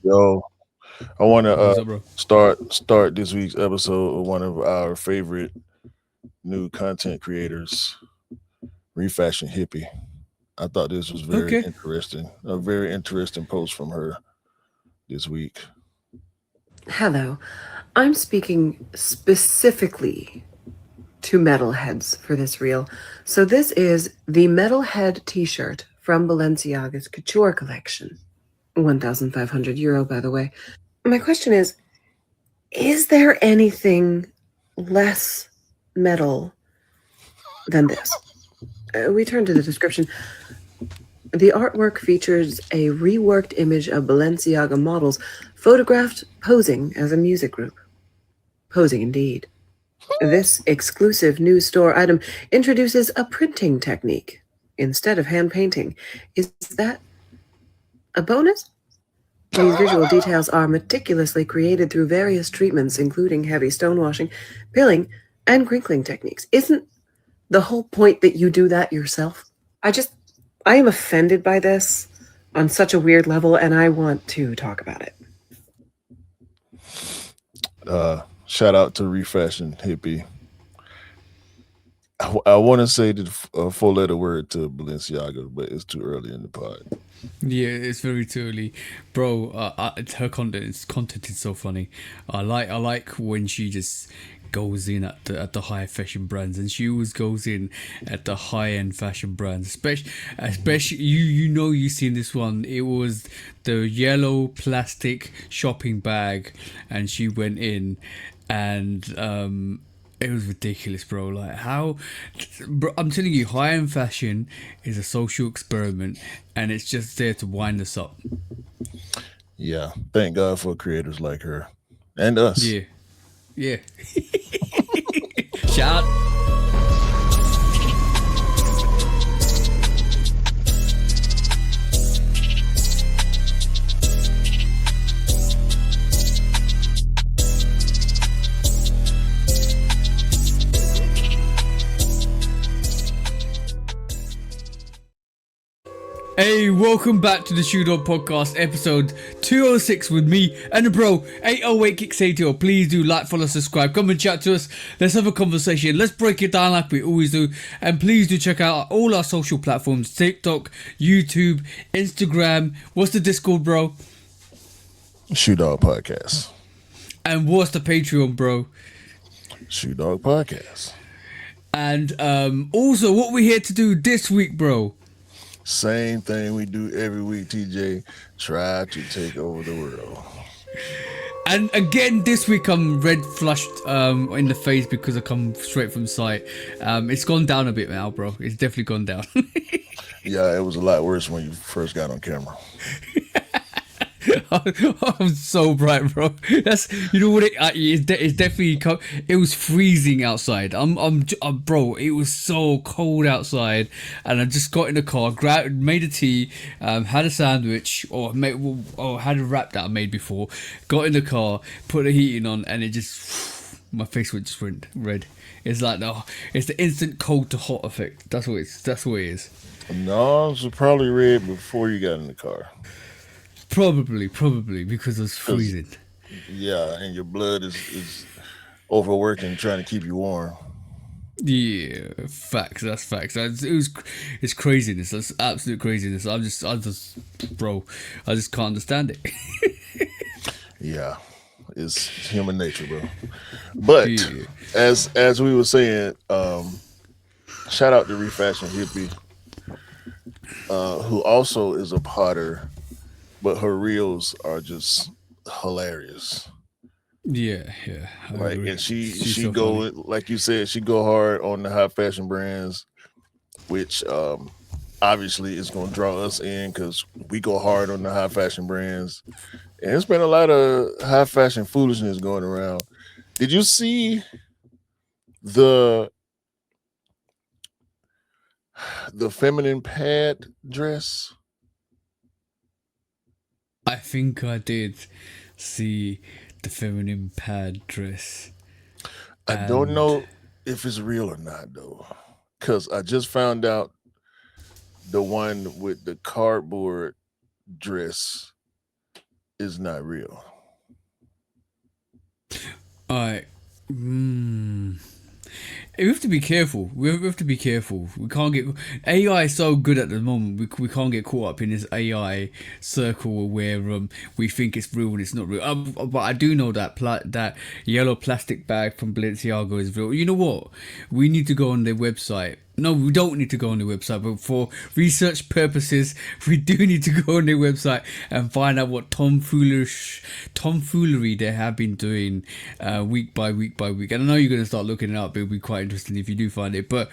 Yo, I want to What's up, bro? start this week's episode with one of our favorite new content creators, Refashion Hippie. I thought this was very Okay. interesting. A very interesting post from her this week. Hello. I'm speaking specifically to metalheads for this reel. So this is the metalhead t-shirt from Balenciaga's couture collection. €1,500, by the way. My question is there anything less metal than this? We turn to the description. The artwork features a reworked image of Balenciaga models photographed posing as a music group. Posing indeed. This exclusive new store item introduces a printing technique instead of hand painting. Is that a bonus? These visual details are meticulously created through various treatments, including heavy stonewashing, pilling, and crinkling techniques. Isn't the whole point that you do that yourself? I just, I am offended by this on such a weird level, and I want to talk about it. Shout out to Refashion Hippie. I want to say the four-letter word to Balenciaga, but it's too early in the pod. Yeah, it's very too early, bro. Her content is so funny. I like when she just goes in at the high fashion brands, and she always goes in at the high end fashion brands. Especially you've seen this one. It was the yellow plastic shopping bag, and she went in, and it was ridiculous, bro. Like how, bro, I'm telling you, high end fashion is a social experiment, and it's just there to wind us up. Yeah, thank God for creators like her and us. Yeah, yeah. Shout out. Hey, welcome back to the Shoe Dog Podcast, episode 206 with me and the bro, 808 Kixator. Please do like, follow, subscribe, come and chat to us. Let's have a conversation. Let's break it down like we always do. And please do check out all our social platforms: TikTok, YouTube, Instagram. What's the Discord, bro? Shoe Dog Podcast. And what's the Patreon, bro? Shoe Dog Podcast. And also, what we're here to do this week, bro. Same thing we do every week, TJ. Try to take over the world. And again, this week I'm red flushed in the face because I come straight from site. It's gone down a bit now, bro. It's definitely gone down. Yeah, it was a lot worse when you first got on camera. I'm so bright, bro. That's what it's definitely. It was freezing outside. Bro. It was so cold outside, and I just got in the car, made a tea, had a sandwich, or had a wrap that I made before. Got in the car, put the heating on, and it just my face just went red. It's like it's the instant cold to hot effect. That's what it is. No, it was probably red before you got in the car. Probably because it was Cause freezing. yeah, and your blood is overworking trying to keep you warm. Yeah, facts. That's facts. It's craziness. That's absolute craziness. Bro, I just can't understand it. Yeah, it's human nature, bro. But Yeah, as we were saying, shout out to Refashion Hippie, who also is a potter, but her reels are just hilarious. yeah. I Like, agree. and she She's she so go funny. like you said, she go hard on the high fashion brands, which obviously is going to draw us in because we go hard on the high fashion brands. And there's been a lot of high fashion foolishness going around. Did you see the the feminine pad dress? I think I did see the feminine pad dress, I don't and know if it's real or not though, because I just found out the one with the cardboard dress is not real. Alright. We have to be careful. We have to be careful. We can't get AI is so good at the moment. We can't get caught up in this AI circle where we think it's real and it's not real. But I do know that that yellow plastic bag from Balenciaga is real. You know what? We need to go on their website. No, we don't need to go on their website, but for research purposes, we do need to go on their website and find out what tomfoolery they have been doing week by week by week. And I know you're gonna start looking it up. It'll be quite interesting if you do find it. But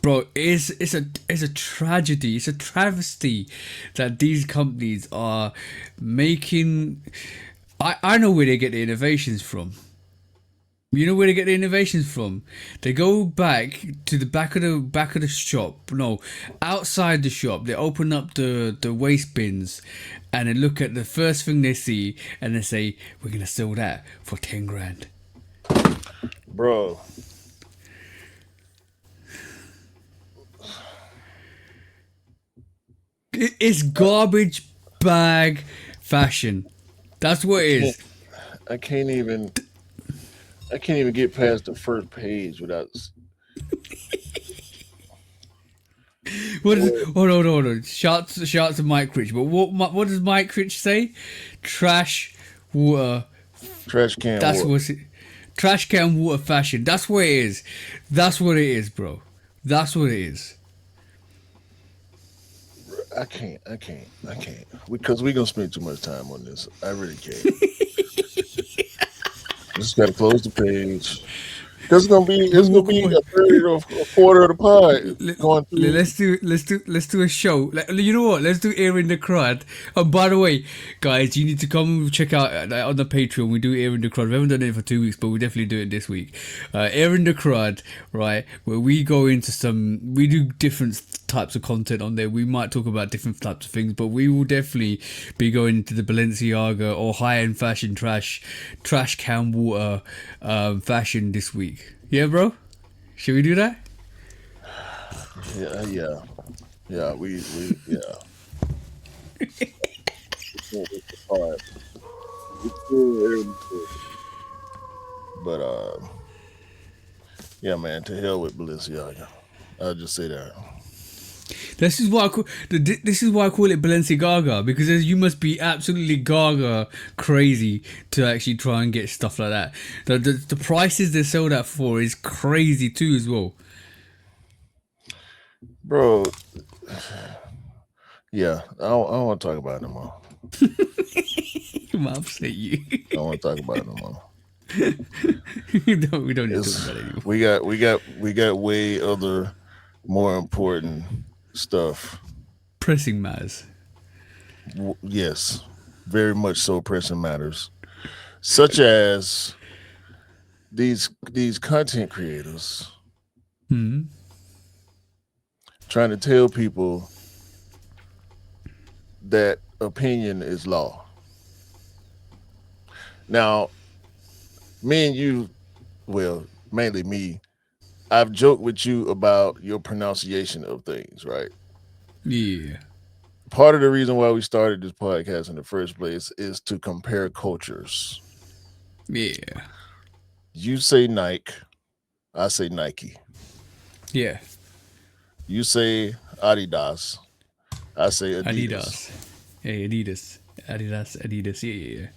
bro, it's a tragedy. It's a travesty that these companies are making. I know where they get the innovations from. You know where they get the innovations from? They go back to the back of the shop. No, outside the shop. They open up the waste bins, and they look at the first thing they see, and they say, "We're gonna sell that for 10 grand." Bro. It's garbage bag fashion. That's what it is. I can't even get past the first page without. What is? Hold on. Shouts to Mike Rich. But what does Mike Rich say? Trash water. Trash can. That's water. what's it. Trash can water fashion. That's what it is. That's what it is, bro. That's what it is. I can't. Because we're gonna spend too much time on this. I really can't. Just gotta close the page. It's gonna be a third or a quarter of the pod going through. Let's do a show. You know what? Let's do Air in the Crowd. And by the way, guys, you need to come check out on the Patreon. We do Air in the Crowd. We haven't done it for 2 weeks, but we definitely do it this week. Air in the Crowd, right? Where we go into we do different types of content on there. We might talk about different types of things, but we will definitely be going into the Balenciaga or high-end fashion trash can water fashion this week. Yeah, bro. Should we do that? Yeah. We All right. But yeah, man. To hell with Balenciaga. I'll just say that. This is why I call it Balenciaga, because you must be absolutely gaga crazy to actually try and get stuff like that. The prices they sell that for is crazy too as well. Bro, yeah, I don't want to talk about it no more. It might upset you. I don't want to talk about it no more. we don't need to talk about it anymore. We got way other more important stuff. Pressing matters. Yes, very much so. Pressing matters, such as these content creators trying to tell people that opinion is law. Now, me and you, well, mainly me, I've joked with you about your pronunciation of things, right? Yeah. Part of the reason why we started this podcast in the first place is to compare cultures. Yeah. You say Nike, I say Nike. Yeah. You say Adidas, I say Adidas. Hey, Adidas. Adidas. Yeah.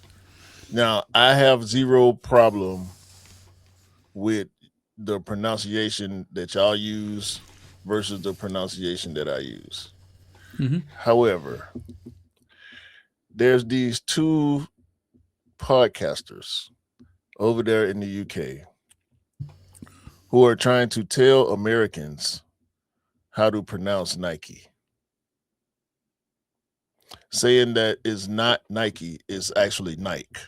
Now, I have zero problem with the pronunciation that y'all use versus the pronunciation that I use. Mm-hmm. However, there's these two podcasters over there in the UK who are trying to tell Americans how to pronounce Nike. Saying that it's not Nike, it's actually Nike.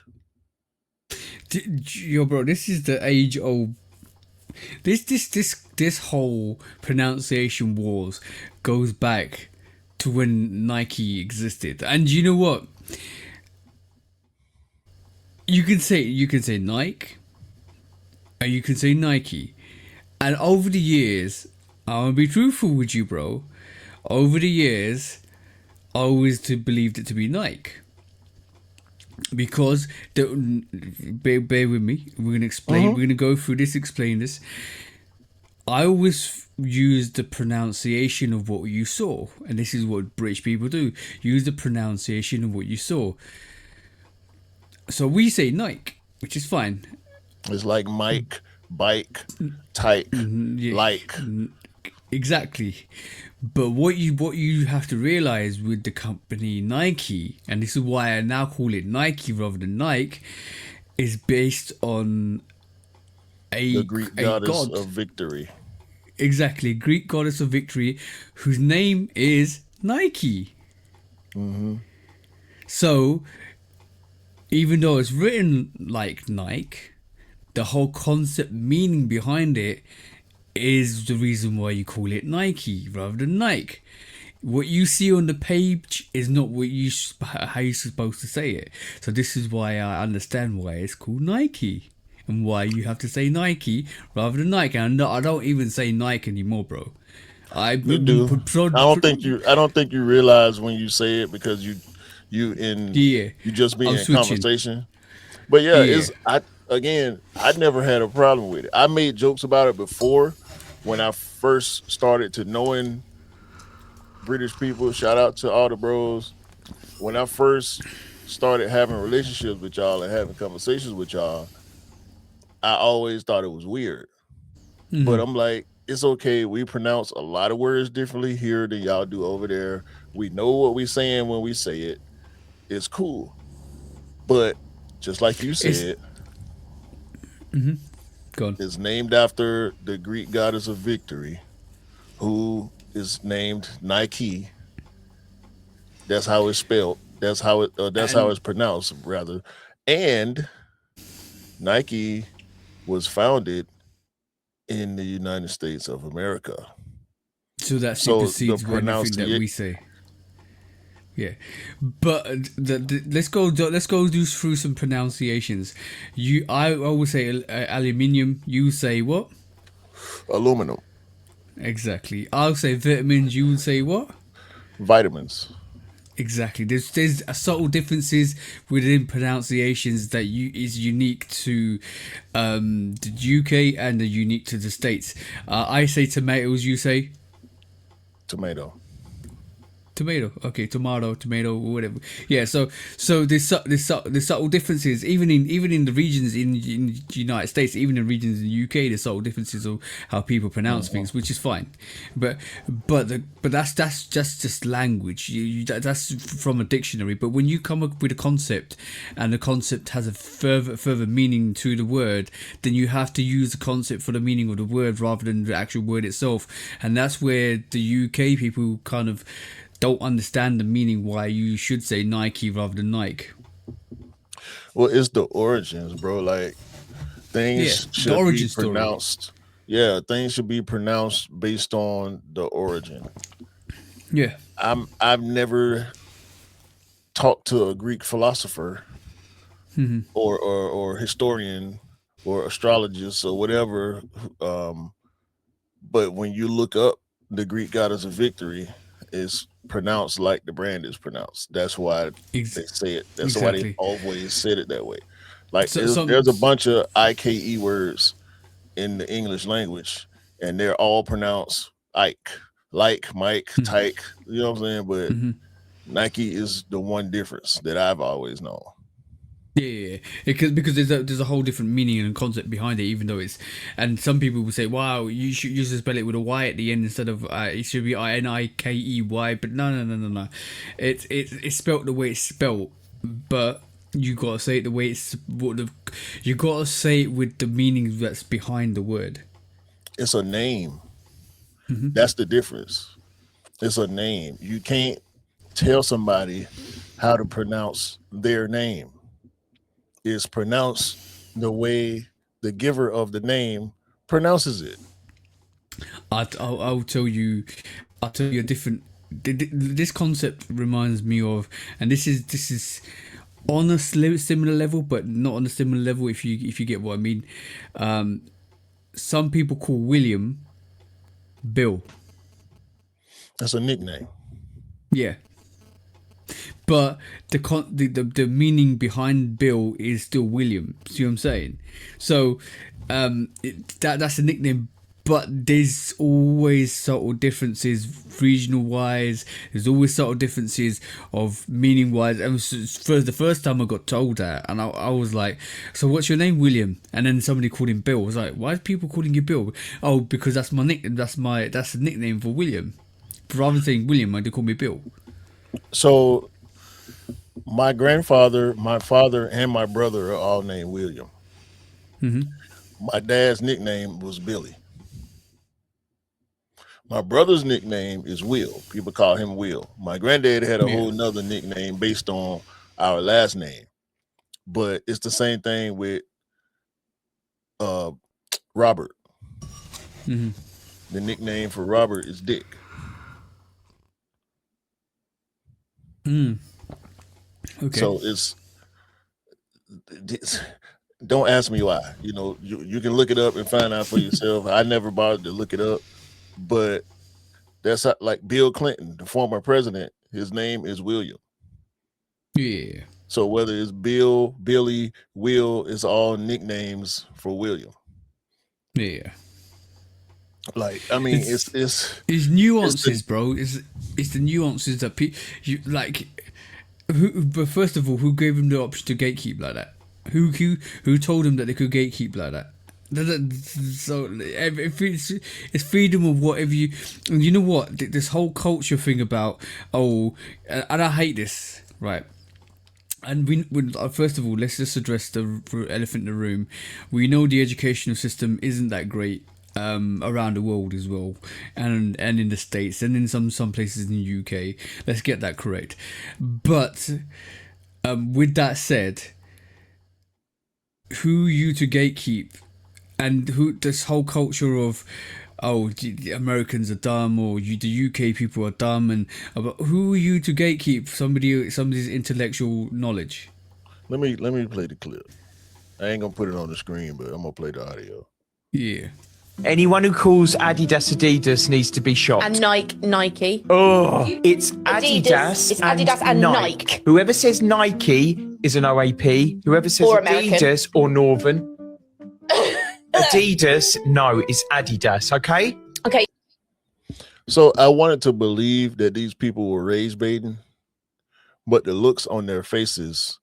Yo, bro, this is the age old. This whole pronunciation wars goes back to when Nike existed, and you know what? You can say Nike, and you can say Nike, and over the years, I'm gonna be truthful with you, bro. Over the years, I always believed it to be Nike. because bear with me. We're gonna explain. We're gonna go through this. Explain this. I always use the pronunciation of what you saw, and this is what British people do: use the pronunciation of what you saw. So we say Nike, which is fine. It's like Mike, bike, tyke, Yeah, like. exactly. But what you have to realize with the company Nike, and this is why I now call it Nike rather than Nike, is based on The a Greek a goddess god. of victory. Exactly, Greek goddess of victory, whose name is Nike. So even though it's written like Nike, the whole concept meaning behind it is the reason why you call it Nike rather than Nike. What you see on the page is not what how you're supposed to say it. So this is why I understand why it's called Nike and why you have to say Nike rather than Nike. And I don't even say Nike anymore, bro. I You do. I don't think you realize when you say it because yeah, you just be I'm in switching. conversation. But yeah, Yeah. I never had a problem with it. I made jokes about it before when I first started to knowing British people. Shout out to all the bros. When I first started having relationships with y'all and having conversations with y'all, I always thought it was weird. But I'm like, it's okay. We pronounce a lot of words differently here than y'all do over there. We know what we're saying when we say it. It's cool. But just like you It's said, gone. it's named after the Greek goddess of victory, who is named Nike. That's how it's spelled. That's how And it's pronounced, rather. And Nike was founded in the United States of America. so that So the supersedes anything that pronunciation, we say. Yeah, but let's go do through some pronunciations. I always say aluminium. You say what? aluminum, Exactly. I'll say vitamins. You would say what? vitamins. Exactly. There's subtle differences within pronunciations that you is unique to the UK and are unique to the States. I say tomatoes. You say Tomato. tomato. Okay, tomato, whatever. Yeah. So there's subtle differences even in the regions in the United States, even in regions in the UK. There's subtle differences of how people pronounce Mhm. things, which is fine. But that's just language. That's from a dictionary. But when you come up with a concept, and the concept has a further meaning to the word, then you have to use the concept for the meaning of the word rather than the actual word itself. And that's where the UK people kind of don't understand the meaning why you should say Nike rather than Nike. Well, it's the origins, bro. Like Yeah, things the should be origin story. pronounced. Yeah, things should be pronounced based on the origin. Yeah. I've never talked to a Greek philosopher or historian or astrologist or whatever. Um, but when you look up the Greek goddess of victory, it's pronounced like the brand is pronounced. That's why Ex- they say it. That's why they exactly. always said it that way. Like So some there's a bunch of IKE words in the English language, and they're all pronounced Ike, like Mike, Tyke. You know what I'm saying? But Nike is the one difference that I've always known. yeah, because there's a whole different meaning and concept behind it, even though it's and some people will say, wow, you should spell it with a Y at the end instead of it should be Nikey, but no, it's spelt the way it's spelt, but you gotta say it the way it's you gotta say it with the meaning that's behind the word. It's a name. That's the difference. It's a name. You can't tell somebody how to pronounce their name. It's pronounced the way the giver of the name pronounces it. I'll tell you, I'll tell you a different. This concept reminds me of, and this is on a similar level, but not on a similar level. If you get what I mean, some people call William Bill. That's a nickname. Yeah, but the meaning behind Bill is still William. See what I'm saying? So that's a nickname, but there's always subtle differences regional wise. There's always subtle differences of meaning wise. And for the first time I got told that, and I was like, so what's your name, William? And then somebody called him Bill. I was like, why is people calling you Bill? Oh, because that's my nickname. That's a nickname for William. Rather than saying William, they call me Bill. So my grandfather, my father, and my brother are all named William. My dad's nickname was Billy. My brother's nickname is Will. People call him Will. My granddad had a whole nother nickname based on our last name. But it's the same thing with Robert. The nickname for Robert is Dick. Okay. So it's don't ask me why. You know, you can look it up and find out for yourself. I never bothered to look it up, but that's like Bill Clinton, the former president. His name is William. Yeah. So whether it's Bill, Billy, Will, it's all nicknames for William. Yeah. Like, I mean, it's nuances, bro. It's the nuances that you like. But first of all, who gave him the option to gatekeep like that? Who told him that they could gatekeep like that? So it's freedom of whatever you. And you know what? This whole culture thing about and I hate this, right? And we first of all, let's just address the elephant in the room. We know the educational system isn't that great around the world as well, and in the States, and in some places in the UK. Let's get that correct. But with that said, who you to gatekeep, and who this whole culture of the Americans are dumb, or the UK people are dumb, and who are you to gatekeep somebody's intellectual knowledge? Let me play the clip. I ain't gonna put it on the screen, but I'm gonna play the audio. Yeah. Anyone who calls Adidas needs to be shot. And Nike. Oh, it's Adidas. It's Adidas and Nike. Whoever says Nike is an OAP. Whoever says Or Adidas American. or Northern. Adidas, no, it's Adidas, okay? Okay. So I wanted to believe that these people were race baiting, but the looks on their faces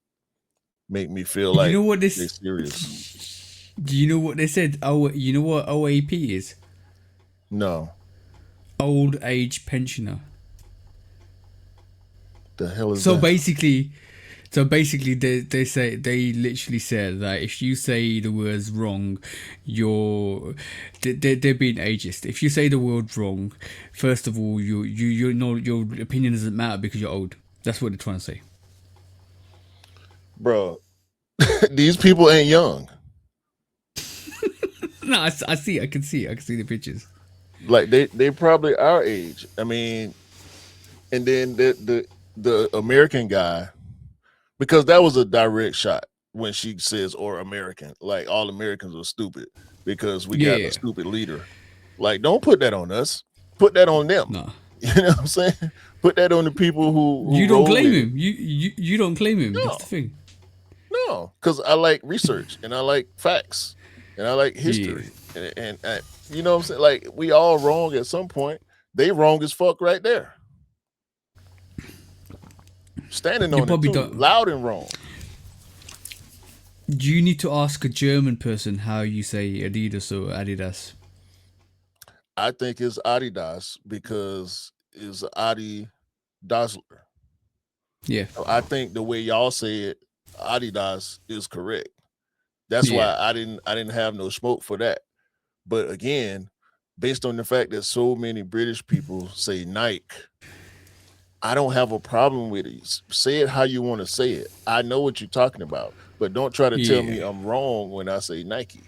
make me feel like they're serious. Do you know what they said? You know what OAP is? No. Old age pensioner. The hell is so that? So basically, they literally said that if you say the words wrong, they're being ageist. If you say the word wrong, first of all, you know your opinion doesn't matter because you're old. That's what they're trying to say. Bro, these people ain't young. No, I see. I can see the pictures. Like they probably our age. I mean, and then the American guy, because that was a direct shot when she says or American, like all Americans are stupid because we got a stupid leader. Like, don't put that on us. Put that on them. No. You know what I'm saying? Put that on the people who you don't claim him. You don't claim him. No. That's the thing. No, because I like research and I like facts and I like history and you know what I'm saying? Like, we all wrong at some point. They wrong as fuck right there. Standing on it too, loud and wrong. Do you need to ask a German person how you say Adidas or Adidas? I think it's Adidas because it's Adi Dassler. Yeah. I think the way y'all say it, Adidas, is correct. That's why I didn't have no smoke for that. But again, based on the fact that so many British people say Nike, I don't have a problem with it. Say it how you want to say it. I know what you're talking about, but don't try to tell me I'm wrong when I say Nike.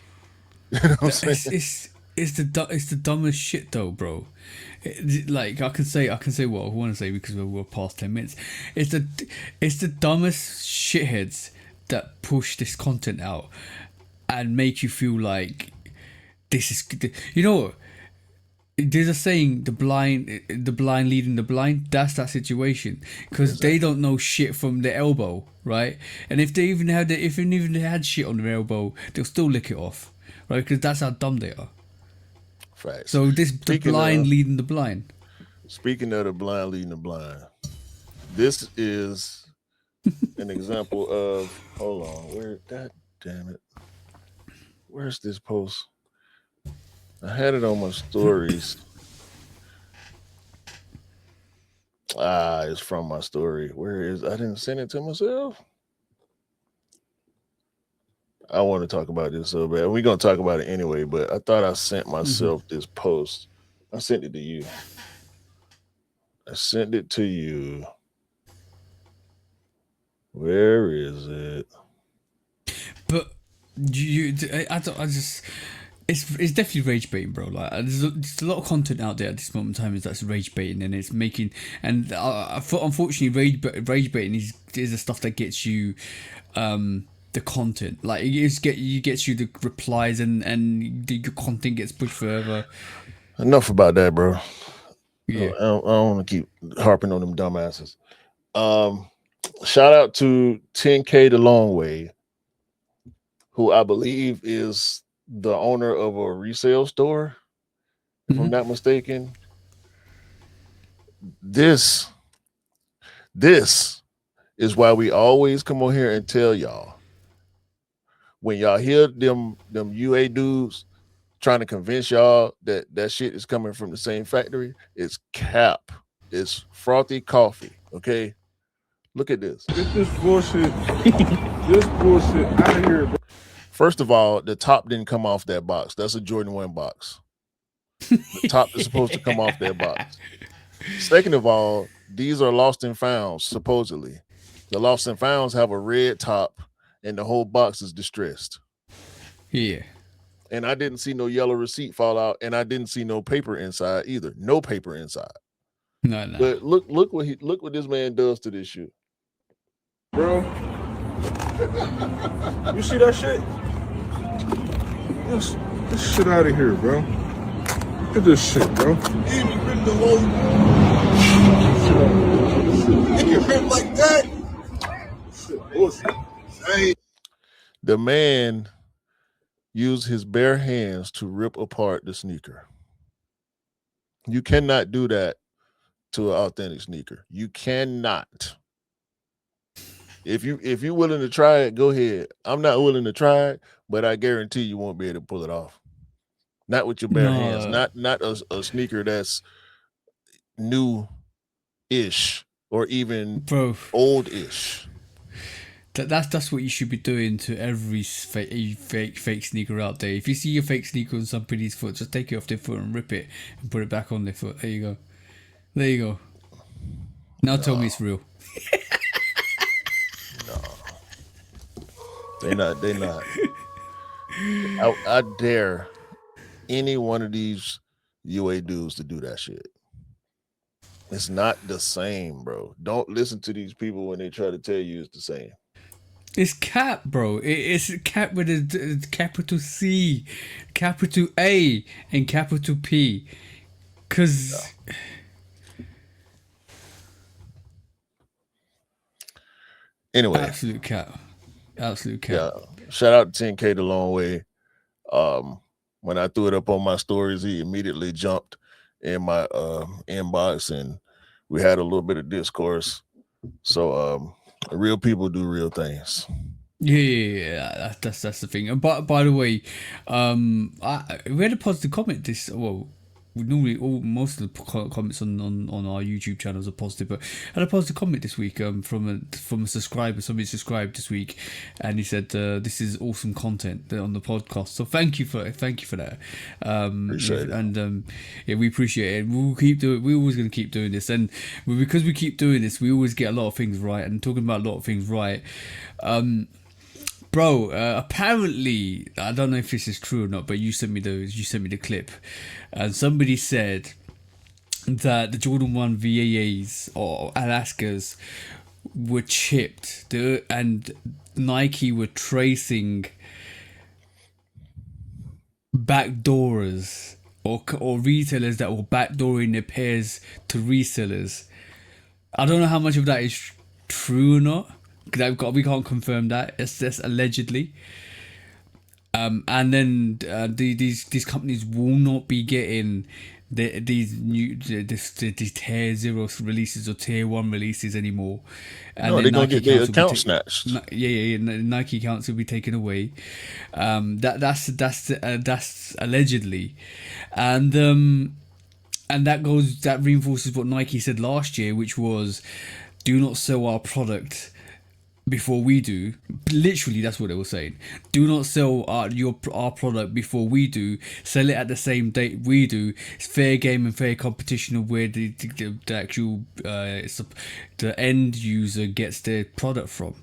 You know what I'm saying? It's the dumbest shit though, bro. Like I can say what I want to say because we're past 10 minutes. It's the dumbest shitheads that push this content out and make you feel like this is, you know, there's a saying, the blind leading the blind. That's that situation, because they don't know shit from their elbow, right? And if they even had shit on their elbow, they'll still lick it off, right? Because that's how dumb they are. Facts. So the blind leading the blind. Speaking of the blind leading the blind, this is an example of. Hold on, God damn it, where's this post? I had it on my stories. It's from my story. Where is? I didn't send it to myself. I want to talk about this so bad. We're gonna talk about it anyway, but I thought I sent myself this post. I sent it to you. I sent it to you. Where is it? But I just. It's definitely rage baiting, bro. Like there's a lot of content out there at this moment in time that's rage baiting, and it's making unfortunately rage baiting is the stuff that gets you the content. Like it gets you the replies, and your content gets pushed further. Enough about that, bro. Yeah. I don't want to keep harping on them dumbasses. Shout out to 10K the Long Way, who I believe is the owner of a resale store, if I'm not mistaken. This is why we always come on here and tell y'all, when y'all hear them UA dudes trying to convince y'all that shit is coming from the same factory, it's cap. It's frothy coffee. Okay, look at this. Get this bullshit. This bullshit out of here, bro. First of all, the top didn't come off that box. That's a Jordan 1 box. The top is supposed to come off that box. Second of all, these are lost and founds, supposedly. The lost and founds have a red top and the whole box is distressed. Yeah. And I didn't see no yellow receipt fall out, and I didn't see no paper inside either. No paper inside. No. But look what this man does to this shoe. Bro. You see that shit? This shit out of here, bro. Look at this shit, bro. Even rip the whole. You rip like that? Shit, bullshit. Hey. The man used his bare hands to rip apart the sneaker. You cannot do that to an authentic sneaker. You cannot. If you're willing to try it, go ahead. I'm not willing to try it, but I guarantee you won't be able to pull it off. Not with your bare hands. Not a sneaker that's new-ish or even old-ish. That's what you should be doing to every fake sneaker out there. If you see a fake sneaker on somebody's foot, just take it off their foot and rip it and put it back on their foot. There you go. Now tell me it's real. They're not. I dare any one of these UA dudes to do that shit. It's not the same, bro. Don't listen to these people when they try to tell you it's the same. It's cap, bro. It's cap with a capital C, capital A, and capital P. Cause anyway, absolute cap. Yeah, shout out to 10K the Long Way. When I threw it up on my stories, he immediately jumped in my inbox, and we had a little bit of discourse. So real people do real things. Yeah, that's the thing. And by the way, we had a positive comment normally most of the comments on our YouTube channels are positive, but I had a positive comment this week from a subscriber. Somebody subscribed this week, and he said this is awesome content on the podcast. So thank you for that. Appreciate it. And we appreciate it. We'll keep doing. We're always going to keep doing this, and because we keep doing this, we always get a lot of things right. And talking about a lot of things right. Bro, apparently, I don't know if this is true or not, but you sent me the clip, and somebody said that the Jordan 1 VAAs or Alaskas were chipped, and Nike were tracing backdoors or retailers that were backdooring their pairs to resellers. I don't know how much of that is true or not. Because we can't confirm that. It's just allegedly. And then these companies will not be getting these tier 0 releases or tier 1 releases anymore. And No, they're gonna get their account snatched. Nike accounts will be taken away. That's allegedly, and that reinforces what Nike said last year, which was, do not sell our product before we do. Literally, that's what they were saying. Do not sell our product before we do. Sell it at the same date we do. It's fair game and fair competition of where the actual the end user gets their product from.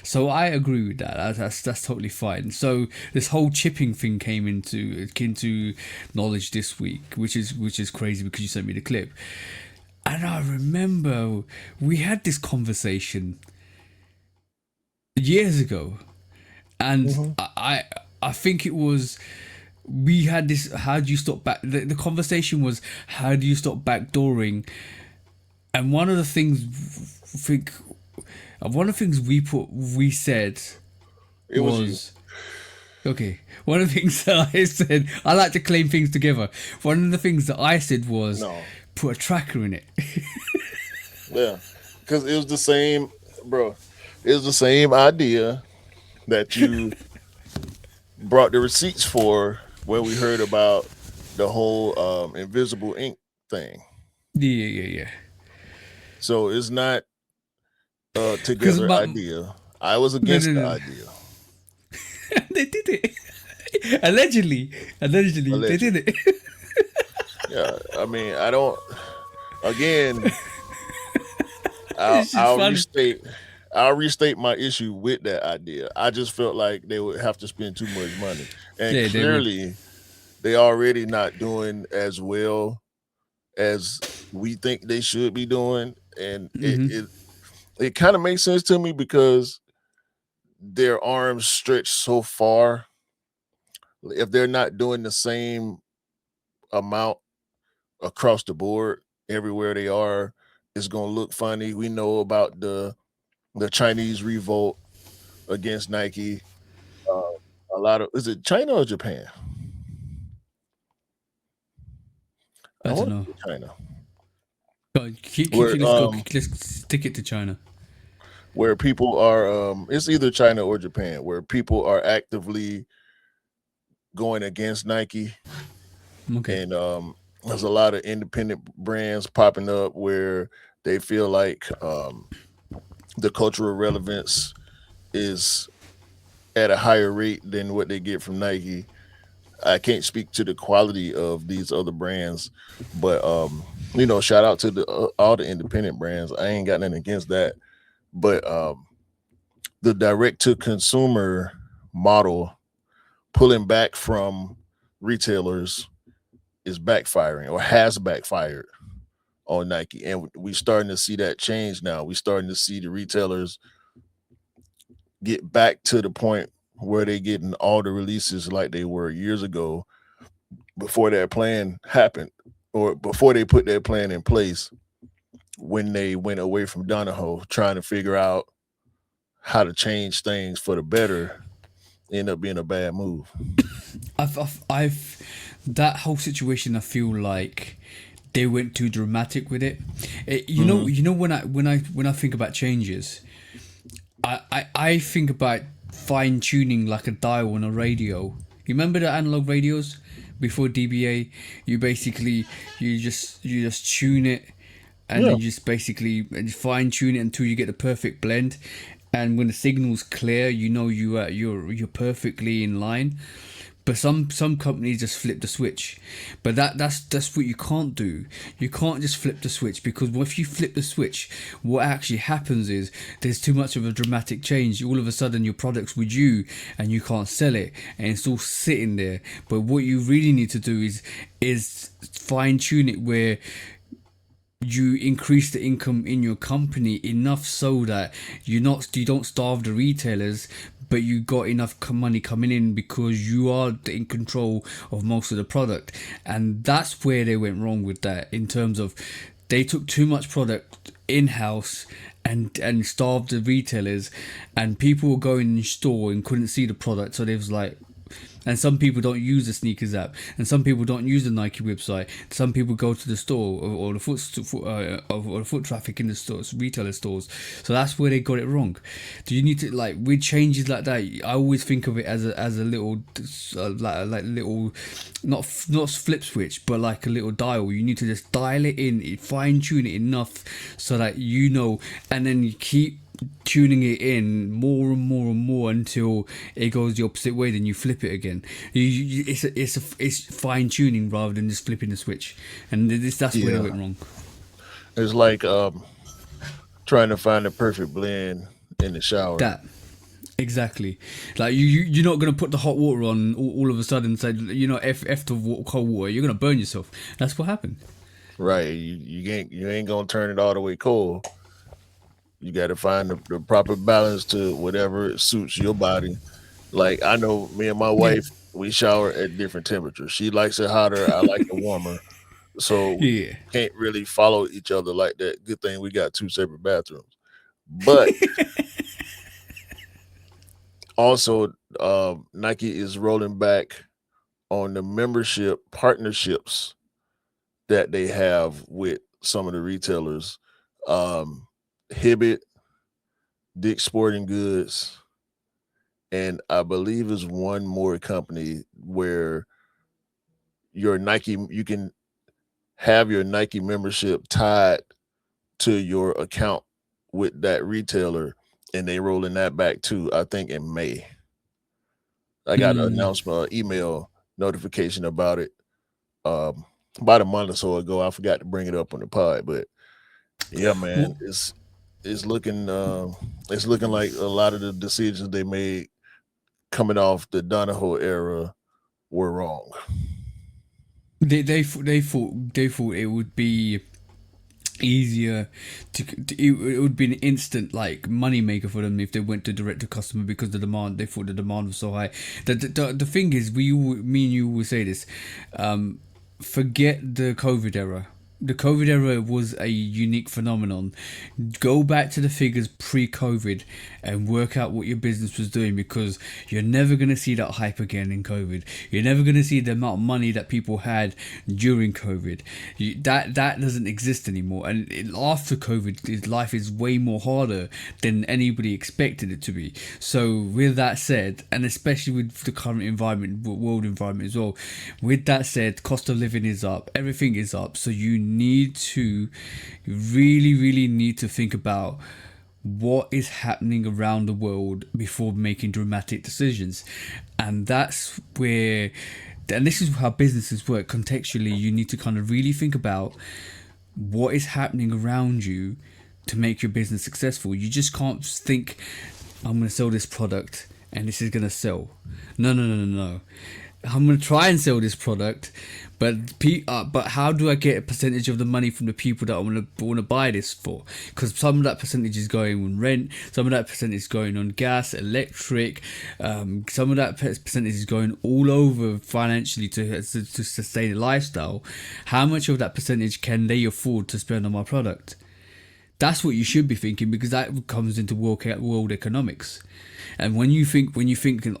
So I agree with that. That's totally fine. So this whole chipping thing came into knowledge this week, which is crazy because you sent me the clip, and I remember we had this conversation years ago, and I think it was, we had this, how do you stop back, the conversation was, how do you stop backdooring? And one of the things we said was okay, one of the things that I said, I like to claim things together. One of the things that I said was, put a tracker in it. Yeah, because it was the same, bro. It was the same idea that you brought the receipts for when we heard about the whole invisible ink thing. Yeah. So it's not a together idea. I was against the idea. They did it. Allegedly, they did it. Yeah, I mean, I don't. Again, I'll restate my issue with that idea. I just felt like they would have to spend too much money, and clearly, they already not doing as well as we think they should be doing, and it kind of makes sense to me because their arms stretch so far. If they're not doing the same amount across the board everywhere they are, it's gonna look funny. We know about the Chinese revolt against Nike. A lot of, is it China or Japan? I don't know. China. Let's stick it to China. Where people are, it's either China or Japan, where people are actively going against Nike. Okay. And there's a lot of independent brands popping up where they feel like the cultural relevance is at a higher rate than what they get from Nike. I can't speak to the quality of these other brands, but shout out to all the independent brands. I ain't got nothing against that, but the direct to consumer model pulling back from retailers is backfiring or has backfired on Nike, and we're starting to see that change now. We're starting to see the retailers get back to the point where they're getting all the releases like they were years ago before that plan happened, or before they put their plan in place when they went away from Donahoe trying to figure out how to change things for the better. End up being a bad move. I've that whole situation, I feel like they went too dramatic with it. You know when I think about changes, I think about fine tuning like a dial on a radio. You remember the analog radios before DBA? You just tune it, and then you just basically fine tune it until you get the perfect blend. And when the signal's clear, you're perfectly in line. But some companies just flip the switch. But that's what you can't do. You can't just flip the switch, because if you flip the switch, what actually happens is there's too much of a dramatic change. All of a sudden your product's with you and you can't sell it, and it's all sitting there. But what you really need to do is fine tune it where you increase the income in your company enough so that you don't starve the retailers, but you got enough money coming in because you are in control of most of the product. And that's where they went wrong with that, in terms of they took too much product in-house and starved the retailers, and people were going in store and couldn't see the product, so they was like, and some people don't use the sneakers app, and some people don't use the Nike website. Some people go to the store or the foot traffic in the stores, retailer stores. So that's where they got it wrong. Do you need to, like, with changes like that? I always think of it as a little like little, not flip switch, but like a little dial. You need to just dial it in, fine tune it enough so that you know, and then you keep tuning it in more and more and more until it goes the opposite way. Then you flip it again. It's fine tuning rather than just flipping the switch, and that's where they went wrong. It's like trying to find the perfect blend in the shower. That exactly, like you're not gonna put the hot water on all of a sudden and say, f the cold water. You're gonna burn yourself. That's what happened. Right. You ain't gonna turn it all the way cold. You got to find the proper balance to whatever suits your body. Like, I know me and my wife, we shower at different temperatures. She likes it hotter. I like it warmer. So we can't really follow each other like that. Good thing we got 2 separate bathrooms. But also, Nike is rolling back on the membership partnerships that they have with some of the retailers. Hibbett, Dick's Sporting Goods, and I believe there's one more company where your Nike, you can have your Nike membership tied to your account with that retailer, and they rolling that back too, I think in May. I got an announcement, email notification about it about a month or so ago. I forgot to bring it up on the pod, but yeah, man, it's looking like a lot of the decisions they made coming off the Donahoe era were wrong. They thought it would be easier it would be an instant like money maker for them if they went to direct to customer, because they thought the demand was so high. The thing is, me and you will say this, forget the COVID era. The COVID era was a unique phenomenon. Go back to the figures pre-COVID and work out what your business was doing, because you're never going to see that hype again in COVID. You're never going to see the amount of money that people had during COVID. That doesn't exist anymore. And after COVID, life is way more harder than anybody expected it to be. So with that said, and especially with the current environment, world environment as well, with that said, cost of living is up. Everything is up. So you really need to think about what is happening around the world before making dramatic decisions. And that's where, and this is how businesses work contextually, you need to kind of really think about what is happening around you to make your business successful. You just can't think, I'm going to sell this product and this is going to sell. No. I'm going to try and sell this product, but how do I get a percentage of the money from the people that I want to buy this for? Because some of that percentage is going on rent, some of that percentage is going on gas, electric, some of that percentage is going all over financially to sustain a lifestyle. How much of that percentage can they afford to spend on my product? That's what you should be thinking, because that comes into world economics. And when you think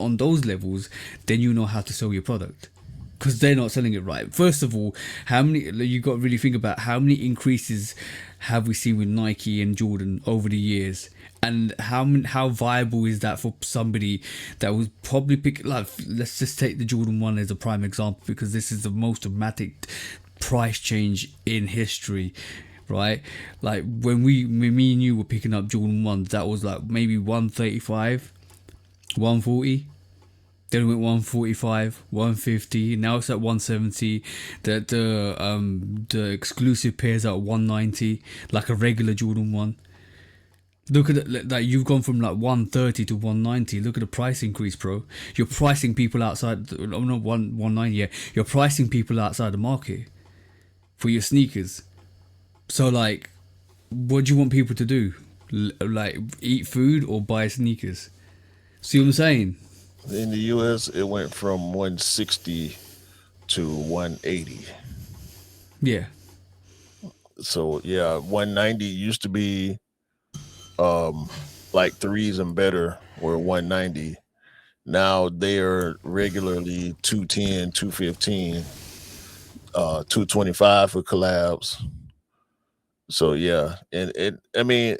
on those levels, then you know how to sell your product, because they're not selling it right. First of all, you got to really think about how many increases have we seen with Nike and Jordan over the years, and how viable is that for somebody that was probably let's just take the Jordan 1 as a prime example, because this is the most dramatic price change in history. Right, like when me and you were picking up Jordan 1s, that was like maybe 135, 140. Then it went 145, 150. Now it's at 170. The exclusive pairs are at 190, like a regular Jordan 1. Look at it, like you've gone from like 130 to 190. Look at the price increase, bro. You're pricing people outside. Not 190 yet. You're pricing people outside the market for your sneakers. So like, what do you want people to do? Like eat food or buy sneakers? See what I'm saying? In the US, it went from 160 to 180. Yeah. So yeah, 190 used to be like threes and better were 190. Now they are regularly 210, 215, 225 for collabs. So yeah, and I mean,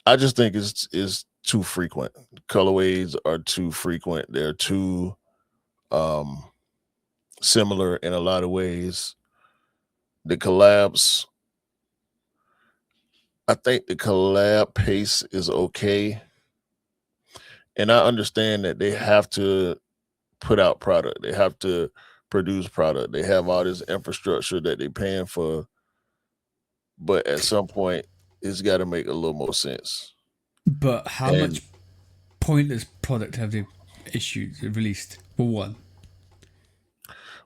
I just think it's too frequent. Colorways are too frequent. They're too um similar in a lot of ways. The collabs, I think the collab pace is okay. And I understand that they have to put out product. They have to produce product. They have all this infrastructure that they're paying for, but at some point, it's got to make a little more sense. But how And much pointless product have they released? For one.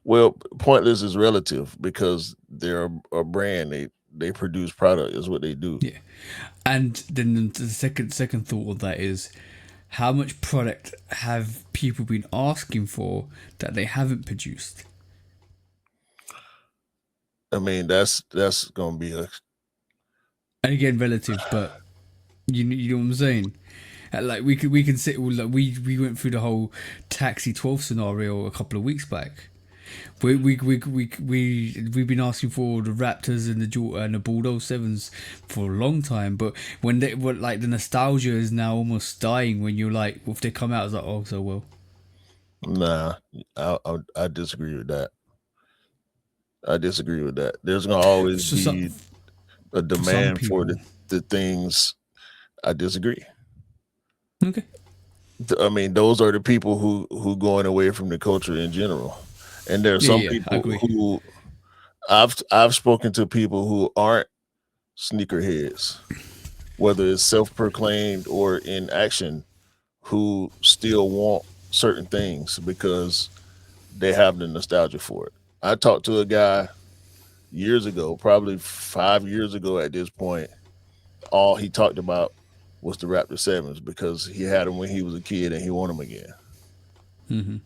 well, pointless is relative because they're a brand. They produce product is what they do. Yeah. And then the second thought of that is, how much product have people been asking for that they haven't produced? I mean, that's gonna be a And again, relative, but you know what I'm saying? Like we can sit like we went through the whole taxi 12 scenario a couple of weeks back. We've been asking for the Raptors and the Bulldogs sevens for a long time, but when they were like the nostalgia is now almost dying when you're like if they come out it's like oh so well. nah. I disagree with that. I disagree with that. There's gonna always So some, be a for some demand for people, the things. I disagree. okay, I mean, those are the people who going away from the culture in general. And there are some yeah, I people agree. who I've spoken to people who aren't sneakerheads, whether it's self-proclaimed or in action, who still want certain things because they have the nostalgia for it. I talked to a guy years ago, probably 5 years ago at this point. All he talked about was the Raptor Sevens because he had them when he was a kid and he wanted them again.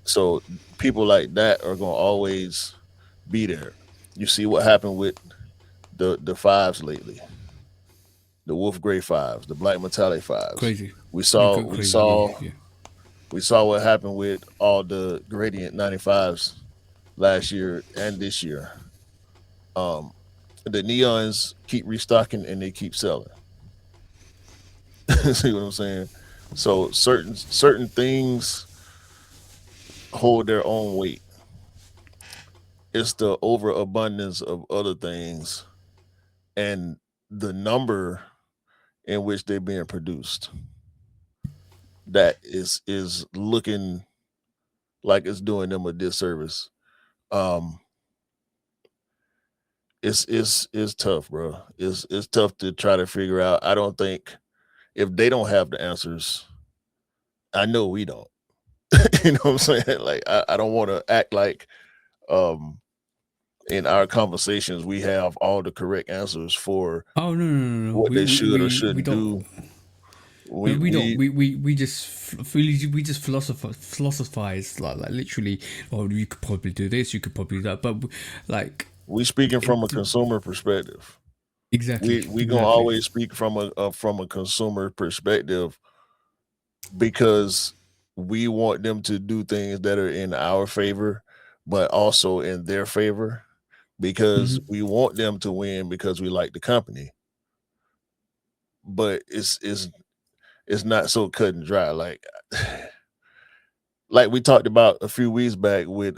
So people like that are gonna always be there. You see what happened with the fives lately, the Wolf Gray fives, the Black Metallic fives. Crazy, We you saw go we crazy, yeah, saw yeah. we saw what happened with all the Gradient 95s last year and this year. Um, the neons keep restocking and they keep selling. See what I'm saying? So certain things hold their own weight. It's the overabundance of other things and the number in which they're being produced that is looking like it's doing them a disservice. Um, it's tough, bro. It's tough to try to figure out. I don't think if they don't have the answers, I know we don't. You know what I'm saying? Like I don't want to act like um in our conversations we have all the correct answers for Oh no. what they should or We shouldn't don't. do. No, We we don't. we We just we just philosophize like literally. Oh, you could probably do this. You could probably do that. But like we speaking from a it, consumer perspective. exactly, We gonna exactly. always speak from a consumer perspective because we want them to do things that are in our favor, but also in their favor because Hmm. we want them to win because we like the company. But it's not so cut and dry. Like we talked about a few weeks back with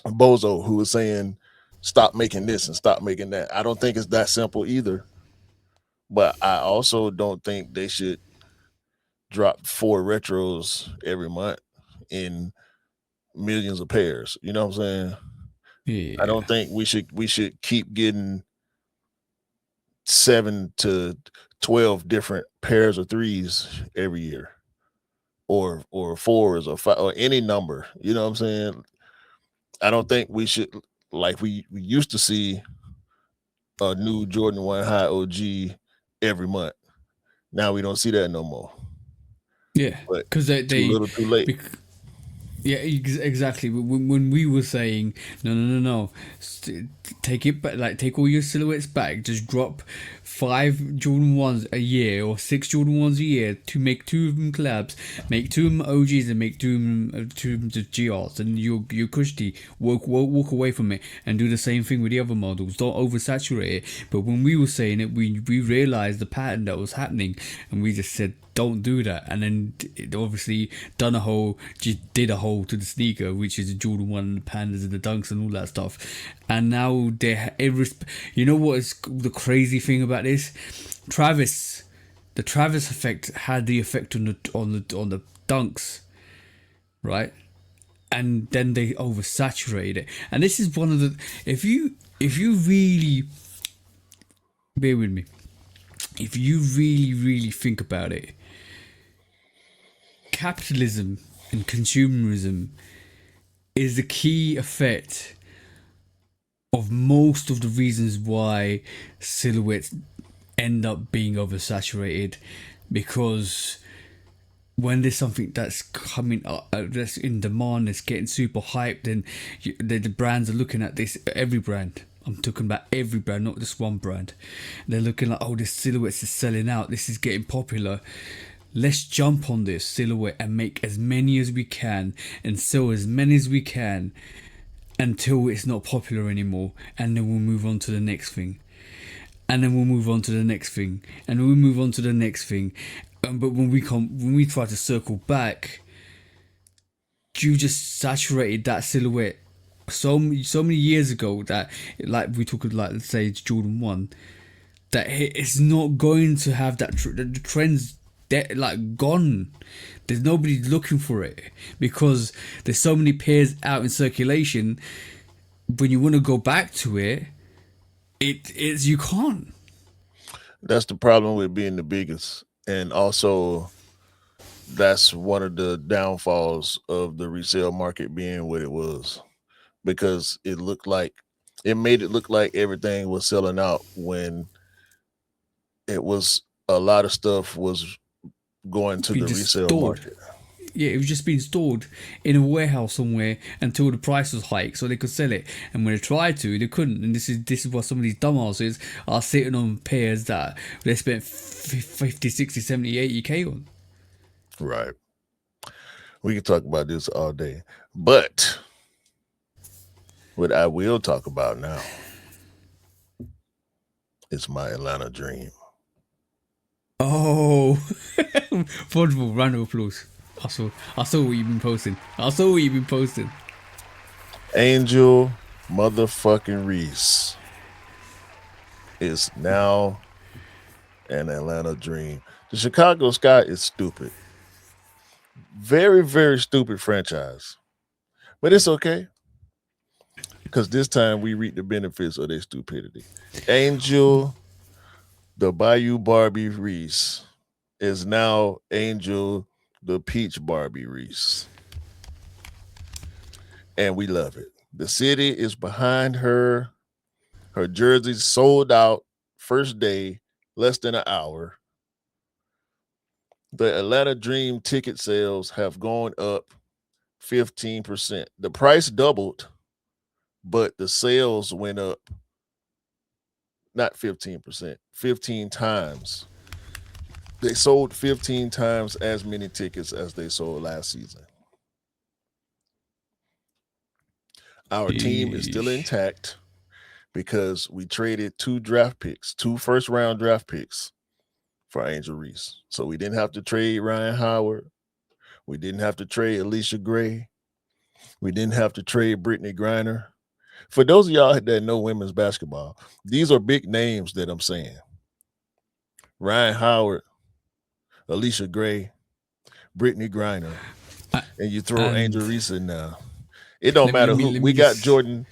Bozo, who was saying stop making this and stop making that. I don't think it's that simple either. But I also don't think they should drop 4 retros every month in millions of pairs. You know what I'm saying? I Yeah. don't think we should keep getting 7 to 12 different pairs of threes every year, or fours or five or any number. You know what I'm saying? I don't think we should like we used to see a new Jordan 1 High OG every month. Now we don't see that no more. Yeah, But because too little, too late. Yeah, exactly. When we were saying no, take it back, like take all your silhouettes back. Just drop 5 Jordan 1s a year or 6 Jordan 1s a year to make 2 of them collabs, make 2 of them OGs, and make 2 of them the GRs, and you're cushy. Walk away from it and do the same thing with the other models. Don't oversaturate it. But when we were saying it, we realized the pattern that was happening, and we just said, don't do that. And then it obviously did a hole to the sneaker, which is the Jordan 1, the Pandas and the Dunks and all that stuff. And now you know what is the crazy thing about this? The Travis effect had the effect on the Dunks, right? And then they oversaturated it. And this is one of the, if you really bear with me, if you really think about it, capitalism and consumerism is the key effect of most of the reasons why silhouettes end up being oversaturated, because when there's something that's coming up, that's in demand, that's getting super hyped, and the brands are looking at this, every brand, I'm talking about every brand, not just one brand, they're looking like, oh, this silhouettes is selling out, this is getting popular, let's jump on this silhouette and make as many as we can and sell as many as we can until it's not popular anymore, and then we'll move on to the next thing, and then we'll move on to the next thing, and we'll move on to the next thing. But when we try to circle back, you just saturated that silhouette so many years ago that, like we talk, like let's say it's Jordan 1, that it's not going to have that the trends like gone. There's nobody looking for it because there's so many pairs out in circulation. When you want to go back to it, it's you can't. That's the problem with being the biggest. And also, that's one of the downfalls of the resale market being what it was, because it made it look like everything was selling out when it was a lot of stuff was going to the resale market. Yeah, it was just being stored in a warehouse somewhere until the price was hiked so they could sell it. And when they tried to, they couldn't. And this is what some of these dumbasses are sitting on pairs that they spent 50, 60, 70, 80k on. Right. We can talk about this all day. But what I will talk about now is my Atlanta dream. Oh, wonderful! Round of applause. I saw what you've been posting. Angel motherfucking Reese is now an Atlanta dream. The Chicago Sky is stupid. Very, very stupid franchise. But it's okay, because this time we reap the benefits of their stupidity. Angel, the Bayou Barbie Reese, is now Angel, the Peach Barbie Reese. And we love it. The city is behind her. Her jersey's sold out first day, less than an hour. The Atlanta Dream ticket sales have gone up 15%. The price doubled, but the sales went up not 15%, 15 times. They sold 15 times as many tickets as they sold last season. Our team is still intact because we traded 2 first-round draft picks for Angel Reese. So we didn't have to trade Ryan Howard. We didn't have to trade Alicia Gray. We didn't have to trade Brittany Griner. For those of y'all that know women's basketball, these are big names that I'm saying. Ryan Howard, Alicia Gray, Brittany Griner, and you throw Angel Reese in now. It don't matter who. We got Jordan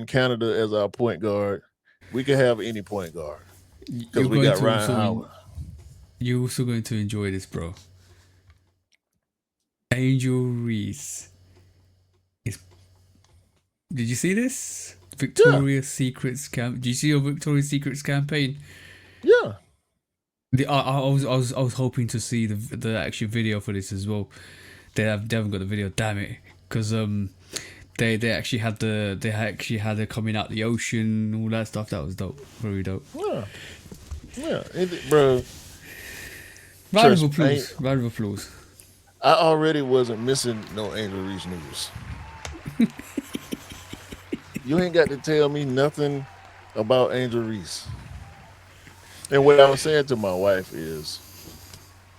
Canada as our point guard. We can have any point guard because we got Ryan Howard. You're also going to enjoy this, bro. Angel Reese Did you see this? Victoria's Secrets camp. Did you see your Victoria's Secrets campaign? Yeah. I was hoping to see the actual video for this as well. They haven't got the video. Damn it! Because they actually had it coming out the ocean, all that stuff. That was dope. Very dope. Yeah, bro. Round of applause. Round of applause. I already wasn't missing no Angel Reese news. You ain't got to tell me nothing about Angel Reese. And what I was saying to my wife is,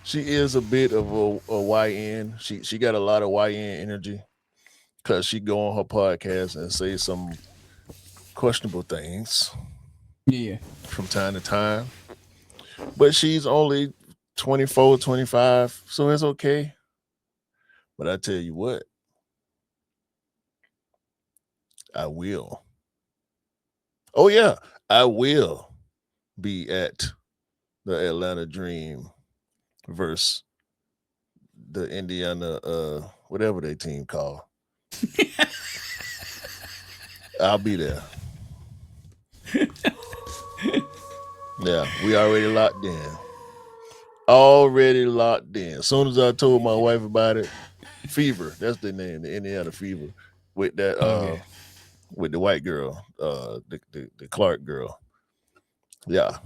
she is a bit of a YN. She got a lot of YN energy because she go on her podcast and say some questionable things Yeah. from time to time. But she's only 24, 25, so it's okay. But I tell you what, I will. Oh yeah, I will be at the Atlanta Dream versus the Indiana whatever they team called. I'll be there. Yeah, we already locked in. Already locked in. As soon as I told my wife about it, Fever, that's the name, the Indiana Fever, with that with the white girl, the Clark girl. Yeah.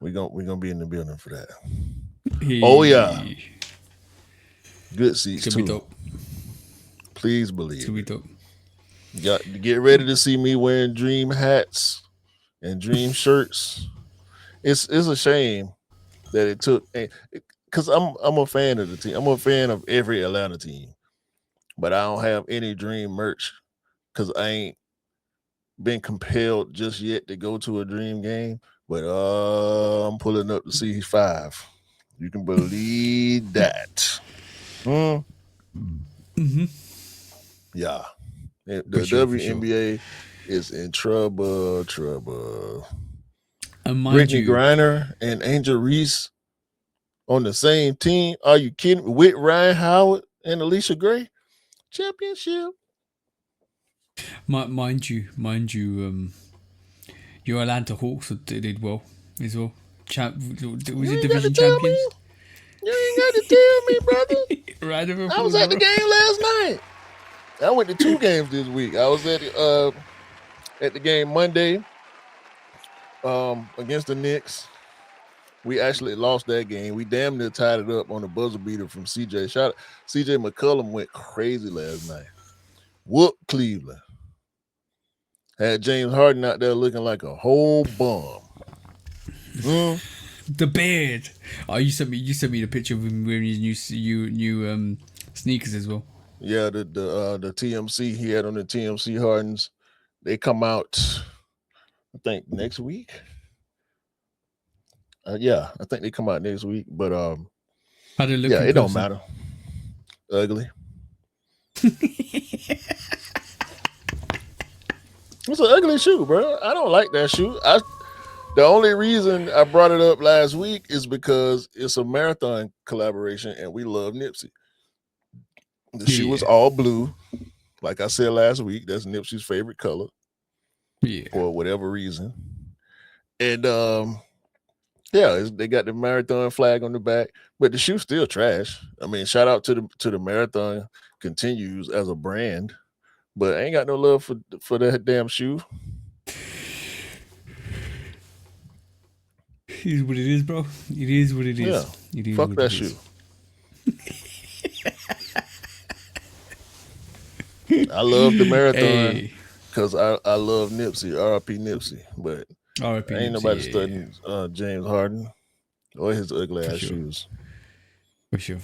We're gonna be in the building for that. Oh yeah. Good seats It's gonna too. be dope. Please believe It's gonna be it. dope. Got to get ready to see me wearing Dream hats and Dream shirts. It's a shame that it took, because I'm a fan of the team. I'm a fan of every Atlanta team, but I don't have any Dream merch because I ain't been compelled just yet to go to a Dream game. But I'm pulling up to see 5. You can believe that. Yeah. The WNBA is in trouble. And mind Brittany you, Griner and Angel Reese on the same team. Are you kidding me? With Ryan Howard and Alicia Gray? Championship. mind you, your Atlanta Hawks did well as well. Was it division champions? You ain't got to tell me, brother. Round of I applause, was at the bro. game last night. I went to 2 games this week. I was at the game Monday against the Knicks. We actually lost that game. We damn near tied it up on the buzzer beater from CJ. CJ McCollum went crazy last night. Whoop Cleveland. Had James Harden out there looking like a whole bum. The beard. Oh, you sent me the picture of him wearing his new sneakers as well. Yeah, the TMC he had on the TMC Hardens. They come out, I think, next week. Yeah, I think they come out next week. But How they look? yeah, in it don't person? matter. Ugly. It's an ugly shoe, bro. I don't like that shoe. The only reason I brought it up last week is because it's a marathon collaboration and we love Nipsey. The shoe was all blue. Like I said last week, that's Nipsey's favorite color. Yeah. For whatever reason. And yeah, they got the marathon flag on the back, but the shoe's still trash. I mean, shout out to the marathon continues as a brand, but I ain't got no love for that damn shoe. It is what it is, bro. It is what it is. Yeah. It is Fuck what that it shoe. Is. I love the marathon because I love Nipsey, RIP Nipsey, but R.I.P. ain't Nipsey, nobody studying James Harden or his ugly ass sure. shoes. For sure.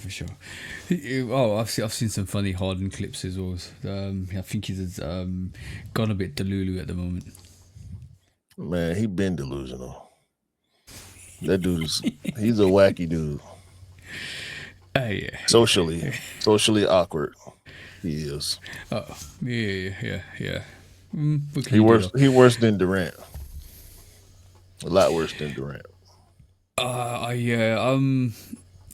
Oh, I've seen some funny Harden clips as well. I think he's gone a bit delulu at the moment. Man, he been delusional. That he's a wacky dude. Yeah. Socially awkward. He is. Oh, yeah. He worse than Durant. A lot worse than Durant.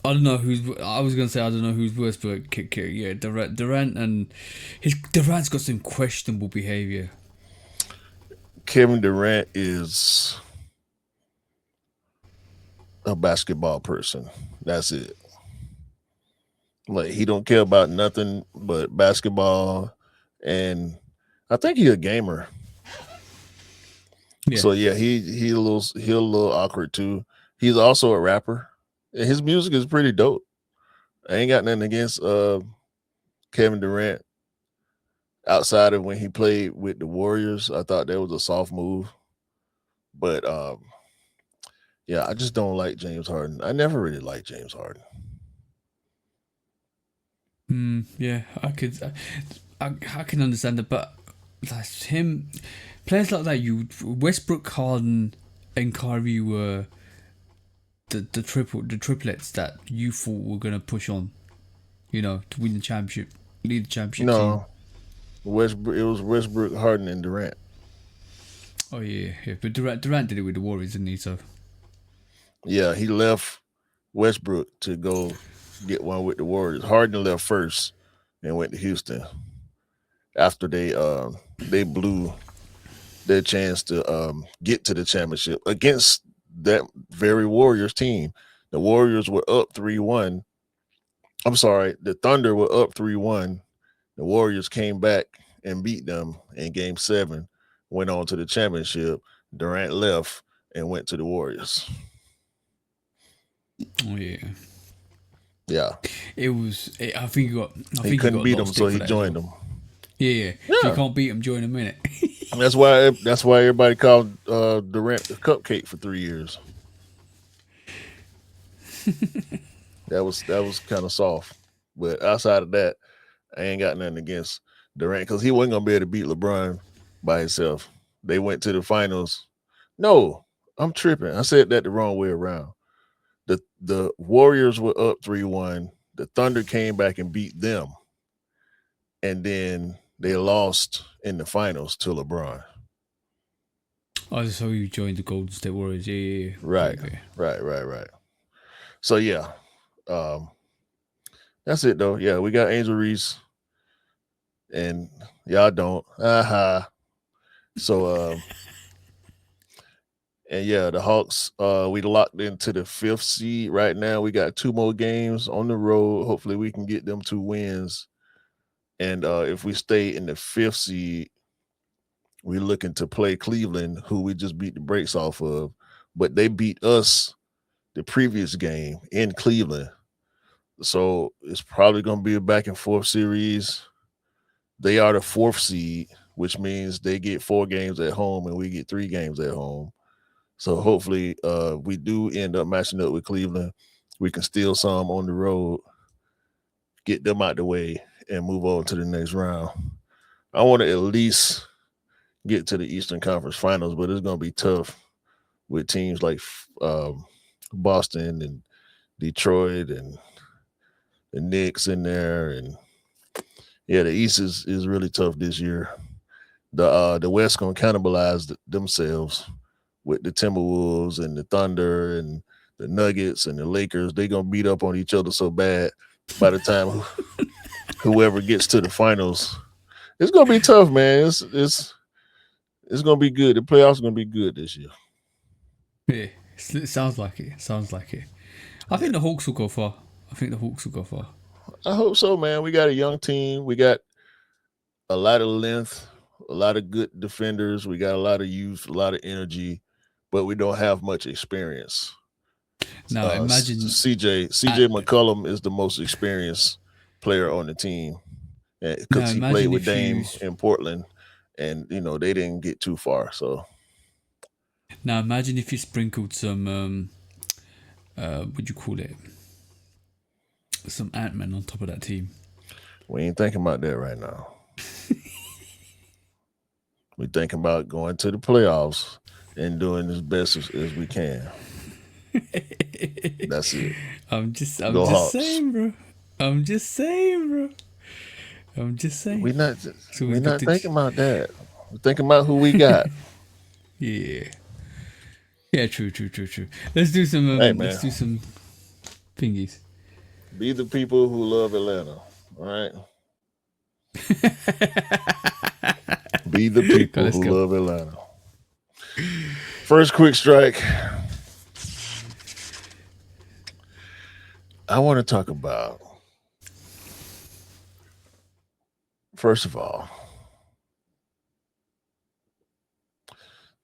I don't know who's. I was gonna say I don't know who's worse, but yeah, Durant and Durant's got some questionable behavior. Kevin Durant is a basketball person. That's it. Like he don't care about nothing but basketball, and I think he's a gamer. Yeah. So yeah, he a little awkward too. He's also a rapper, and his music is pretty dope. I ain't got nothing against Kevin Durant outside of when he played with the Warriors. I thought that was a soft move, but yeah, I just don't like James Harden. I never really liked James Harden. Yeah, I can understand it, but that's him. Players like that, you Westbrook, Harden, and Kyrie were the triplets that you thought were gonna push on, to win the championship, lead the championship team. No, Westbrook. It was Westbrook, Harden, and Durant. Oh yeah. But Durant did it with the Warriors, didn't he? So Yeah, he left Westbrook to go get one with the Warriors. Harden left first and went to Houston after they blew their chance to get to the championship against that very Warriors team. The Warriors were up 3-1. I'm sorry, the Thunder were up 3-1. The Warriors came back and beat them in game 7, went on to the championship. Durant left and went to the Warriors. oh yeah, Yeah. I think he got. I He think couldn't got a beat lot of them, stick so for he that as joined well. them. Yeah. If you can't beat him, join him in it. That's why everybody called Durant the cupcake for 3 years. That was kind of soft. But outside of that, I ain't got nothing against Durant because he wasn't gonna be able to beat LeBron by himself. They went to the finals. No, I'm tripping. I said that the wrong way around. The Warriors were up 3-1. The Thunder came back and beat them. And then they lost in the finals to LeBron. I just saw you joined the Golden State Warriors. Yeah. Right. Okay. Right. So yeah. That's it though. Yeah, we got Angel Reese. And y'all don't. So and yeah, the Hawks, we locked into the 5th seed right now. We got 2 more games on the road. Hopefully we can get them 2 wins. And if we stay in the 5th seed, we're looking to play Cleveland, who we just beat the brakes off of. But they beat us the previous game in Cleveland. So it's probably going to be a back and forth series. They are the 4th seed, which means they get 4 games at home and we get 3 games at home. So hopefully we do end up matching up with Cleveland. We can steal some on the road, get them out the way, and move on to the next round. I want to at least get to the Eastern Conference Finals, but it's going to be tough with teams like Boston and Detroit and the Knicks in there. And yeah, the East is really tough this year. The West going to cannibalize themselves with the Timberwolves and the Thunder and the Nuggets and the Lakers. They gonna beat up on each other so bad by the time whoever gets to the finals. It's gonna be tough, man. It's gonna be good. The playoffs are gonna be good this year. Yeah, it sounds like it. I think the Hawks will go far. I hope so, man. We got a young team. We got a lot of length, a lot of good defenders. We got a lot of youth, a lot of energy, but we don't have much experience. Now imagine CJ McCollum is the most experienced player on the team because he played with Dame in Portland, and they didn't get too far. So now imagine if you sprinkled some what'd you call it? Some Ant-Man on top of that team. We ain't thinking about that right now. We thinking about going to the playoffs and doing as best as we can. That's it. I'm just saying, bro. We're not thinking about that. We're thinking about who we got. Yeah. Yeah, true. Let's do some Hey, man. let's do some thingies. Be the people who love Atlanta. All right. Be the people Let's who go. love Atlanta. First quick strike. I want to talk about, first of all,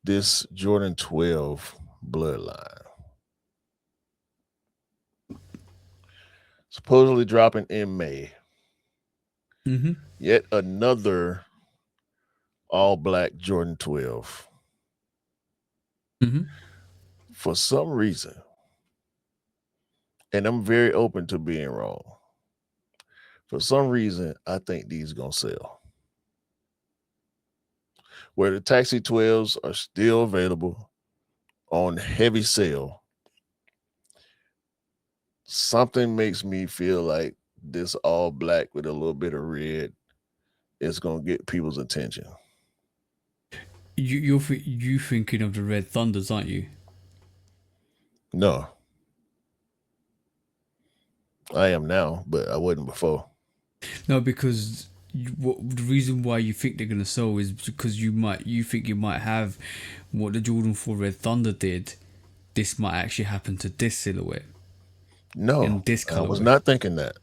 this Jordan 12 bloodline. Supposedly dropping in May. Mm-hmm. Yet another all black Jordan 12. Mm-hmm. For some reason, and I'm very open to being wrong. For some reason, I think these gonna sell. Where the Taxi 12s are still available on heavy sale, something makes me feel like this all black with a little bit of red is gonna get people's attention. You thinking of the Red Thunders, aren't you? No, I am now, but I wasn't before. No, because the reason why you think they're gonna sell is because you think you might have what the Jordan 4 Red Thunder did. This might actually happen to this silhouette No, in this I was colorway. not thinking that.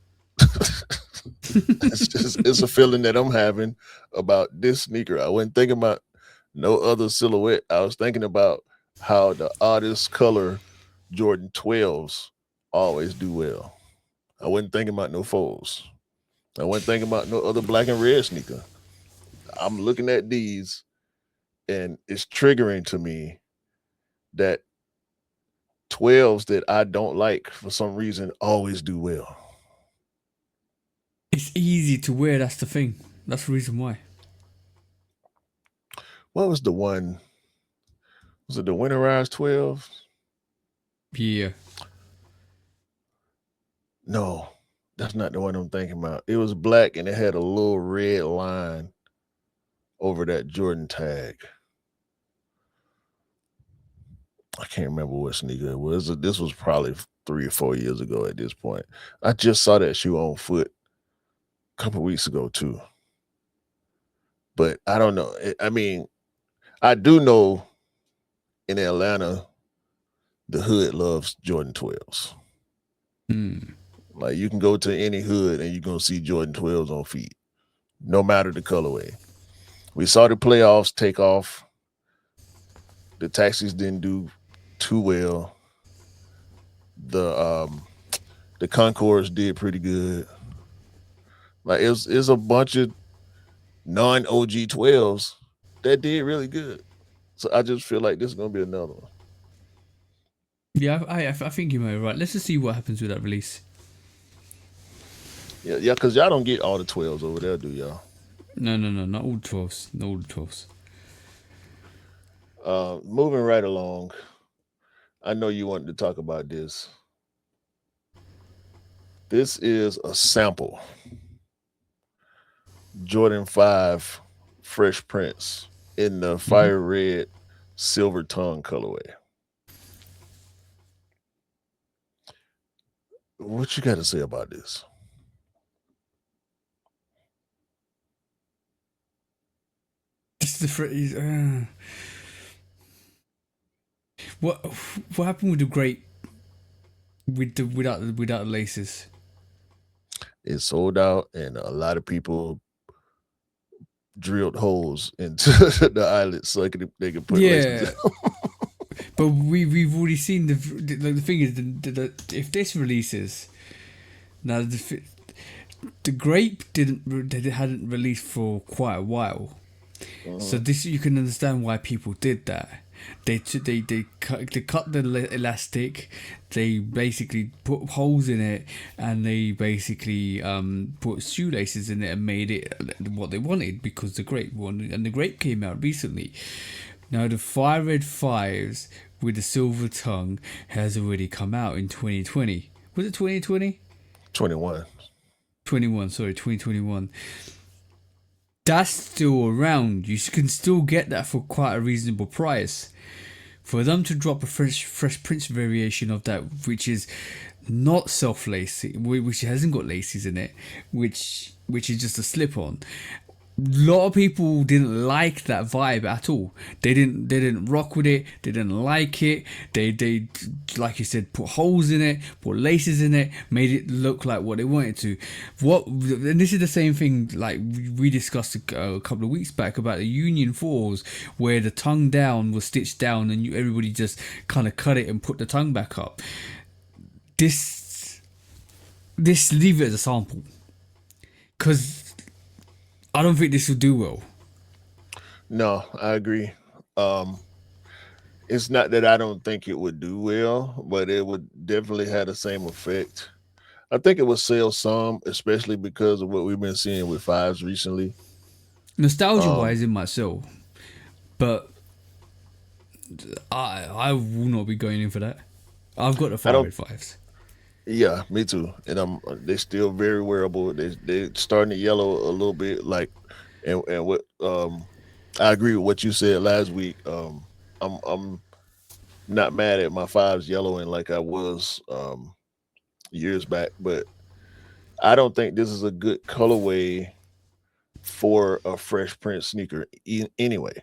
It's a feeling that I'm having about this sneaker. I wasn't thinking about no other silhouette. I was thinking about how the oddest color Jordan 12s always do well. I wasn't thinking about no fours. I wasn't thinking about no other black and red sneaker. I'm looking at these and it's triggering to me that 12s that I don't like for some reason always do well. It's easy to wear. That's the thing. That's the reason why. What was the one? Was it the Winterized 12? Yeah. No, that's not the one I'm thinking about. It was black and it had a little red line over that Jordan tag. I can't remember what sneaker it was. This was probably 3 or 4 years ago at this point. I just saw that shoe on foot a couple weeks ago too. But I don't know. I mean, I do know in Atlanta, the hood loves Jordan 12s. Like you can go to any hood and you're gonna see Jordan 12s on feet, no matter the colorway. We saw the playoffs take off. The Taxis didn't do too well. The Concords did pretty good. Like it's a bunch of non-OG 12s that did really good. So I just feel like this is gonna be another one. Yeah, I think you might be right. Let's just see what happens with that release. Yeah, because y'all don't get all the 12s over there, do y'all? No, not all 12s. Not all the 12s. Moving right along. I know you wanted to talk about this. This is a sample. Jordan 5 Fresh Prince in the fire red silver tongue colorway. What you got to say about this? This is the phrase. What happened with the grape? Without the laces? It sold out, and a lot of people drilled holes into the eyelets so they could put laces in. But we've already seen the thing is if this releases now the grape hadn't released for quite a while, so this you can understand why people did that. They cut the elastic, they basically put holes in it, and they basically put shoelaces in it and made it what they wanted because the grape came out recently. Now the Fire Red 5s with the silver tongue has already come out in 2020. Was it 2020? 21. 2021. That's still around. You can still get that for quite a reasonable price. For them to drop a Fresh Prince variation of that, which is not self lacy, which hasn't got laces in it, which is just a slip on. A lot of people didn't like that vibe at all. They didn't rock with it. They didn't like it. They like you said, put holes in it, put laces in it, made it look like what they wanted to. And this is the same thing like we discussed a couple of weeks back about the Union 4s, where the tongue down was stitched down and everybody just kind of cut it and put the tongue back up. This leave it as a sample, because I don't think this will do well. No, I agree. It's not that I don't think it would do well, but it would definitely have the same effect. I think it would sell some, especially because of what we've been seeing with fives recently. Nostalgia wise, it might sell, but I will not be going in for that. I've got the favorite fives. Yeah, me too. And they're still very wearable. They're starting to yellow a little bit. Like, and what I agree with what you said last week. I'm not mad at my fives yellowing like I was years back, but I don't think this is a good colorway for a Fresh Prince sneaker anyway.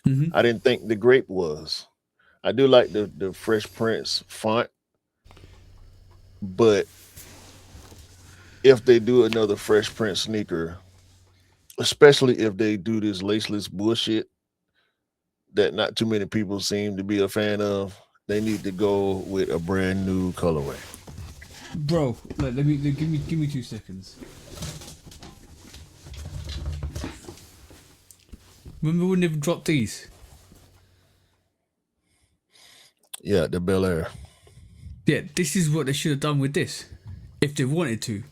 Mm-hmm. I didn't think the grape was. I do like the Fresh Prince font, but if they do another Fresh Prince sneaker, especially if they do this laceless bullshit that not too many people seem to be a fan of, they need to go with a brand new colorway. Bro, let me give me 2 seconds. Remember when they dropped these? Yeah, the Bel Air. Yeah, this is what they should have done with this, if they wanted to.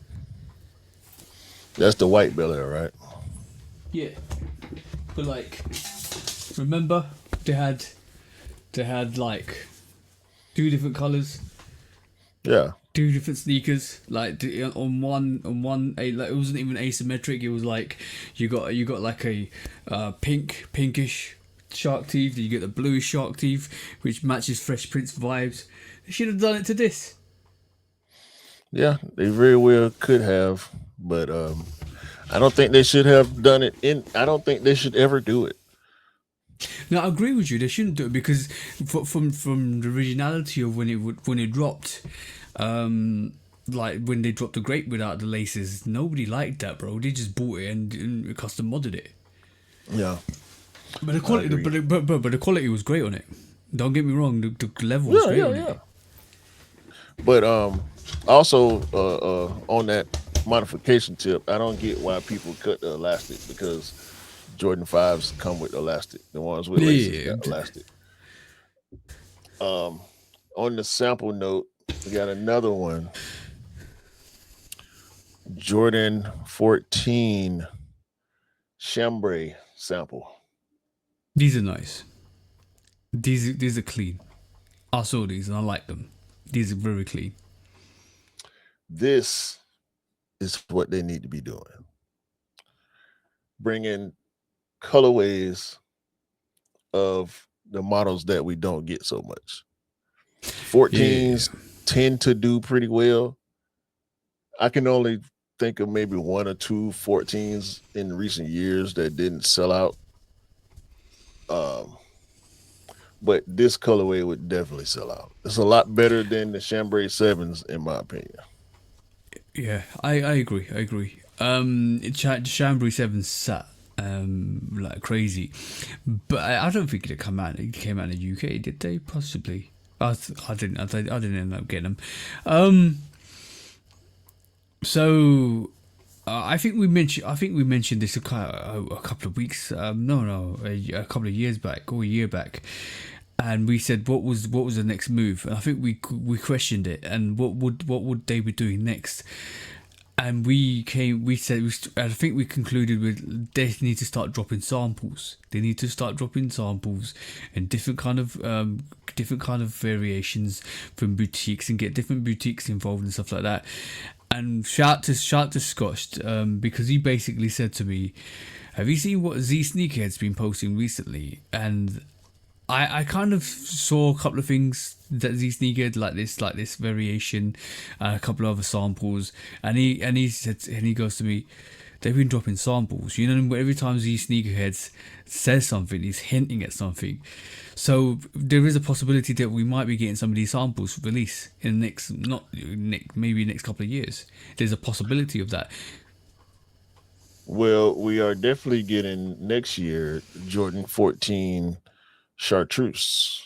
That's the white Bel Air, right? Yeah, but like, remember they had like 2 different colors, Yeah. 2 different sneakers. Like on one, like it wasn't even asymmetric. It was like you got like a pinkish shark teeth. Then you get the bluish shark teeth, which matches Fresh Prince vibes. They should have done it to this. Yeah, they very well could have, but I don't think they should have done it. I don't think they should ever do it. No, I agree with you. They shouldn't do it because from the originality of when it dropped, like when they dropped the grape without the laces, nobody liked that, bro. They just bought it and custom modded it. Yeah, but the quality, but the quality was great on it. Don't get me wrong, the level was great on it. But also on that modification tip, I don't get why people cut the elastic, because Jordan 5s come with elastic. The ones with laces got elastic. On the sample note, we got another one. Jordan 14 chambray sample. These are nice. These are clean. I saw these and I like them. These are very clean. This is what they need to be doing. Bringing colorways of the models that we don't get so much. 14s tend to do pretty well. I can only think of maybe 1 or 2 14s in recent years that didn't sell out. But this colorway would definitely sell out. It's a lot better than the chambray 7s, in my opinion. Yeah, I agree. Chambray 7 sat like crazy, but I don't think it came out in the UK, did they? Possibly. I didn't end up getting them. So I think we mentioned this a couple of weeks. A couple of years back or a year back, and we said what was the next move, and I think we questioned it, and what would they be doing next. And I think we concluded with they need to start dropping samples. They need to start dropping samples and different kind of variations from boutiques, and get different boutiques involved and stuff like that. And shout to Scotch, because he basically said to me, "Have you seen what Z Sneakerhead's been posting recently?" And I kind of saw a couple of things that Z Sneaker had, like this variation, a couple of other samples, and he said, and he goes to me, they've been dropping samples. You know, every time Z Sneakerheads says something, he's hinting at something. So there is a possibility that we might be getting some of these samples released in the next, maybe next couple of years. There's a possibility of that. Well, we are definitely getting next year Jordan 14 Chartreuse,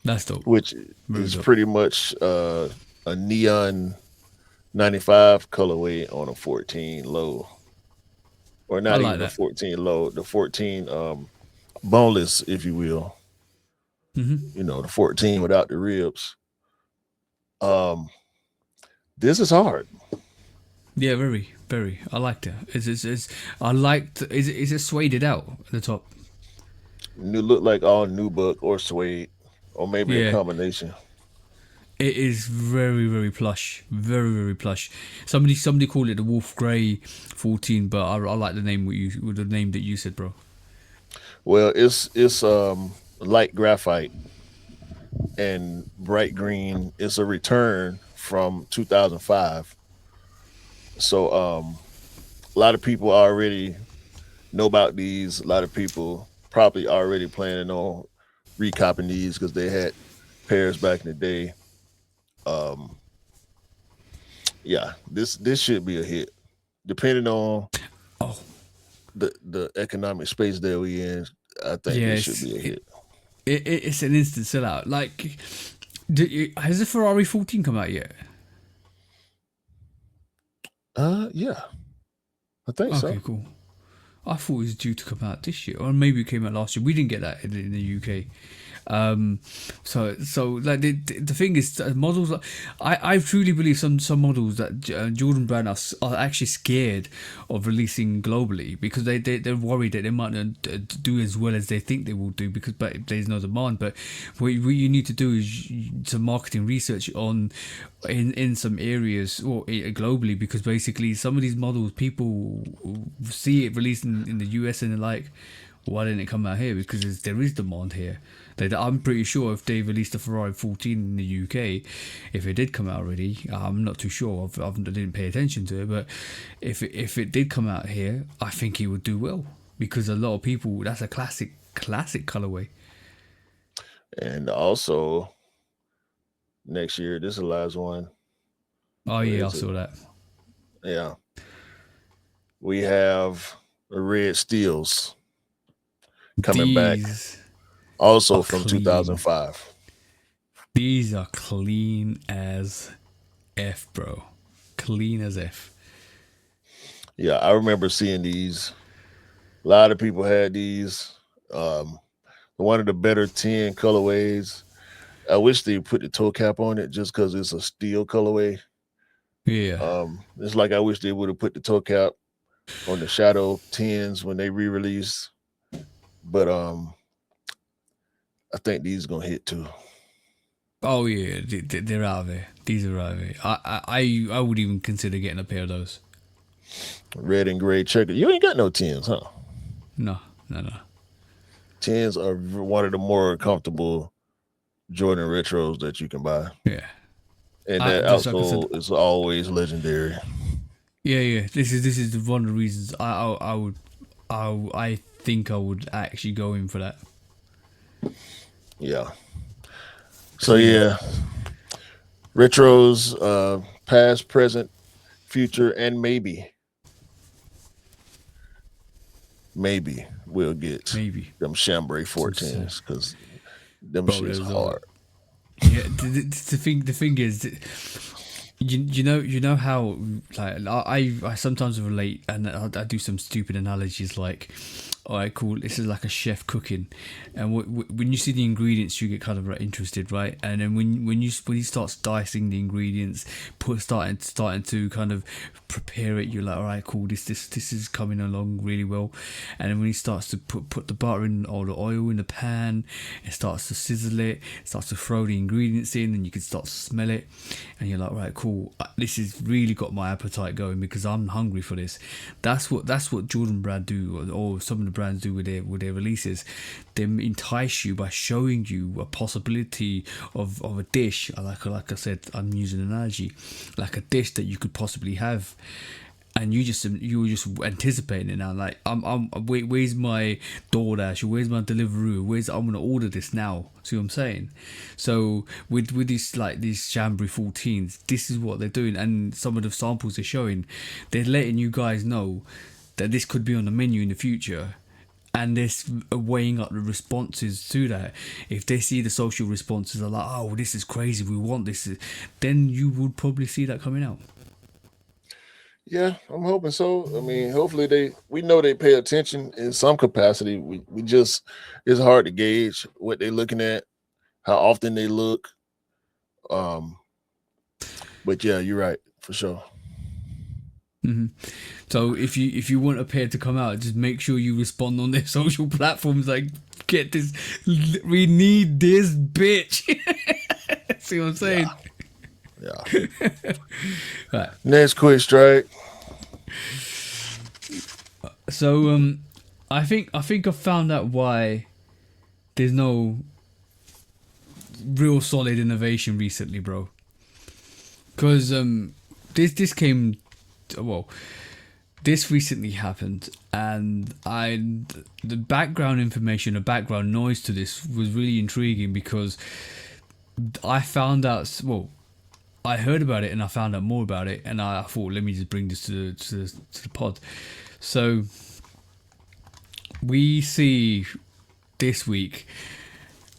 That's dope. which Very is dope. pretty much a neon 95 colorway on a 14 low, or I not like even a that. 14 low, the 14 boneless, if you will. You know, the 14 without the ribs. Um, this is hard. Yeah, very, very. I liked it. I liked. Is it suede out at the top? New look like all nubuck or suede, or maybe a Yeah. combination. It is very, very plush. Very, very plush. Somebody called it the Wolf Grey 14, but I like the name with the name that you said, bro. Well, it's light graphite and bright green. It's a return from 2005. So a lot of people already know about these. A lot of people probably already planning on recopying these because they had pairs back in the day. Um, yeah, this should be a hit, depending on Oh, the economic space that we in. I think this should yes. be a hit. It's an instant sellout. Like, has the Ferrari 14 come out yet? Yeah, I think Okay, so. cool. I thought it was due to come out this year, or maybe it came out last year. We didn't get that in the UK. So like the thing is, models. I truly believe some models that Jordan Brand are actually scared of releasing globally because they're worried that they might not do as well as they think they will do but there's no demand. But what you need to do is some marketing research on in some areas or globally, because basically some of these models people see it released in the US and they're like, why didn't it come out here? Because there is demand here. I'm pretty sure if they released a Ferrari 14 in the UK, if it did come out already, I'm not too sure. I didn't pay attention to it, but if it did come out here, I think it would do well because a lot of people. That's a classic colorway. And also next year, this is the last one. Oh Where yeah, I is it? saw that. Yeah, we have red steels coming back, These also are from clean. 2005. These are clean as F, bro. Clean as F. Yeah, I remember seeing these. A lot of people had these. One of the better 10 colorways. I wish they put the toe cap on it just because it's a steel colorway. Yeah. It's like I wish they would have put the toe cap on the Shadow 10s when they re-released. But I think these gonna hit too. Oh yeah, they're out of there. These are out of there. I would even consider getting a pair of those. Red and gray checker. You ain't got no 10s, huh? No. 10s are one of the more comfortable Jordan retros that you can buy. Yeah. And that Just like I said, outsole is always legendary. yeah. This is one of the reasons I think I would actually go in for that. Yeah. So yeah. Retros, past, present, future, and maybe we'll get Maybe. them chambray 14s because them Bro, shit's there's hard. Yeah, the thing is, you know how like I sometimes relate and I do some stupid analogies like, alright, cool, this is like a chef cooking, and when you see the ingredients you get kind of like interested, right? And then when he starts dicing the ingredients, starting to kind of prepare it, you're like, alright, cool, this is coming along really well. And then when he starts to put the butter in or the oil in the pan, it starts to sizzle it, starts to throw the ingredients in, and you can start to smell it, and you're like, right, cool, this has really got my appetite going because I'm hungry for this. That's what Jordan Brand do, or some of the brands do with their releases. They entice you by showing you a possibility of a dish. Like I said, I'm using an analogy, like a dish that you could possibly have. And you're just anticipating it now. Like where's my DoorDash? Where's my Deliveroo? I'm gonna order this now. See what I'm saying? So with these Jamboree 14s, this is what they're doing, and some of the samples they're showing, they're letting you guys know that this could be on the menu in the future, and they're weighing up the responses to that. If they see the social responses are like, oh, this is crazy, we want this, then you would probably see that coming out. Yeah, I'm hoping so. I mean, hopefully we know they pay attention in some capacity. We just, it's hard to gauge what they're looking at, how often they look. But yeah, you're right for sure. Mm-hmm. So if you want a pair to come out, just make sure you respond on their social platforms. Like, get this, we need this bitch. See what I'm saying? Yeah. Right. Next quick strike. So I think I found out why there's no real solid innovation recently, bro. Because this came, well, this recently happened, and the background information, the background noise to this was really intriguing, because I found out, well, I heard about it and I found out more about it, and I thought, let me just bring this to the pod. So we see this week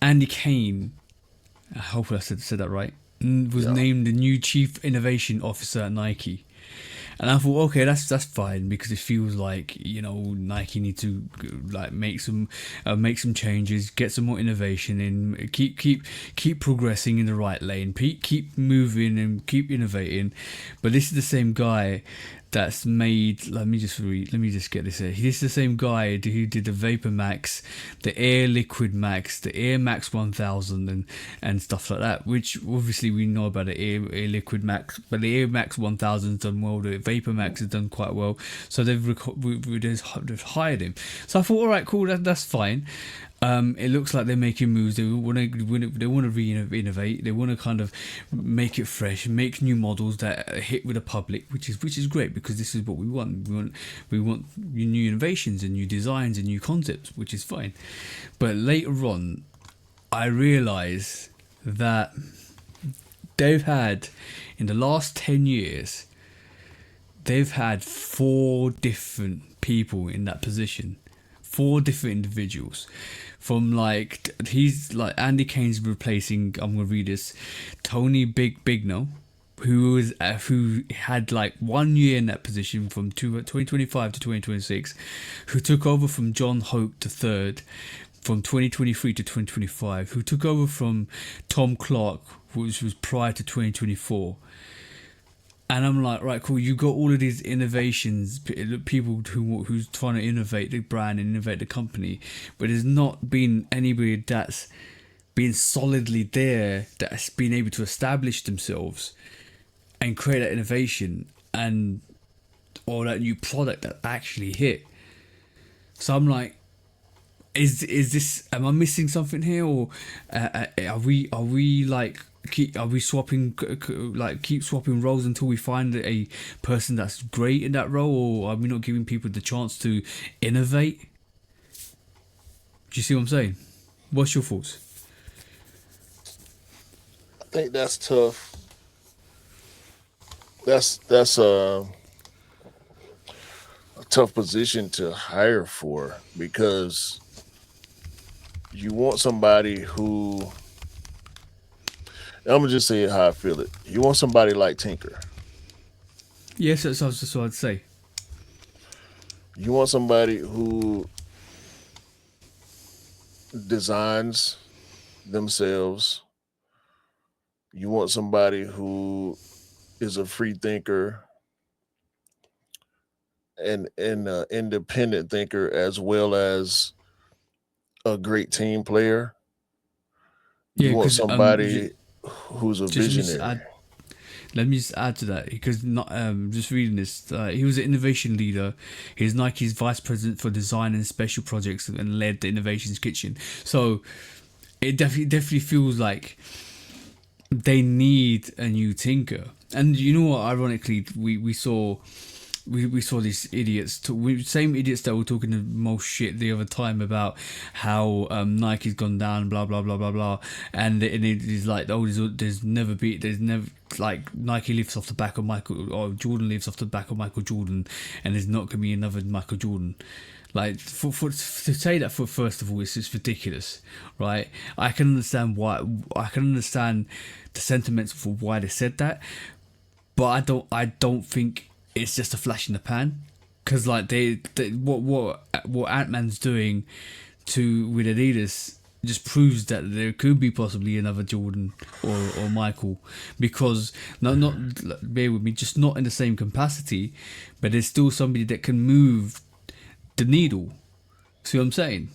Andy Kane, I hope I said that right, was named the new Chief Innovation Officer at Nike. And I thought, okay, that's fine, because it feels like, you know, Nike need to like make some changes, get some more innovation in, keep progressing in the right lane, keep moving and keep innovating. But this is the same guy that's made, let me just get this here. This is the same guy who did the Vapor Max, the Air Liquid Max, the Air Max 1000 and stuff like that, which obviously we know about the Air Liquid Max, but the Air Max 1000 has done well, the Vapor Max has done quite well, so they've hired him. So I thought, all right, cool, that's fine. It looks like they're making moves. They want to re-innovate. They want to kind of make it fresh, make new models that hit with the public, which is great, because this is what we want. We want new innovations and new designs and new concepts, which is fine. But later on, I realised that they've had, in the last 10 years, they've had 4 different people in that position. 4 different individuals. From he's like, Andy Kane's replacing, I'm gonna read this, Tony Bigno, who had like 1 year in that position from 2025 to 2026, who took over from John Hope III from 2023 to 2025, who took over from Tom Clark, which was prior to 2024. And I'm like, right, cool, you got all of these innovations, people who's trying to innovate the brand and innovate the company, but there's not been anybody that's been solidly there, that's been able to establish themselves and create that innovation or that new product that actually hit. So I'm like, is this, am I missing something here, or are we like, keep swapping roles until we find a person that's great in that role, or are we not giving people the chance to innovate? Do you see what I'm saying? What's your thoughts? I think that's tough. That's a tough position to hire for, because you want somebody who, I'm gonna just say it how I feel it. You want somebody like Tinker. Yes, that's what I'd say. You want somebody who designs themselves. You want somebody who is a free thinker and an independent thinker, as well as a great team player. You want somebody who's a visionary. let me just add to that because not just reading this. He was an innovation leader. He's Nike's vice president for design and special projects and led the innovations kitchen. So it definitely feels like they need a new tinker. And you know what? Ironically, we saw these idiots, same idiots that were talking the most shit the other time about how Nike's gone down, blah blah blah blah blah, and it is like, oh, there's never like Nike lives off the back of Michael, or Jordan lives off the back of Michael Jordan, and there's not gonna be another Michael Jordan. Like for to say that, for first of all, it's just ridiculous, right? I can understand the sentiments for why they said that, but I don't think it's just a flash in the pan, because like what Ant-Man's doing with Adidas just proves that there could be possibly another Jordan or Michael, because not bear with me, just not in the same capacity, but there's still somebody that can move the needle. See what I'm saying?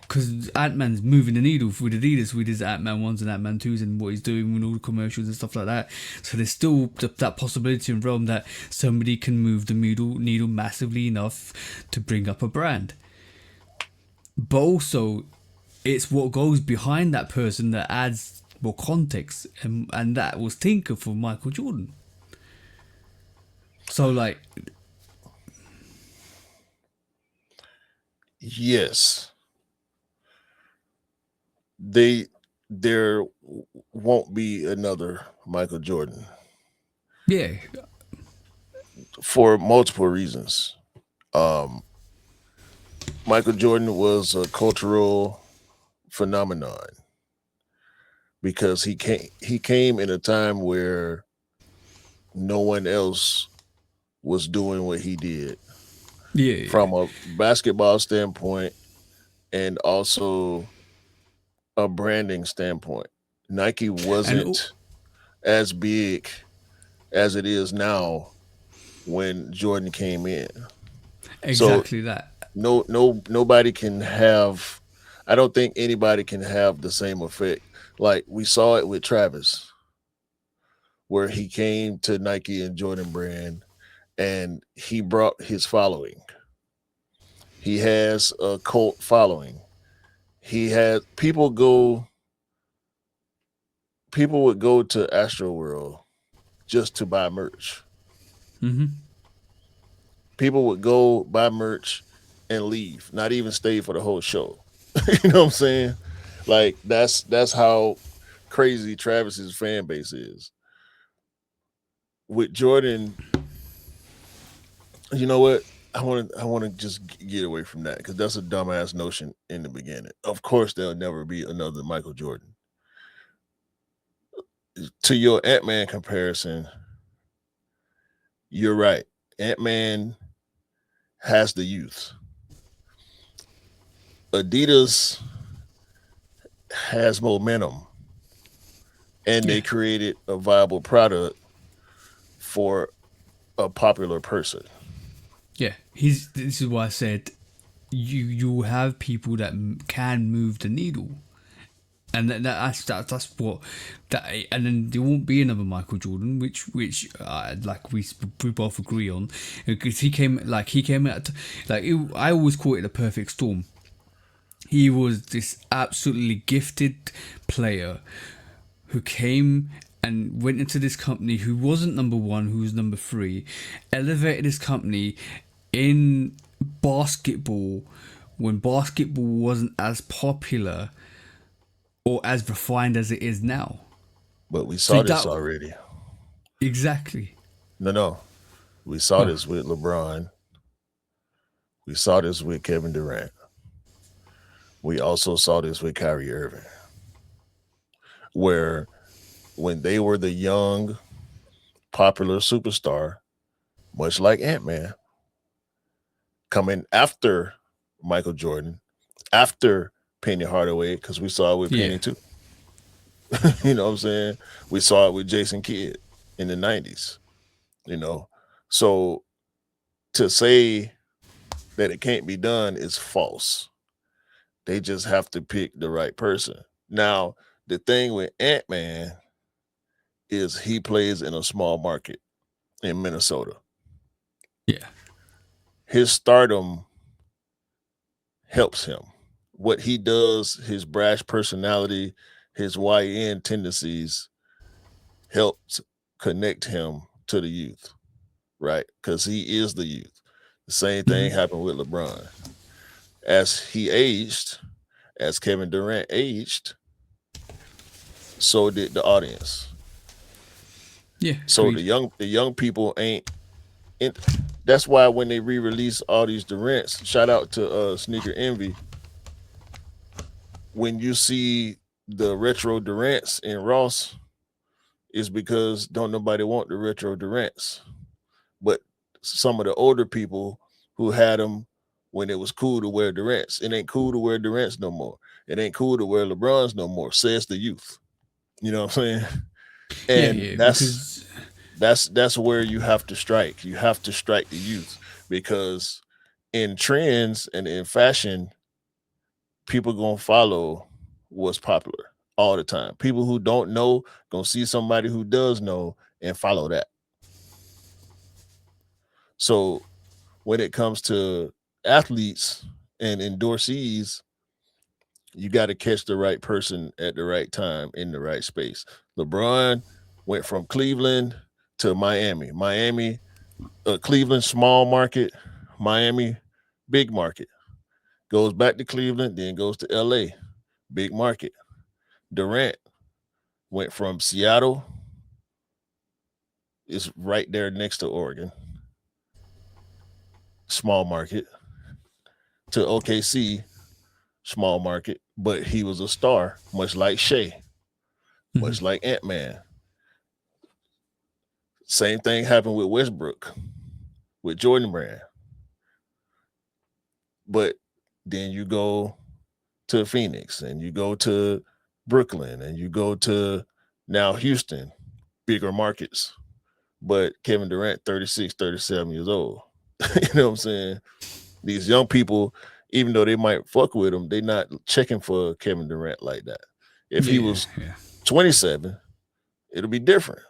Because Ant-Man's moving the needle with Adidas with his Ant-Man 1s and Ant-Man 2s and what he's doing with all the commercials and stuff like that. So there's still that possibility and realm that somebody can move the needle massively enough to bring up a brand. But also, it's what goes behind that person that adds more context, and that was Tinker for Michael Jordan. So like, yes, there won't be another Michael Jordan yeah, for multiple reasons. Michael Jordan was a cultural phenomenon because he came in a time where no one else was doing what he did, yeah, from a basketball standpoint and also a branding standpoint. Nike wasn't as big as it is now when Jordan came in. exactly that. Nobody can have, I don't think anybody can have the same effect. Like we saw it with Travis, where he came to Nike and Jordan brand and he brought his following. He has a cult following. He had people would go to Astroworld just to buy merch. Mm-hmm. People would go buy merch and leave, not even stay for the whole show. You know what I'm saying? Like that's how crazy Travis's fan base is. With Jordan, you know what? I want to just get away from that because that's a dumbass notion in the beginning. Of course, there'll never be another Michael Jordan. To your Ant-Man comparison, you're right. Ant-Man has the youth. Adidas has momentum, and they created a viable product for a popular person. Yeah, this is why I said you have people that can move the needle, and that's what that. And then there won't be another Michael Jordan, which like we both agree on, because he came out I always call it the perfect storm. He was this absolutely gifted player who came and went into this company, who wasn't number one, who was number three, elevated this company in basketball when basketball wasn't as popular or as refined as it is now. But we saw this already. Exactly. No. We saw this with LeBron. We saw this with Kevin Durant. We also saw this with Kyrie Irving, where when they were the young, popular superstar, much like Ant-Man, coming after Michael Jordan, after Penny Hardaway, because we saw it with Penny too. You know what I'm saying? We saw it with Jason Kidd in the 90s, you know? So to say that it can't be done is false. They just have to pick the right person. Now, the thing with Ant-Man is he plays in a small market in Minnesota. Yeah. His stardom helps him. What he does, his brash personality, his YN tendencies helps connect him to the youth, right? Because he is the youth. The same thing happened with LeBron. As he aged, as Kevin Durant aged, so did the audience. Yeah. So Agreed. the young people ain't. That's why when they re-release all these Durants, shout out to Sneaker Envy. When you see the retro Durants in Ross, is because don't nobody want the retro Durants, but some of the older people who had them when it was cool to wear Durants. It ain't cool to wear Durants no more. It ain't cool to wear LeBrons no more. Says the youth. You know what I'm saying? Yeah, And yeah, because that's where you have to strike. You have to strike the youth because in trends and in fashion, people gonna follow what's popular all the time. People who don't know gonna see somebody who does know and follow that. So when it comes to athletes and endorsees, you got to catch the right person at the right time in the right space. LeBron went from Cleveland to Miami. Cleveland, small market. Miami, big market. Goes back to Cleveland, then goes to LA, big market. Durant went from Seattle, is right there next to Oregon, small market, to OKC, small market, but he was a star, much like Shea, much like Ant-Man. Same thing happened with Westbrook, with Jordan Brand. But then you go to Phoenix and you go to Brooklyn and you go to now Houston, bigger markets. But Kevin Durant, 36, 37 years old. You know what I'm saying? These young people, even though they might fuck with him, they're not checking for Kevin Durant like that. If he yeah, was yeah. 27, it'll be different.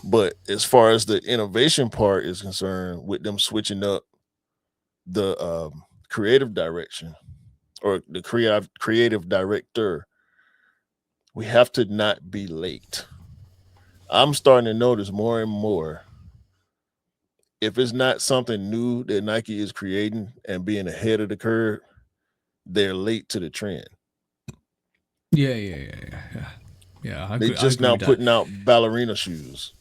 But as far as the innovation part is concerned, with them switching up the creative direction or the creative director, we have to not be late. I'm starting to notice more and more if it's not something new that Nike is creating and being ahead of the curve, they're late to the trend. Yeah. Yeah, They I just agree now with that. putting out ballerina shoes.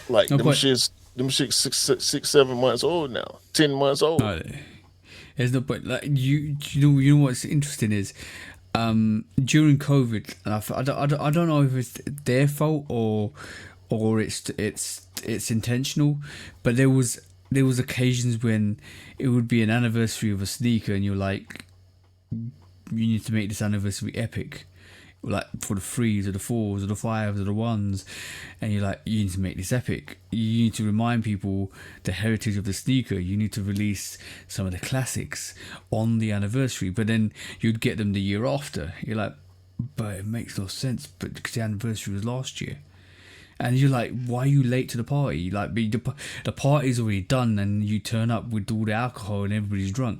Like No, but 7 months old now, 10 months old. uh, there's no point. Like you know what's interesting is, during COVID, and I don't know if it's their fault or it's intentional, but there was occasions when it would be an anniversary of a sneaker, and you're like, you need to make this anniversary epic, like for the threes or the fours or the fives or the ones, and you're like, you need to make this epic. You need to remind people the heritage of the sneaker. You need to release some of the classics on the anniversary, but then you'd get them the year after. You're like, but it makes no sense, but because the anniversary was last year. And you're like, why are you late to the party? Like, the party's already done, and you turn up with all the alcohol and everybody's drunk.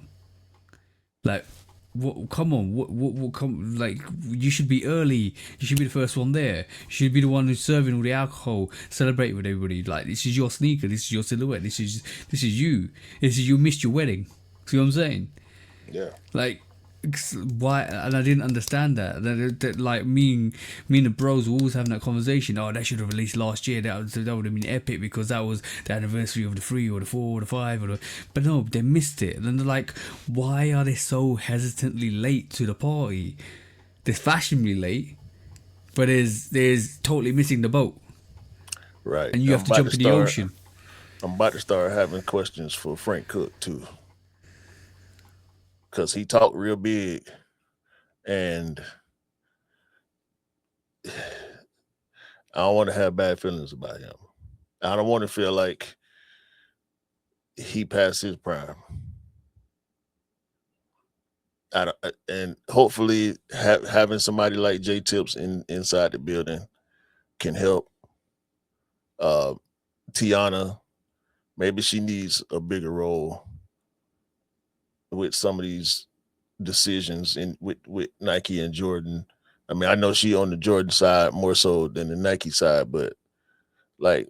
Like, what? Come on, what? Come, like, you should be early. You should be the first one there. You should be the one who's serving all the alcohol, celebrating with everybody. Like, this is your sneaker. This is your silhouette. This is you. This is you missed your wedding. See what I'm saying? Yeah. Like, why? And I didn't understand that like me and the bros were always having that conversation. Oh, they should have released last year. That would have been epic because that was the anniversary of the 3 or the 4 or the 5 but no, they missed it. And they're like, why are they so hesitantly late to the party? They're fashionably late, but there's totally missing the boat, Right. and you have to jump in the ocean. I'm about to start having questions for Frank Cook too. Cause he talked real big and I don't want to have bad feelings about him. I don't want to feel like he passed his prime. and hopefully having somebody like J Tips inside the building can help. Uh, Tiana, maybe she needs a bigger role with some of these decisions in with Nike and Jordan. I mean, I know she on the Jordan side more so than the Nike side, but like,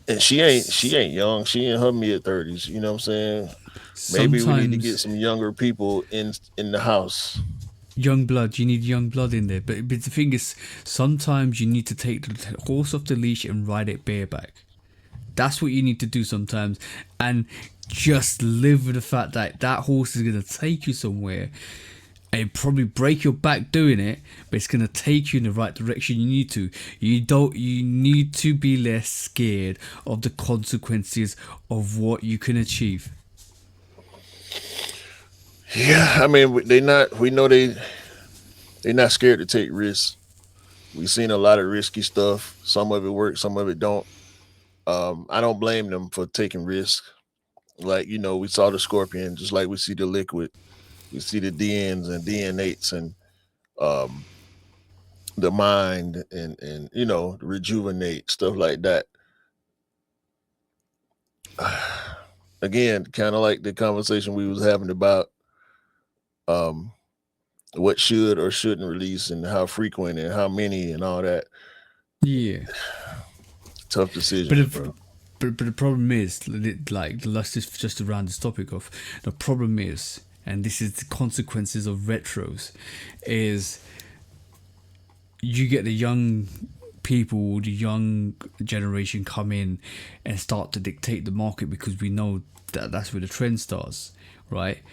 and she ain't young. She in her mid 30s. You know what I'm saying? Maybe we need to get Sometimes some younger people in the house. young blood, you need young blood in there. But the thing is, sometimes you need to take the horse off the leash and ride it bareback. That's what you need to do sometimes, and just live with the fact that that horse is going to take you somewhere and probably break your back doing it, but it's going to take you in the right direction. You need to be less scared of the consequences of what you can achieve. Yeah, I mean, we know they're not scared to take risks. We've seen a lot of risky stuff. Some of it works, some of it don't. I don't blame them for taking risks. Like, we saw the Scorpion, just like we see the Liquid, we see the DNs and DN8s and um, the Mind and the Rejuvenate, stuff like that. Again, kind of like the conversation we was having about um, what should or shouldn't release and how frequent and how many and all that. Yeah. Tough decisions, bro. But the problem is, like, let's just around this topic of the problem is, and this is the consequences of retros, is you get the young people, the young generation come in and start to dictate the market because we know that that's where the trend starts, right?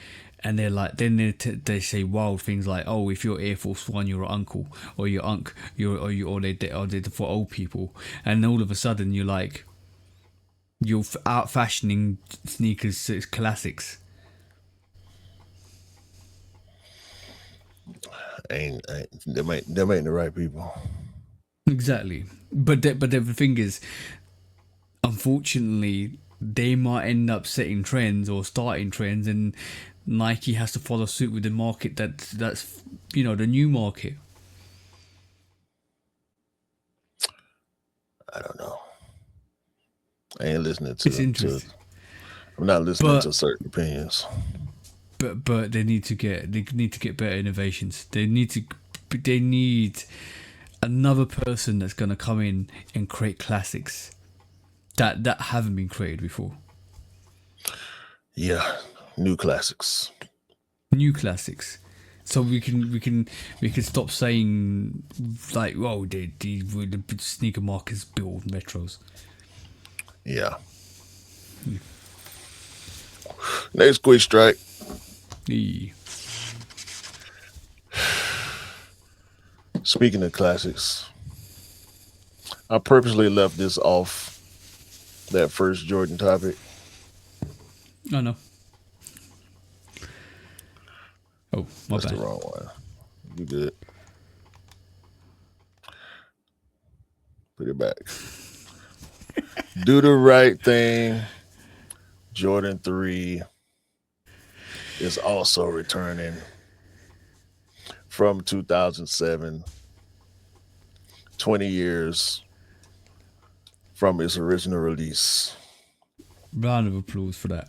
And they're like, then they say wild things like, oh, if you're Air Force One, you're an uncle, or you're or they're for old people, and all of a sudden you're like, you're out fashioning sneakers classics. Them ain't the right people. Exactly, but the thing is, unfortunately, they might end up setting trends or starting trends, and Nike has to follow suit with the market that's the new market. I don't know. I ain't listening It's interesting. I'm not listening to certain opinions. But they need to get better innovations. They need another person that's gonna come in and create classics that haven't been created before. Yeah, new classics. New classics. So we can stop saying like, whoa, the sneaker market's built on retros. Yeah. Next quick strike. Yeah. Speaking of classics, I purposely left this off that first Jordan topic. I know. Oh, my That's bad. the wrong one. You good. Put it back. Do the Right Thing. Jordan 3 is also returning from 2007. 20 years from its original release. Round of applause for that.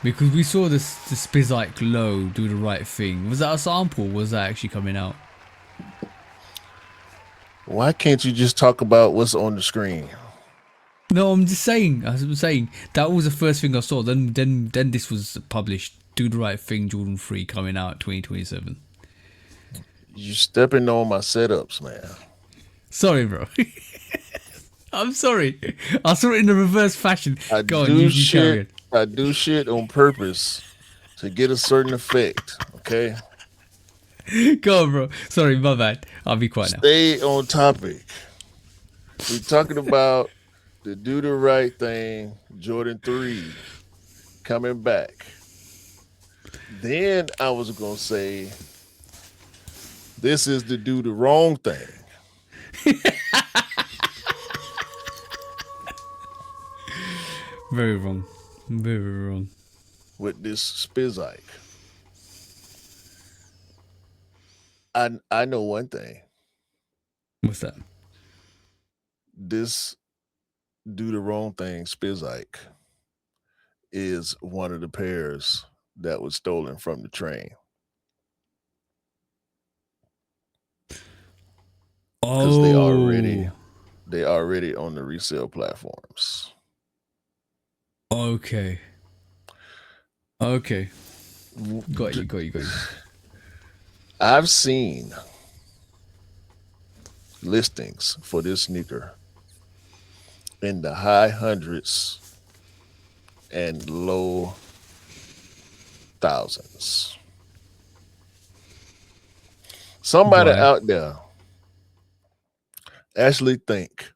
Because we saw the Spizike Low Do the Right Thing. Was that a sample? Or was that actually coming out? Why can't you just talk about what's on the screen? No, I'm just saying. I'm saying that was the first thing I saw. Then this was published. Do the Right Thing, Jordan 3 coming out 2027. You stepping on my setups, man. Sorry, bro. I'm sorry. I saw it in the reverse fashion. Go on, you carry it. I do shit on purpose to get a certain effect, okay? Go on, bro. Sorry, my bad. I'll be quiet now. Stay on topic. We're talking about the Do the Right Thing, Jordan 3 coming back. Then I was going to say, this is the Do the Wrong Thing. Very wrong. Very wrong. With this Spizike. I know one thing. What's that? This Do the Wrong Thing Spizike is one of the pairs that was stolen from the train. Because they already on the resale platforms. Okay. Okay. Got you. I've seen listings for this sneaker in the high hundreds and low thousands. Somebody Right. out there actually think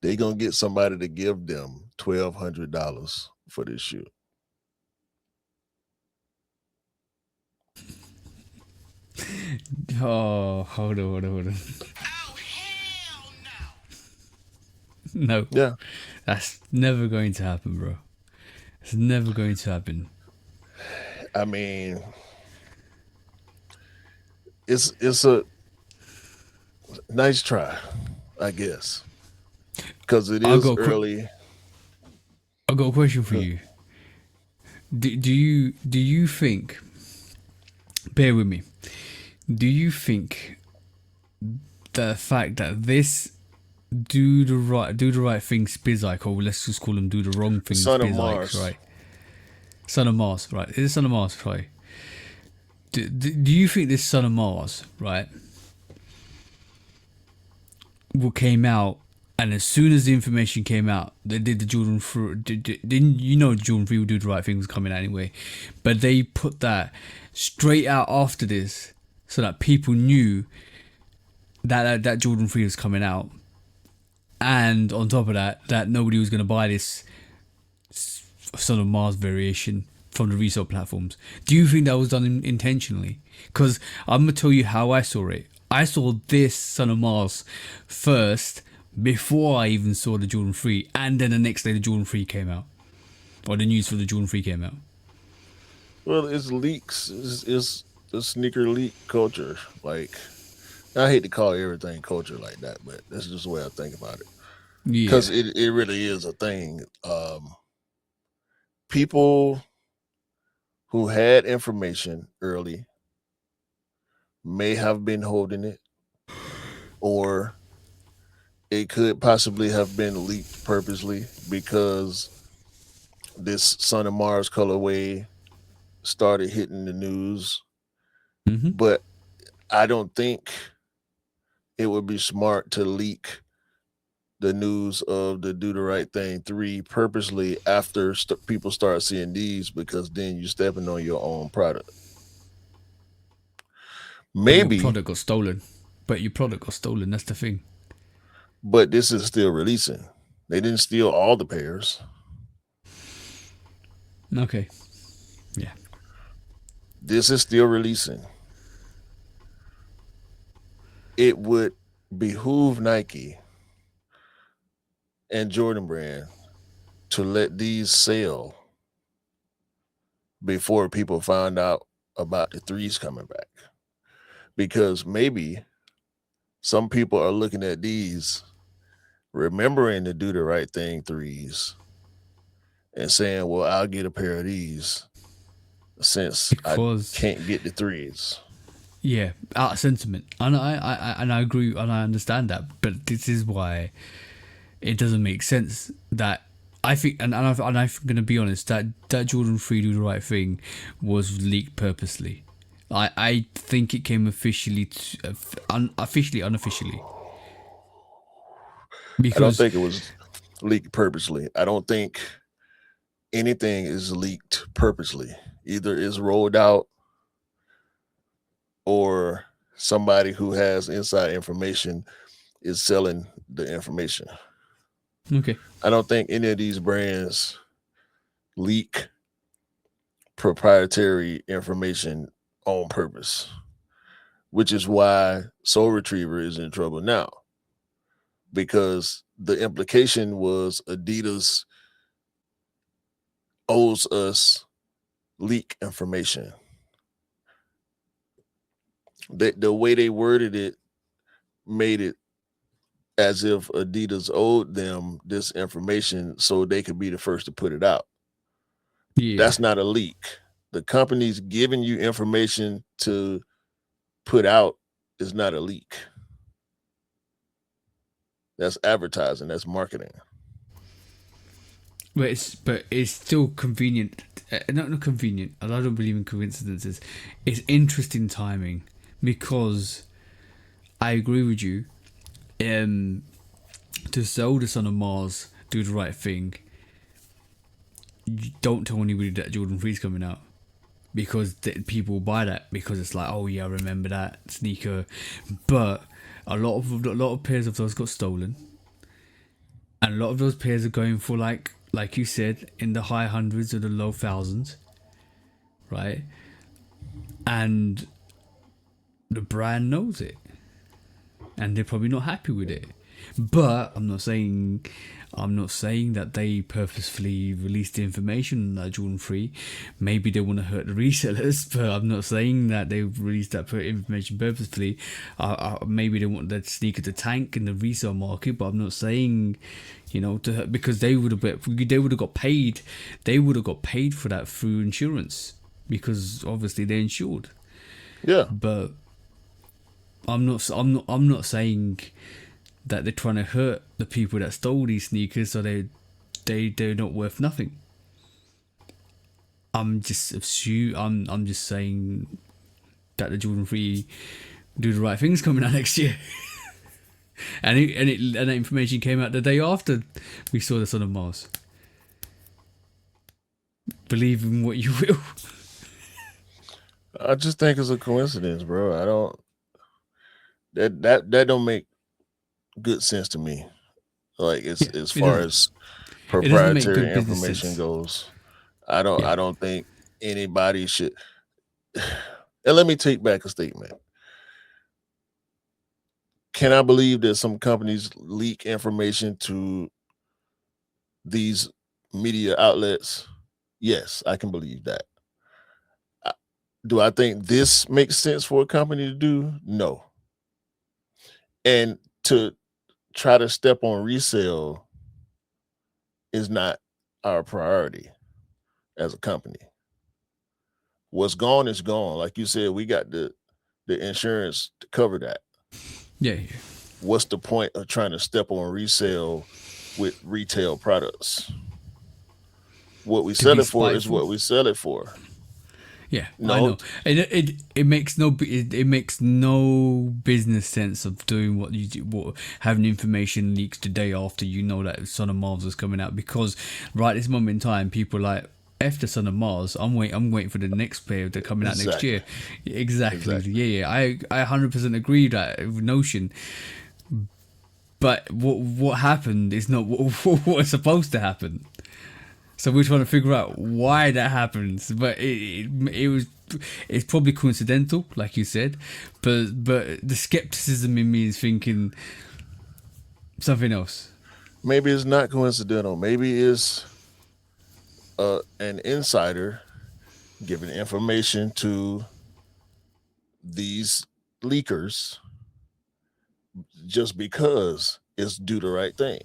they gonna get somebody to give them $1,200 for this shoe. Oh, hold on. No, Yeah, that's never going to happen, bro. It's never going to happen. I mean, it's a nice try, I guess, because it I'll is go. early. I've got a question for you. Do you think? Bear with me. Do you think the fact that this do the right thing Spizike, or let's just call them do the wrong thing Son of Spizikes, Mars. right? Son of Mars, right? Is it Son of Mars, right? Do you think this Son of Mars, right, came out, and as soon as the information came out, they did the Jordan 3. Didn't you know Jordan 3 would do the right thing was coming out anyway? But they put that straight out after this so that people knew that Jordan 3 was coming out. And on top of that nobody was going to buy this Son of Mars variation from the resale platforms. Do you think that was done intentionally? Because I'm going to tell you how I saw it. I saw this Son of Mars first before I even saw the Jordan 3, and then the next day the Jordan 3 came out. Or the news for the Jordan 3 came out. Well, it's leaks. It's the sneaker leak culture. Like, I hate to call everything culture like that, but that's just the way I think about it. Yeah. Because it really is a thing. People who had information early may have been holding it, or it could possibly have been leaked purposely because this Son of Mars colorway started hitting the news. Mm-hmm. But I don't think it would be smart to leak the news of the Do the Right Thing 3 purposely after people start seeing these, because then you're stepping on your own product. But your Maybe, product got stolen. That's the thing. but this is still releasing. They didn't steal all the pairs. Okay. Yeah. This is still releasing. It would behoove Nike and Jordan Brand to let these sell before people find out about the threes coming back. Because maybe some people are looking at these, remembering to Do the Right Thing threes, and saying, well, I'll get a pair of these since Because I can't get the threes. yeah, out of sentiment, and I agree, and I understand that, but this is why it doesn't make sense that I think, and I'm going to be honest, that Jordan 3 Do the Right Thing was leaked purposely. I think it came officially, unofficially. I don't Because think it was leaked purposely. I don't think anything is leaked purposely. Either it's rolled out, or somebody who has inside information is selling the information. okay, I don't think any of these brands leak proprietary information on purpose, which is why Soul Retriever is in trouble now, because the implication was Adidas owes us leak information. the way they worded it made it as if Adidas owed them this information so they could be the first to put it out. Yeah. That's not a leak. The company's giving you information to put out is not a leak. That's advertising. That's marketing. But it's still convenient. Not convenient. I don't believe in coincidences. It's interesting timing because I agree with you. To sell the Son of Mars, do the right thing. You don't tell anybody that Jordan 3 is coming out because people buy that because it's like, oh yeah, I remember that sneaker. But a lot of pairs of those got stolen, and a lot of those pairs are going for like you said, in the high hundreds or the low thousands, right? And the brand knows it, and they're probably not happy with it. But I'm not saying that they purposefully released the information on that Jordan 3. Maybe they want to hurt the resellers, but I'm not saying that they released that information purposefully. Maybe they want that sneaker to tank in the resale market, but I'm not saying, because they would have got paid. They would have got paid for that through insurance because obviously they're insured. Yeah. But I'm not saying that they're trying to hurt the people that stole these sneakers, so they're not worth nothing. I'm just saying that the Jordan 3 do the right things coming out next year. and that information came out the day after we saw the Son of Mars. Believe in what you will. I just think it's a coincidence, bro. I don't that don't make good sense to me. Like as far as proprietary information sense. goes. I don't think anybody should. And let me take back a statement. Can I believe that some companies leak information to these media outlets? Yes, I can believe that. Do I think this makes sense for a company to do? No. And to try to step on resale is not our priority as a company. What's gone is gone. Like you said, we got the insurance to cover that. Yeah. What's the point of trying to step on resale with retail products? What we sell it for is what we sell it for. Yeah, no. I know. It makes no business sense of doing what you do, having information leaks the day after you know that Son of Mars is coming out, because right at this moment in time, people are like, F the Son of Mars. I'm waiting for the next pair that's coming out next year. Exactly. Yeah. I 100% agree with that notion. But what happened is not what is supposed to happen. So we're trying to figure out why that happens, but it's probably coincidental, like you said. But the skepticism in me is thinking something else. Maybe it's not coincidental. Maybe it's an insider giving information to these leakers just because it's do the right thing.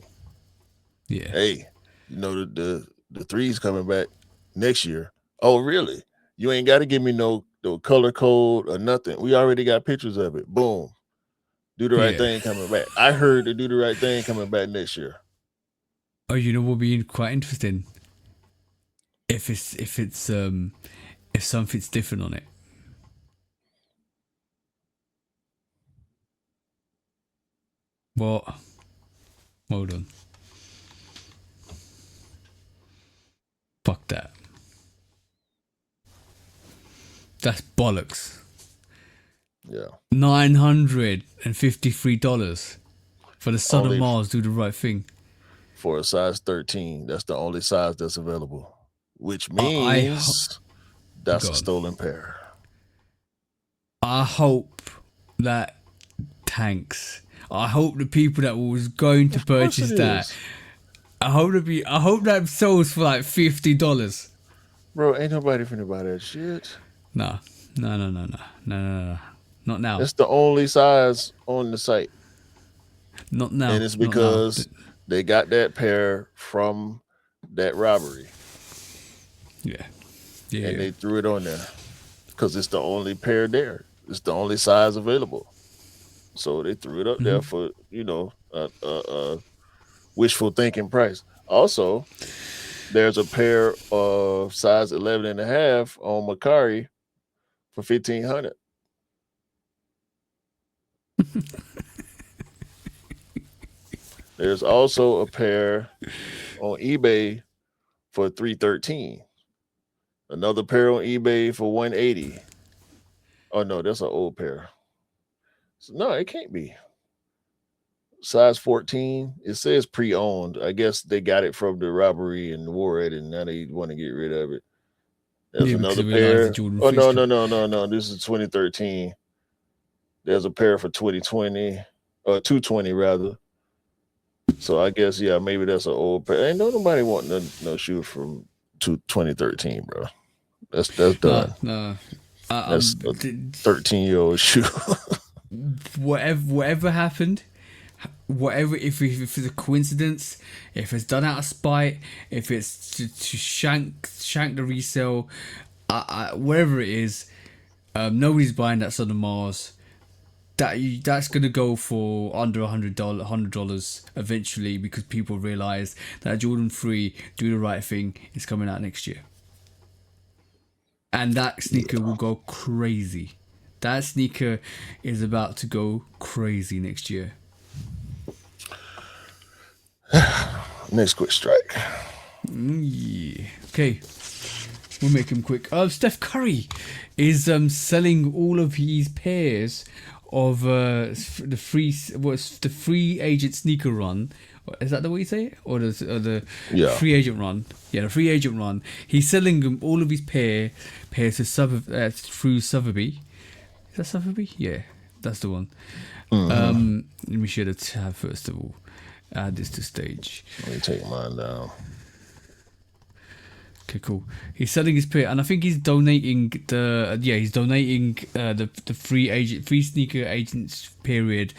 Yeah. Hey, the 3's coming back next year. Oh, really? You ain't got to give me no color code or nothing. We already got pictures of it. Boom. Do the right thing coming back. I heard the do the right thing coming back next year. Oh, you know what would be quite interesting? If something's different on it. What? Hold on. Fuck that. That's bollocks. Yeah. $953 for the Son of Mars do the right thing. For a size 13. That's the only size that's available. Which means that's a stolen pair. I hope that tanks. I hope the people that was going to purchase that. I hope that sells for like $50. Bro, ain't nobody finna buy that shit. No. Not now. It's the only size on the site. Not now. And it's Not now. because they got that pair from that robbery. Yeah. Yeah. And they threw it on there because it's the only pair there. It's the only size available. So they threw it up there for, a wishful thinking price. Also, there's a pair of size 11 and a half on Macari for $1,500. There's also a pair on eBay for $313. Another pair on eBay for $180. Oh no, that's an old pair. So, no, it can't be. Size 14. It says pre-owned. I guess they got it from the robbery and wore it, and now they want to get rid of it. There's another pair. Oh no. This is 2013. There's a pair for 2020, or 220 rather. So I guess maybe that's an old pair. Ain't nobody wanting no shoe from 2013, bro. That's done. No. That's a 13-year-old shoe. Whatever happened, if it's a coincidence, if it's done out of spite, if it's to shank the resale, whatever it is, nobody's buying that Son of Mars. That's gonna go for under $100 eventually, because people realize that Jordan 3 Do the Right Thing is coming out next year, and that sneaker will go crazy. That sneaker is about to go crazy next year. Next quick strike. Yeah. Okay. We'll make him quick. Steph Curry is selling all of his pairs of the free agent sneaker run. Is that the way you say it? Or the free agent run? Yeah, the free agent run. He's selling them all of his pairs to through Sotheby. Is that Sotheby? Yeah, that's the one. Let me share the tab first of all. Add this to stage. Let me take mine down. Okay, cool. He's selling his pair, and I think he's donating the free sneaker agents period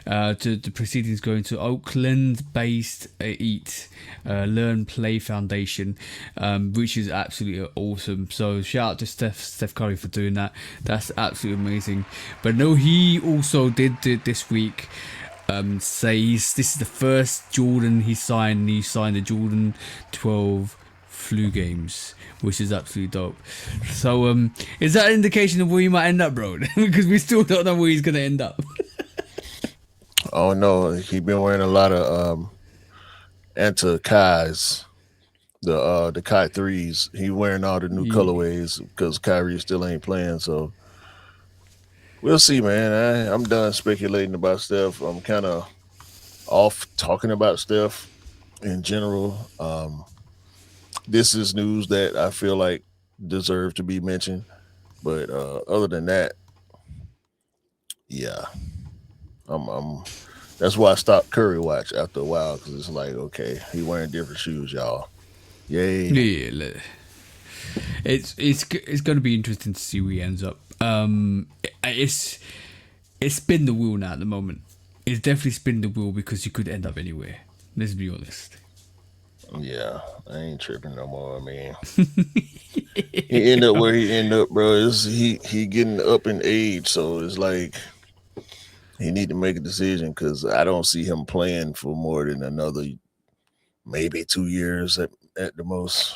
to the proceedings going to Oakland-based Learn Play Foundation, which is absolutely awesome. So shout out to Steph Curry for doing that. That's absolutely amazing. But no, he also did this week. Say this is the first Jordan he signed. He signed the Jordan 12 flu games, which is absolutely dope. So is that an indication of where he might end up, bro? Because we still don't know where he's gonna end up. Oh no, he been wearing a lot of anti-Kais, the Kai 3s. He wearing all the new colorways because Kyrie still ain't playing. So we'll see, man. I'm done speculating about Steph. I'm kind of off talking about Steph in general. This is news that I feel like deserve to be mentioned, but other than that, yeah, I'm. That's why I stopped Curry Watch after a while, because it's like, okay, he wearing different shoes, y'all. Yay! Yeah, it's going to be interesting to see where he ends up. It's spin the wheel now at the moment. It's definitely spin the wheel because you could end up anywhere. Let's be honest. Yeah, I ain't tripping no more. I mean, he end up where he end up, bro. He getting up in age, so it's like he need to make a decision, because I don't see him playing for more than another maybe 2 years at the most.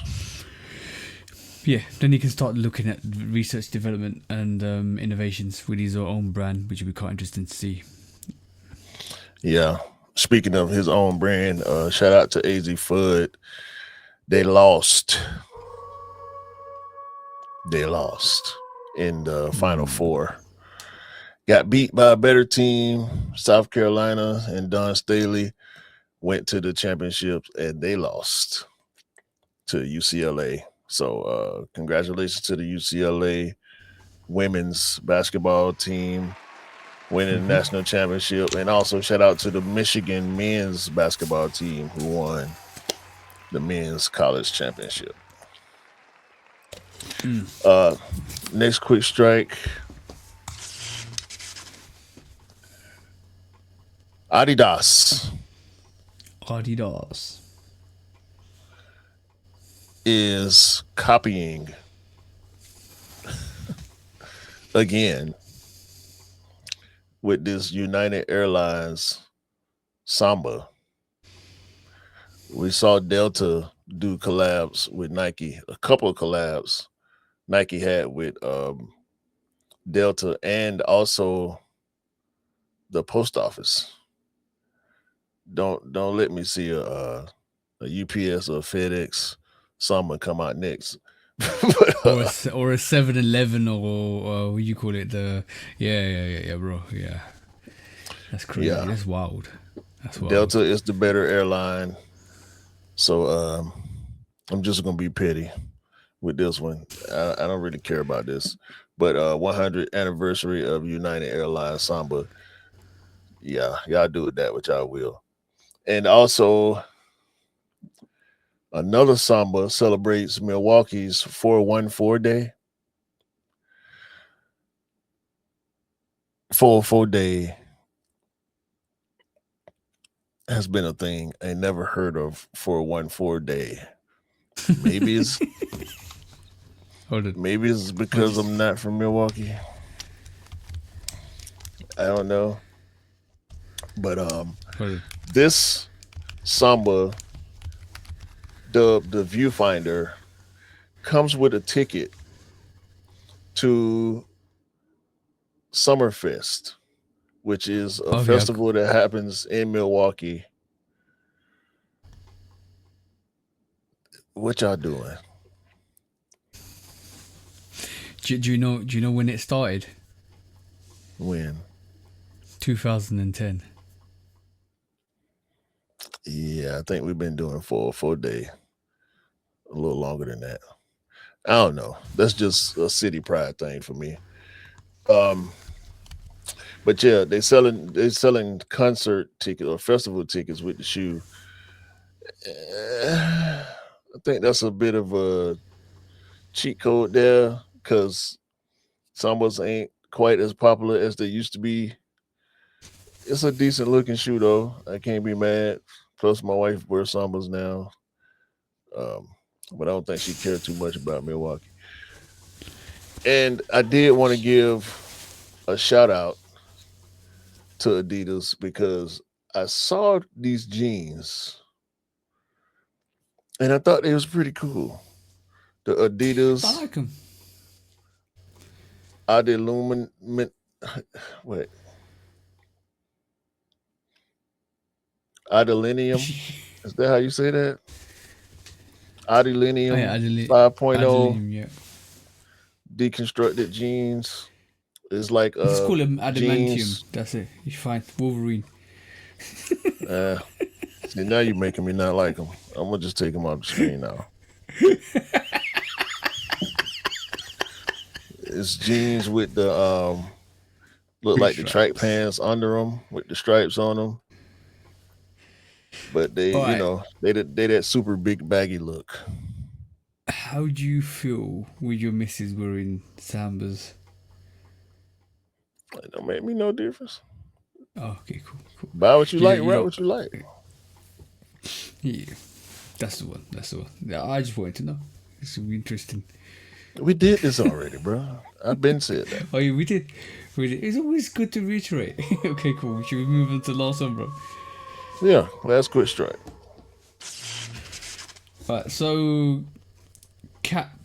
Yeah, then he can start looking at research, development, and innovations with his own brand, which would be quite interesting to see. Yeah. Speaking of his own brand, shout out to AZ Fudd. They lost in the Final Four. Got beat by a better team. South Carolina and Don Staley went to the championships, and they lost to UCLA. So congratulations to the UCLA women's basketball team winning the national championship, and also shout out to the Michigan men's basketball team who won the men's college championship. Next quick strike. Adidas Adidas. is copying again with this United Airlines Samba. We saw Delta do collabs with Nike, a couple of collabs Nike had with Delta and also the post office. Don't let me see a UPS or FedEx Samba come out next. But, Or a 7-Eleven or what you call it? Yeah, bro. Yeah. That's crazy. Yeah. That's wild. That's wild. Delta is the better airline. So I'm just gonna be petty with this one. I don't really care about this. But 100th anniversary of United Airlines Samba. Yeah, y'all do it that which I will. And also another Samba celebrates Milwaukee's 414 day. 404 day has been a thing. I never heard of 414 day. Maybe it's Hold it. maybe it's because I'm not from Milwaukee. I don't know. But Hold it. this Samba, dubbed the Viewfinder, comes with a ticket to Summerfest, which is a festival that happens in Milwaukee. What y'all doing? Do you know when it started? When? 2010. Yeah, I think we've been doing 404 day a little longer than that. I don't know. That's just a city pride thing for me. But yeah, they're selling concert tickets or festival tickets with the shoe. I think that's a bit of a cheat code there because Sambas ain't quite as popular as they used to be. It's a decent looking shoe though. I can't be mad. Plus, my wife wears Sambas now, but I don't think she cared too much about Milwaukee. And I did want to give a shout out to Adidas because I saw these jeans and I thought they was pretty cool. The Adidas I like them. Adilumin wait. Adilinium. Is that how you say that? Adilinium 5.0 Adilinium, yeah. deconstructed jeans. It's like Let's call them adamantium. jeans. That's it. You find Wolverine. See, now you're making me not like them. I'm gonna just take them off the screen now. It's jeans with the look like the track pants under them with the stripes on them. But they, All right. you know, they that super big baggy look. How do you feel with your missus wearing Sambas? It don't make me no difference. Oh, okay, cool. Buy what you like, you wear know- what you like. Yeah, that's the one. Yeah, I just wanted to know. It's interesting. We did this already, bro. I've been said that. Oh, yeah, we did. It's always good to reiterate. Okay, cool. Should we move on to the last one, bro? Yeah, last quick strike. Right, so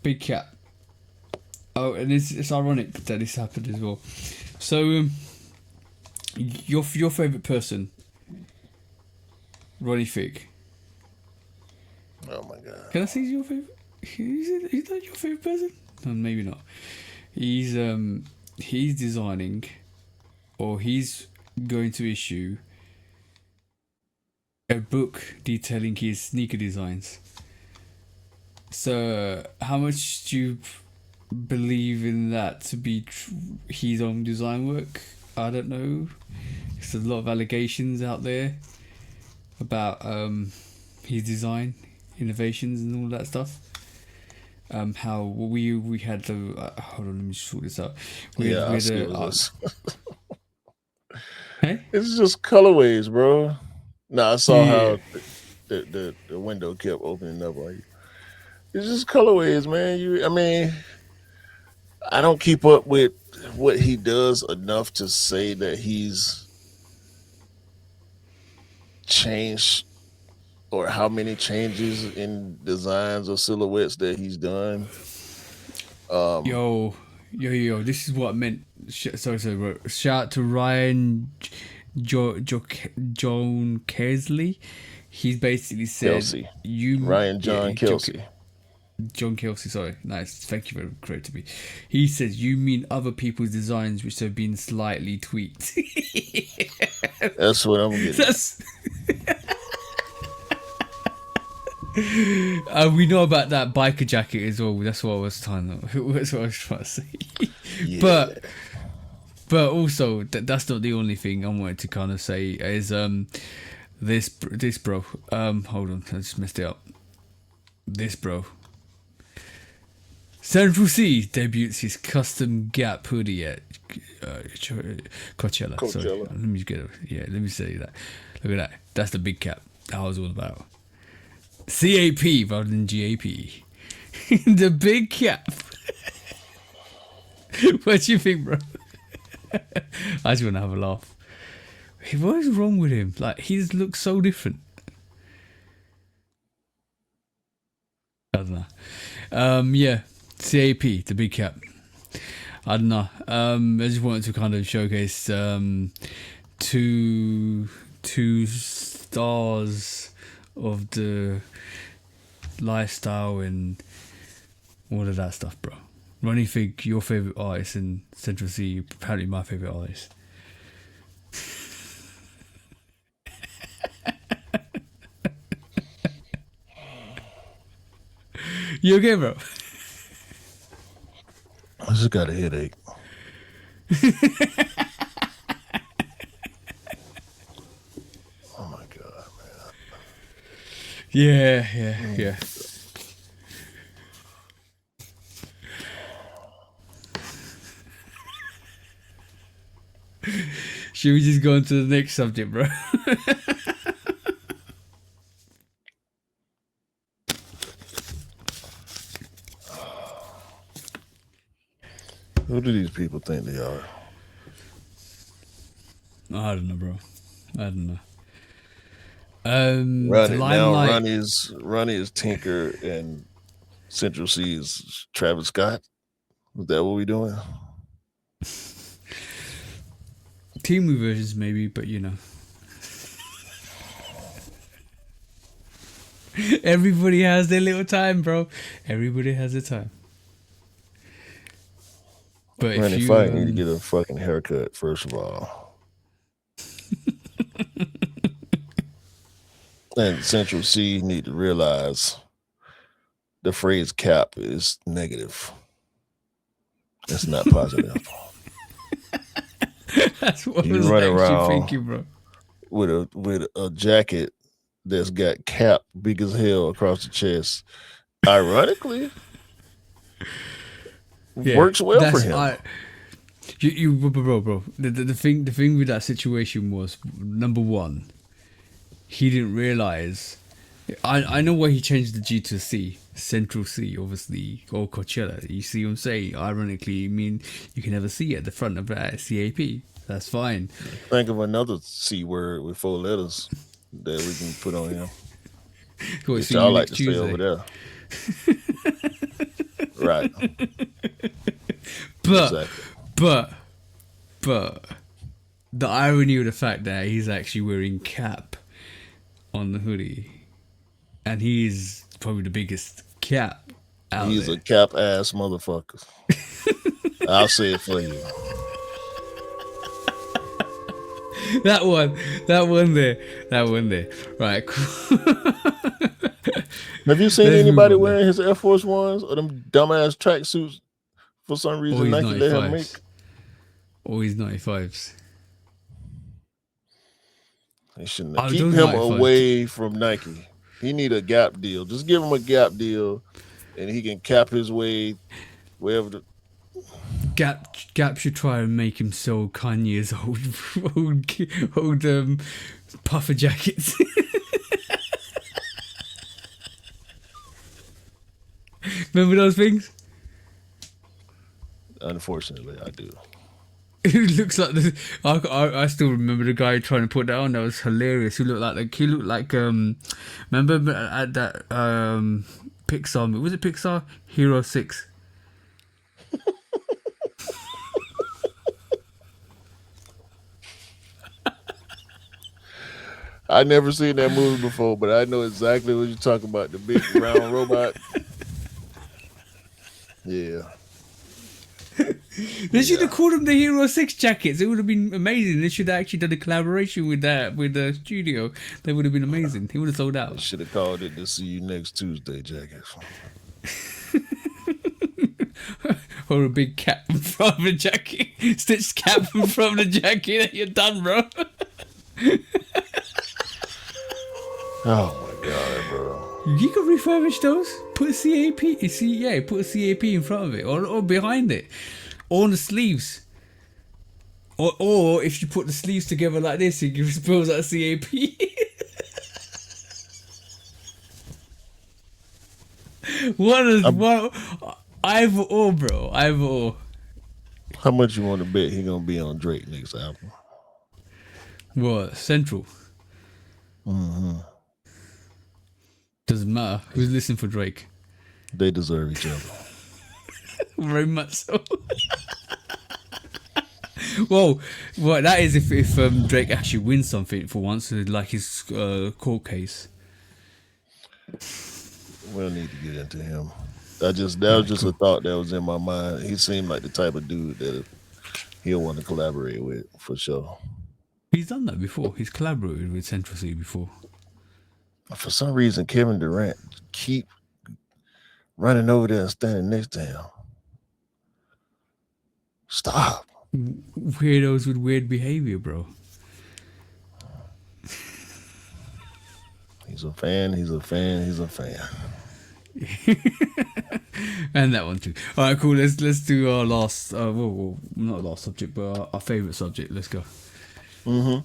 Big Cat. Oh, and it's ironic that this happened as well. So, your favorite person, Ronnie Fig. Oh my god. Can I say he's your favorite? Is that your favorite person? No, maybe not. He's designing, or he's going to issue a book detailing his sneaker designs. So, how much do you believe in that to be his own design work? I don't know. There's a lot of allegations out there about his design innovations and all that stuff. How we had the hold on, let me sort this out. We Yeah, had I'll skip this. Hey? It's just colorways, bro. Nah, I saw Yeah. how the window kept opening up on you. It's just colorways, man. I mean, I don't keep up with what he does enough to say that he's changed or how many changes in designs or silhouettes that he's done. Yo, this is what I meant. Sorry, bro. Shout out to Ryan Joan Kesley. He's basically said, Kelsey, Ryan John Kelsey. John Kelsey, sorry. Nice. Thank you for correcting me. He says, you mean other people's designs which have been slightly tweaked. That's what I'm getting. That's... we know about that biker jacket as well. That's what I was trying to say. Yeah. But also that's not the only thing I wanted to kind of say is this bro. Hold on, I just messed it up. This bro. Central C debuts his custom Gap hoodie at Coachella. Sorry. Let me get it. Yeah, let me say that. Look at that. That's the big cap. That was all about. CAP rather than GAP. The big cap. What do you think, bro? I just want to have a laugh. What is wrong with him? Like, he just looks so different. I don't know. Yeah, CAP, the big cap. I don't know. I just wanted to kind of showcase two stars of the lifestyle and all of that stuff, bro. Ronnie, think your favorite artist in Central C, apparently my favorite artist. You okay, bro? I just got a headache. Oh my god, man. Yeah. Should we just go on to the next subject, bro? Who do these people think they are? I don't know, bro. I don't know. Ronnie is Tinker and Central C is Travis Scott. Is that what we doing? Team versions maybe, but you know. Everybody has their little time, bro. Everybody has their time. But Ronnie if you Fight need to get a fucking haircut, first of all. And Central C need to realize the phrase cap is negative. It's not positive. That's what I You was run actually around thinking, bro. with a jacket that's got cap big as hell across the chest. Ironically, works well for him. Bro. The thing with that situation was, number one, he didn't realize. I know why he changed the G to a C. Central C, obviously, or Coachella. You see what I'm saying? Ironically, I mean, you can never see at the front of that CAP. That's fine. Think of another C word with 4 letters that we can put on him. Which y'all like to say over there. Right. But the irony of the fact that he's actually wearing cap on the hoodie, and he's probably the biggest cap out He's there. a cap ass motherfucker. I'll say it for you. That one there. Right, cool. Have you seen Let's anybody move on wearing his Air Force Ones or them dumbass tracksuits for some reason Or his Nike let him make? 95s. Or his 95s. They shouldn't Oh, have. Keep those him 95s. away from Nike. He need a Gap deal. Just give him a Gap deal, and he can cap his way wherever. Gap should try and make him sell Kanye's old puffer jackets. Remember those things? Unfortunately, I do. It looks like this. I still remember the guy trying to put that on. That was hilarious. He looked like remember at that Pixar, was it Pixar? Hero 6. I never seen that movie before, but I know exactly what you're talking about. The big round robot. Yeah. They should have called them the Hero 6 jackets. It would have been amazing. They should have actually done a collaboration with the studio. That would have been amazing. He would have sold out. Should have called it the See You Next Tuesday jacket. Or a big cap in front of the jacket. Stitched cap in front of the jacket. You're done, bro. Oh my god, bro. You can refurbish those. Put a CAP. Put a CAP in front of it or behind it. Or on the sleeves. Or if you put the sleeves together like this, it spells out CAP. One, either or, bro. Either or. How much you want to bet he gonna be on Drake next album? What? Central? Mm-hmm. Doesn't matter. Who's listening for Drake? They deserve each other. Very much so. Well, that is if Drake actually wins something for once, like his court case. We don't need to get into him. That was just a thought that was in my mind. He seemed like the type of dude that he'll want to collaborate with for sure. He's done that before. He's collaborated with Central C before. For some reason, Kevin Durant keep running over there and standing next to him. Stop. Weirdos with weird behavior, bro. He's a fan. And that one too. All right, cool. Let's do our last. Not last subject, but our favorite subject. Let's go. Mm-hmm.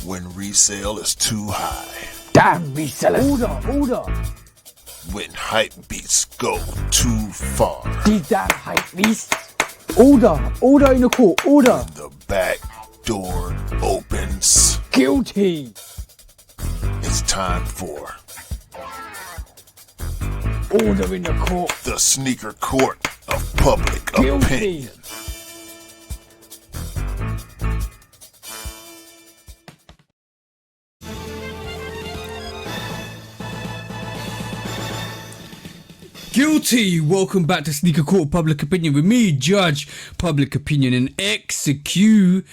When resale is too high. Damn resellers. Order. When hype beats go too far. These damn hype beasts. Order in the court. Order. The back door opens. Guilty. It's time for Order in the court. the sneaker court of public Guilty. opinion. Guilty! Welcome back to Sneaker Court Public Opinion with me, Judge Public Opinion and Executioner.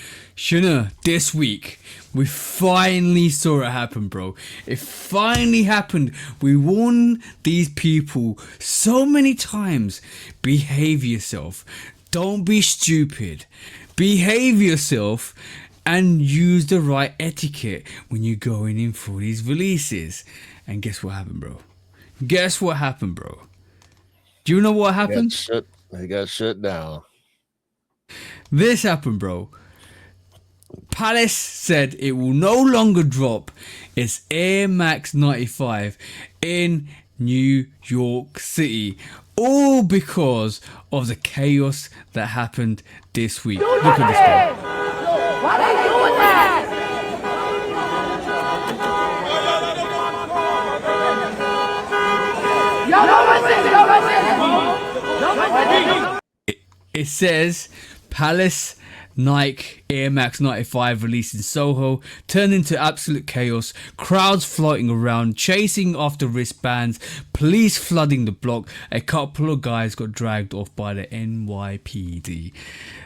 This week, we finally saw it happen, bro. It finally happened. We warned these people so many times. Behave yourself. Don't be stupid. Behave yourself and use the right etiquette when you're going in for these releases. And guess what happened, bro? Do you know what happened? They got shut down. This happened, bro. Palace said it will no longer drop its Air Max 95 in New York City. All because of the chaos that happened this week. Look at this, bro. Why are they doing that? It says Palace Nike Air Max 95 released in Soho turned into absolute chaos, crowds floating around, chasing after wristbands, police flooding the block. A couple of guys got dragged off by the NYPD.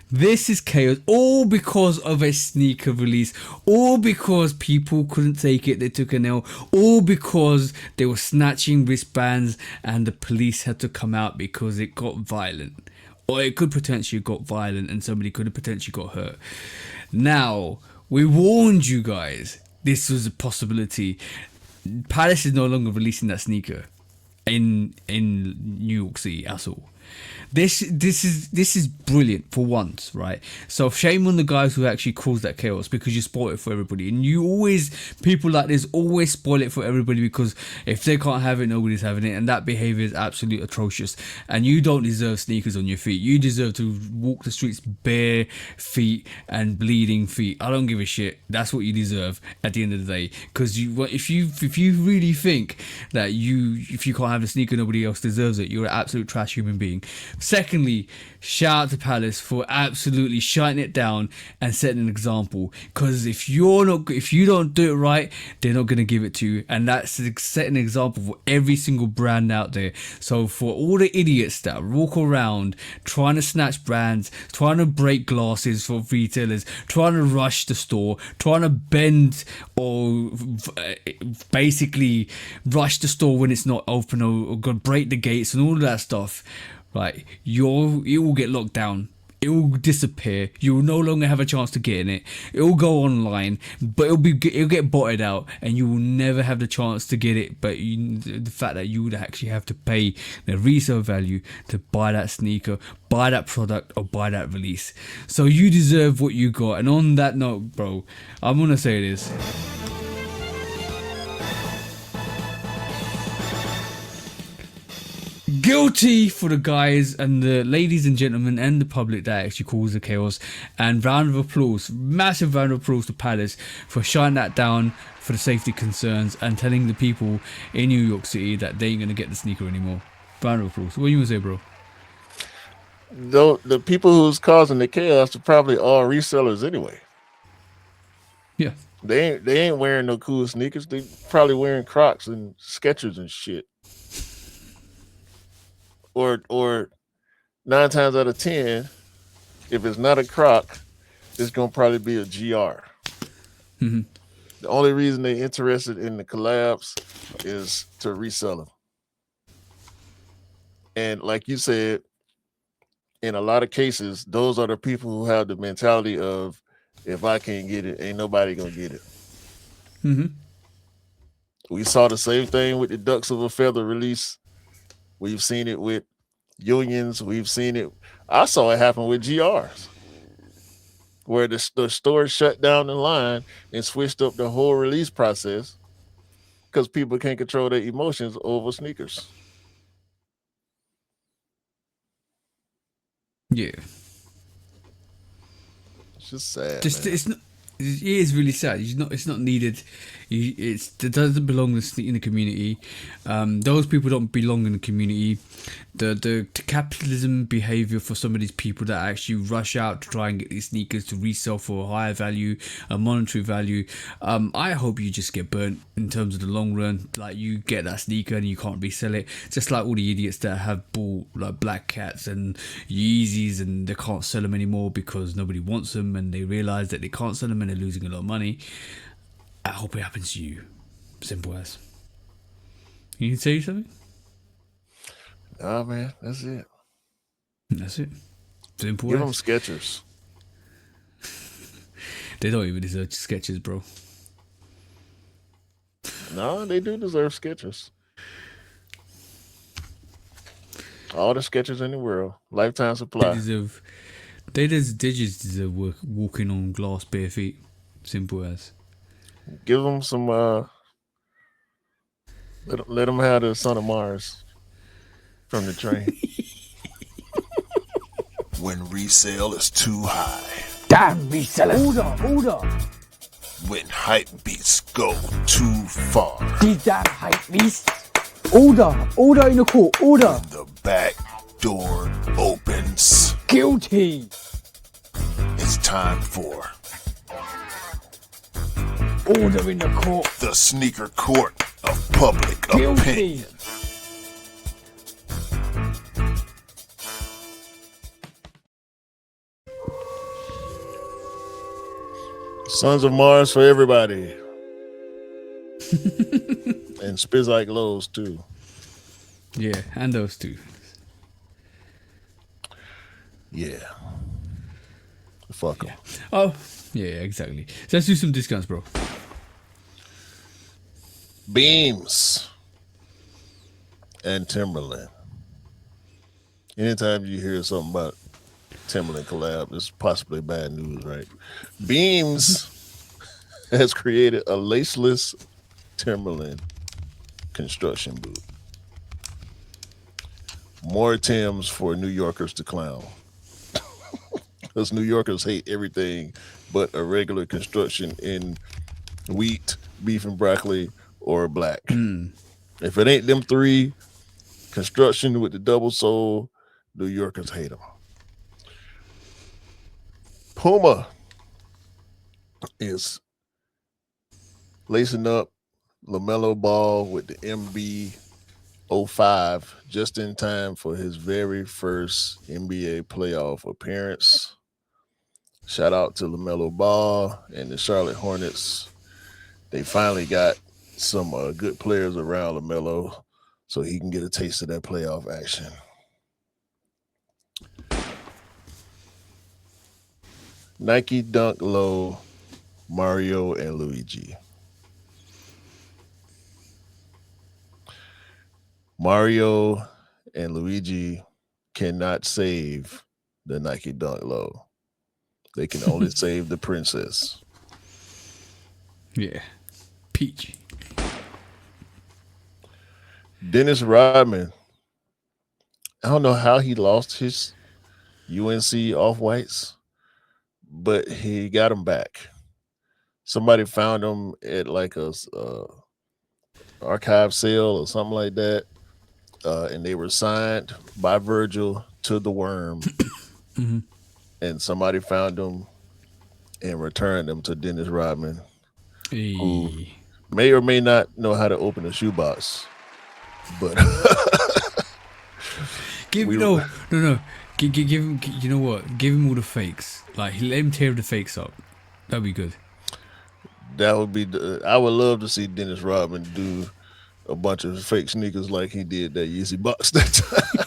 This is chaos, all because of a sneaker release, all because people couldn't take it, they took an L, all because they were snatching wristbands and the police had to come out because it got violent. Or it could potentially got violent and somebody could have potentially got hurt. Now, we warned you guys this was a possibility. Palace is no longer releasing that sneaker. in New York City at all. This is brilliant for once, right? So shame on the guys who actually caused that chaos, because you spoil it for everybody. And people like this always spoil it for everybody, because if they can't have it, nobody's having it. And that behavior is absolutely atrocious. And you don't deserve sneakers on your feet. You deserve to walk the streets bare feet and bleeding feet. I don't give a shit. That's what you deserve at the end of the day. Because if you really think that if you can't have a sneaker, nobody else deserves it, you're an absolute trash human being. Secondly, shout out to Palace for absolutely shutting it down and setting an example. Because if you don't do it right, they're not going to give it to you, and that's setting an example for every single brand out there. So for all the idiots that walk around trying to snatch brands, trying to break glasses for retailers, trying to rush the store, trying to bend or basically rush the store when it's not open, or break the gates and all of that stuff. Right, it will get locked down. It will disappear. You will no longer have a chance to get in it. It will go online, but it'll get botted out, and you will never have the chance to get it. But the fact that you would actually have to pay the resale value to buy that sneaker, buy that product, or buy that release. So you deserve what you got. And on that note, bro, I'm gonna say this. Guilty for the guys and the ladies and gentlemen and the public that actually caused the chaos. And round of applause, massive round of applause to Palace for shutting that down for the safety concerns and telling the people in New York City that they ain't gonna get the sneaker anymore. Round of applause. What you gonna say, bro? The people who's causing the chaos are probably all resellers anyway. Yeah. They ain't wearing no cool sneakers. They probably wearing Crocs and Skechers and shit. Or 9 times out of 10, if it's not a Croc, it's gonna probably be a GR. Mm-hmm. The only reason they're interested in the collabs is to resell them. And like you said, in a lot of cases, those are the people who have the mentality of, if I can't get it, ain't nobody gonna get it. Mm-hmm. We saw the same thing with the Ducks of a Feather release. We've seen it with Unions. We've seen it. I saw it happen with GRs, where the store shut down the line and switched up the whole release process because people can't control their emotions over sneakers. Yeah. It's just sad. It's not. It is really sad. It's not needed. It doesn't belong in the community. Those people don't belong in the community. The capitalism behavior for some of these people that actually rush out to try and get these sneakers to resell for a higher value, a monetary value. I hope you just get burnt in terms of the long run. Like, you get that sneaker and you can't resell it. Just like all the idiots that have bought like Black Cats and Yeezys and they can't sell them anymore because nobody wants them, and they realize that they can't sell them and they're losing a lot of money. I hope it happens to you. Simple as. You need to say something? Nah, man, that's it. That's it. Simple Give as. them Skechers. They don't even deserve Skechers, bro. No, they do deserve Skechers. All the Skechers in the world, lifetime supply. They just deserve walking on glass bare feet. Simple as. Give them some. Let them have the Son of Mars from the train. When resale is too high. Damn resellers. Order. When hype beats go too far. These damn hype beasts. Order in the court. Order. The back door opens. Guilty. It's time for Order in the court. the sneaker court of public Guilty. opinion. Sons of Mars for everybody. And Spizike Lows too. Yeah, and those two. Yeah. Fuck them. Oh, yeah, exactly. So let's do some discounts, bro. Beams. and Timberland. Anytime you hear something about Timberland collab, it's possibly bad news, right? Beams has created a laceless Timberland construction boot. More Tims for New Yorkers to clown. Because New Yorkers hate everything but a regular construction in wheat, beef and broccoli, or black. If it ain't them three, construction with the double sole, New Yorkers hate them. Puma is lacing up LaMelo Ball with the MB05 just in time for his very first NBA playoff appearance. Shout out to LaMelo Ball and the Charlotte Hornets. They finally got some good players around LaMelo so he can get a taste of that playoff action. Nike Dunk Low, Mario and Luigi. Mario and Luigi cannot save the Nike Dunk Low. They can only save the princess. Yeah. Peach. Dennis Rodman. I don't know how he lost his UNC off-whites, but he got them back. Somebody found them at like a archive sale or something like that, and they were signed by Virgil to the Worm. And somebody found them and returned them to Dennis Rodman, who may or may not know how to open a shoebox. But no. Give him. You know what? Give him all the fakes. Like let him tear the fakes up. That'd be good. That would be. I would love to see Dennis Rodman do a bunch of fake sneakers like he did that Yeezy box that time.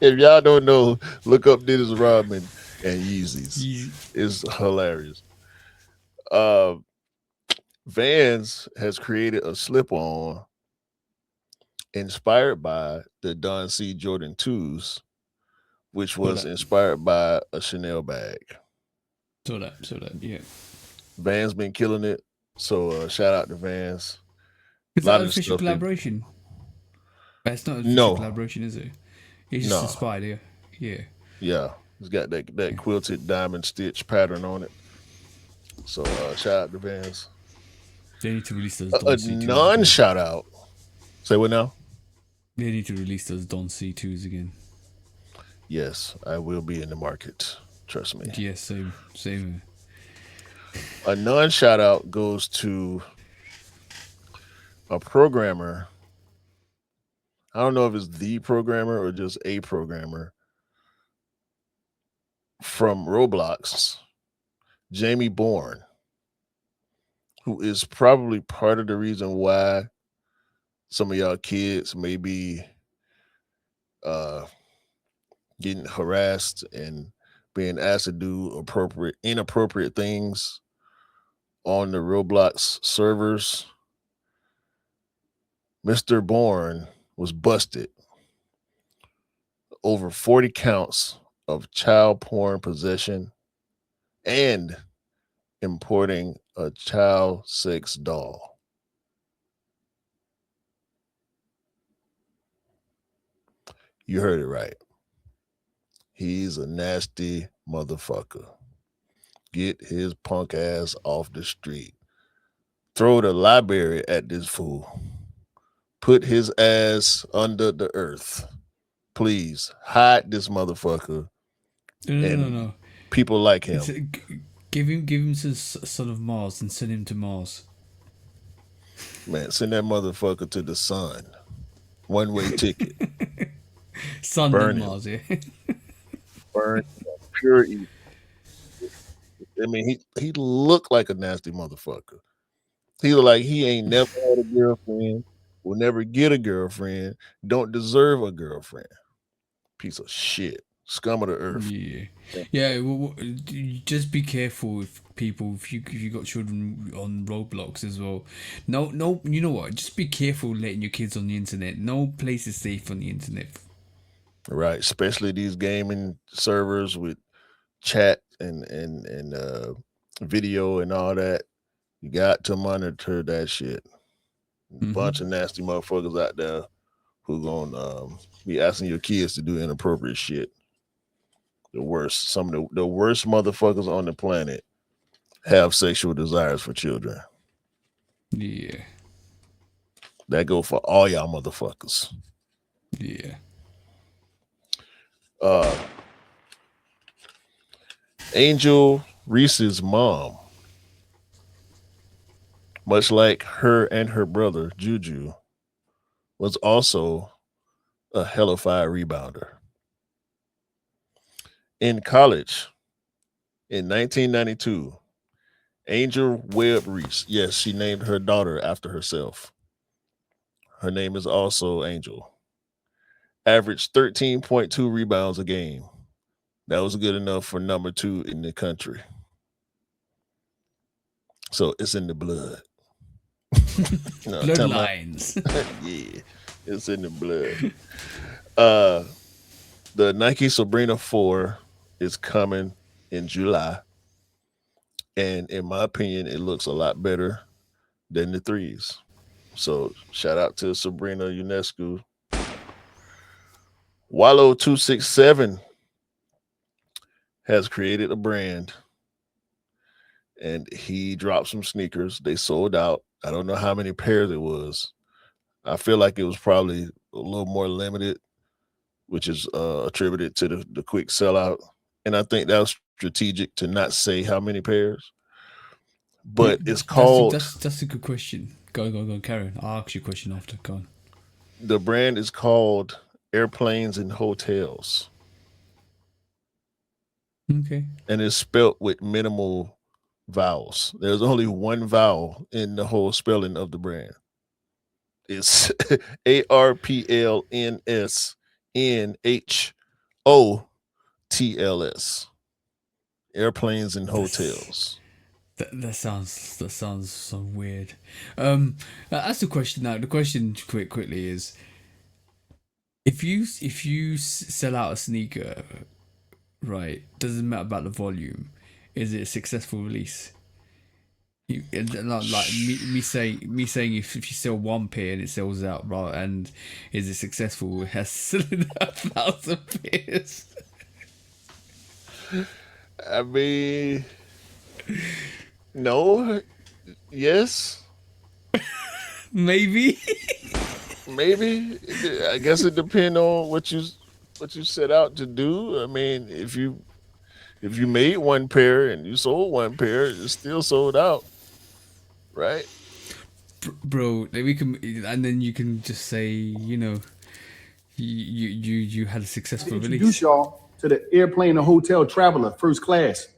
If y'all don't know, look up Dennis Rodman and Yeezys. It's hilarious. Vans has created a slip-on inspired by the Don C. Jordan 2s, which was inspired by a Chanel bag. So that, yeah. Vans been killing it. So shout out to Vans. Is that an official collaboration? It's not an official collaboration, is it? It's just inspired, yeah. Yeah. It's got that quilted diamond stitch pattern on it. So shout out to Vans. They need to release those a non-shout out. Say what now? They need to release those Don C2s again. Yes, I will be in the market. Trust me. Yes, same. A non-shout out goes to a programmer. I don't know if it's the programmer or just a programmer from Roblox, Jamie Bourne, who is probably part of the reason why some of y'all kids may be getting harassed and being asked to do inappropriate things on the Roblox servers. Mr. Bourne was busted over 40 counts of child porn possession and importing a child sex doll. You heard it right. He's a nasty motherfucker. Get his punk ass off the street. Throw the library at this fool. Put his ass under the earth. Please hide this motherfucker. No. People like him. Give him to Son of Mars and send him to Mars. Man, send that motherfucker to the sun. One-way ticket. Sun Burn to Mars, yeah. Burn pure evil. I mean, he looked like a nasty motherfucker. He looked like he ain't never had a girlfriend, will never get a girlfriend, don't deserve a girlfriend. Piece of shit. Scum of the earth. Yeah. Well, just be careful with people if you got children on Roblox as well. No. You know what? Just be careful letting your kids on the internet. No place is safe on the internet. Right, especially these gaming servers with chat and video and all that. You got to monitor that shit. Bunch of nasty motherfuckers out there who gonna be asking your kids to do inappropriate shit. The worst, some of the worst motherfuckers on the planet have sexual desires for children. Yeah. That go for all y'all motherfuckers. Yeah. Angel Reese's mom, much like her and her brother Juju, was also a hellified rebounder. In college, in 1992, Angel Webb Reese, yes, she named her daughter after herself. Her name is also Angel. Averaged 13.2 rebounds a game. That was good enough for number 2 in the country. So it's in the blood. No, Bloodlines. Yeah, it's in the blood. The Nike Sabrina 4 is coming in July. And in my opinion, it looks a lot better than the 3s. So shout out to Sabrina UNESCO. Wallow267 has created a brand and he dropped some sneakers. They sold out. I don't know how many pairs it was. I feel like it was probably a little more limited, which is attributed to the quick sellout. And I think that was strategic to not say how many pairs. But it's called... That's a good question. Go, Karen. I'll ask you a question after. Go on. The brand is called Airplanes and Hotels. Okay. And it's spelt with minimal vowels. There's only one vowel in the whole spelling of the brand. It's ARPLNSNHOTLS. Airplanes and Hotels. That sounds so weird. That's the question now. The question quickly is, if you sell out a sneaker, right? Doesn't matter about the volume. Is it a successful release? Like me saying if you sell one pair and it sells out, right? And is it successful? It has selling 1,000 pairs. I mean, no, yes, maybe. I guess it depends on what you set out to do. I mean, if you made one pair and you sold one pair, it's still sold out, right? Bro, we can, and then you can just say, you had a successful release. Introduce y'all to the Airplane and Hotel Traveler first class.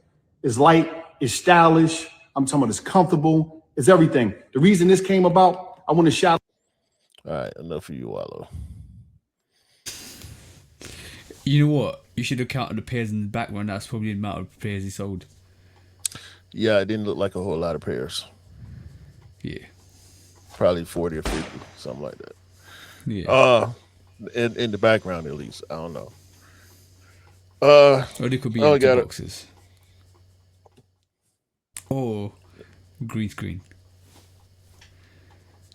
It's light, it's stylish. I'm talking about it's comfortable, it's everything. The reason this came about, I want to shout. All right, enough of you, Wallow. You know what? You should have counted the pairs in the background. That's probably the amount of pairs he sold. Yeah, it didn't look like a whole lot of pairs. Yeah. Probably 40 or 50, something like that. Yeah. In the background at least. I don't know. Or they could be empty got boxes. Or green screen.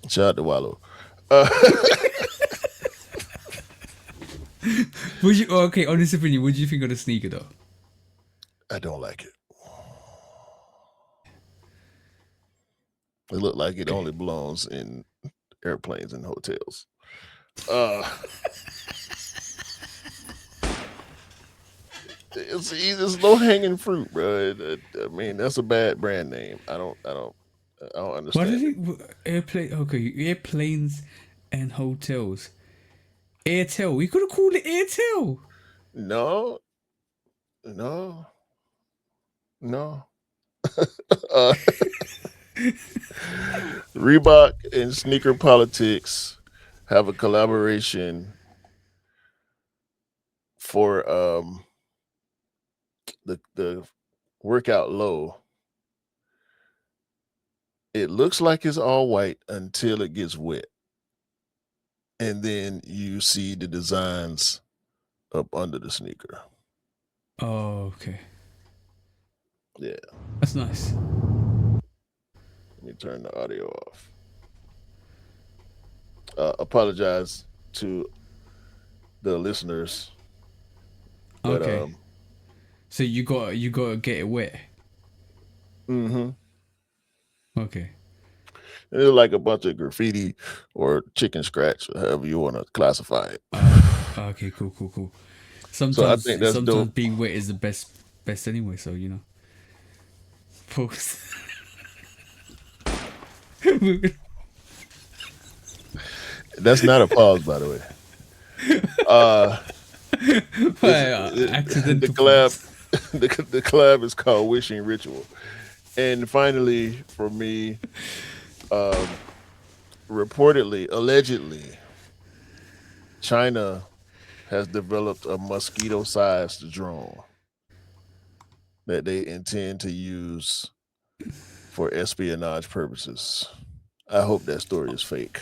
Shout out to Wallow. Okay, honest opinion, what do you think of the sneaker though? I don't like it. It looked like it only belongs in airplanes and hotels. It's low hanging fruit, bro. I mean, that's a bad brand name. I don't understand. Why did it airplanes and hotels? Airtel. We could have called it Airtel. No. Reebok and Sneaker Politics have a collaboration for the workout low, it looks like it's all white until it gets wet. And then you see the designs up under the sneaker. Oh, okay. Yeah. That's nice. Let me turn the audio off. Apologize to the listeners. But, Okay. So you got to get it wet. Mm-hmm. Okay. It's like a bunch of graffiti or chicken scratch, or however you want to classify it. Okay, cool. So I think that's sometimes dope. being wet is the best anyway, so you know. Pause. That's not a pause, by the way. Accidental the collab, the collab is called Wishing Ritual. And finally, for me, reportedly, allegedly, China has developed a mosquito-sized drone that they intend to use for espionage purposes. I hope that story is fake.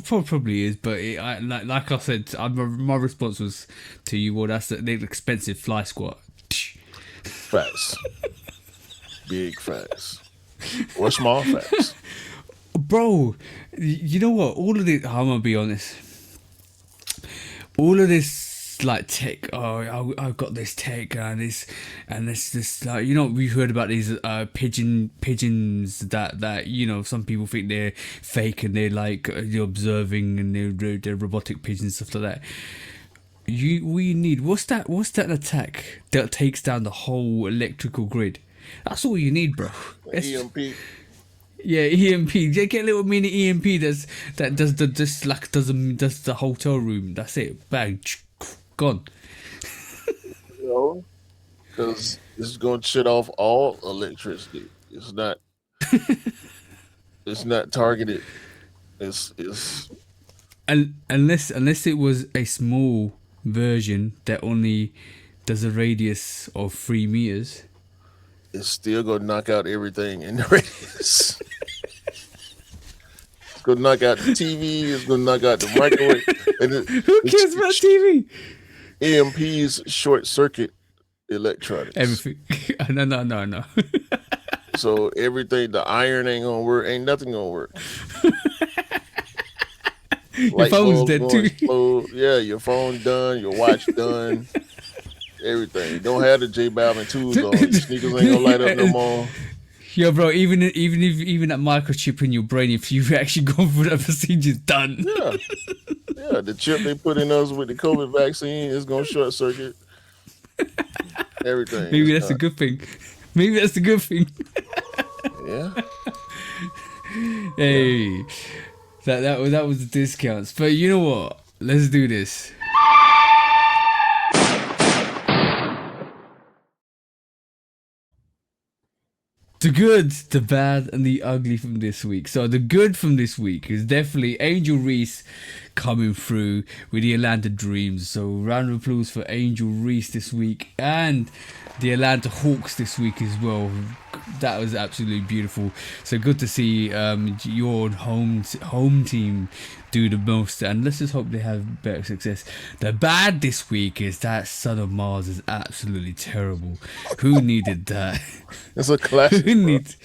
Probably is, but like I said, my response was to you. Well, that's the expensive fly squat. Facts. Big facts. Or small facts. Bro, you know what? All of this, I'm gonna be honest. All of this like tech. Oh, I've got this tech and this like, you know, we heard about these pigeons that you know, some people think they're fake and they're like you're observing and they're robotic pigeons, stuff like that. We need what's that attack that takes down the whole electrical grid? That's all you need, bro. EMP. Yeah, EMP. Yeah, get a little mini EMP that does the hotel room. That's it. Bang, gone. You know, because it's going to shut off all electricity. It's not. It's not targeted. It's unless it was a small version that only does a radius of 3 meters. It's still going to knock out everything in the radius. It's going to knock out the TV. It's going to knock out the microwave. Who cares about TV? EMPs short circuit electronics. Everything. No. So everything, the iron ain't gonna work. Ain't nothing gonna work. Your phone's dead too. Explode. Yeah, your phone done. Your watch done. Everything. Don't have the J Balvin tools on. Your sneakers ain't gonna light up no more. Yo, bro, even that microchip in your brain, if you've actually gone through that procedure, done. Yeah, the chip they put in us with the COVID vaccine is gonna short circuit everything. Maybe that's a good thing. Maybe that's a good thing. Yeah. Hey, that was the discounts. But you know what? Let's do this. The good, the bad, and the ugly from this week. So the good from this week is definitely Angel Reese coming through with the Atlanta Dreams. So round of applause for Angel Reese this week and the Atlanta Hawks this week as well. That was absolutely beautiful. So good to see your home team do the most, and let's just hope they have better success. The bad this week is that Son of Mars is absolutely terrible. Who needed that? It's a classic. Who needs?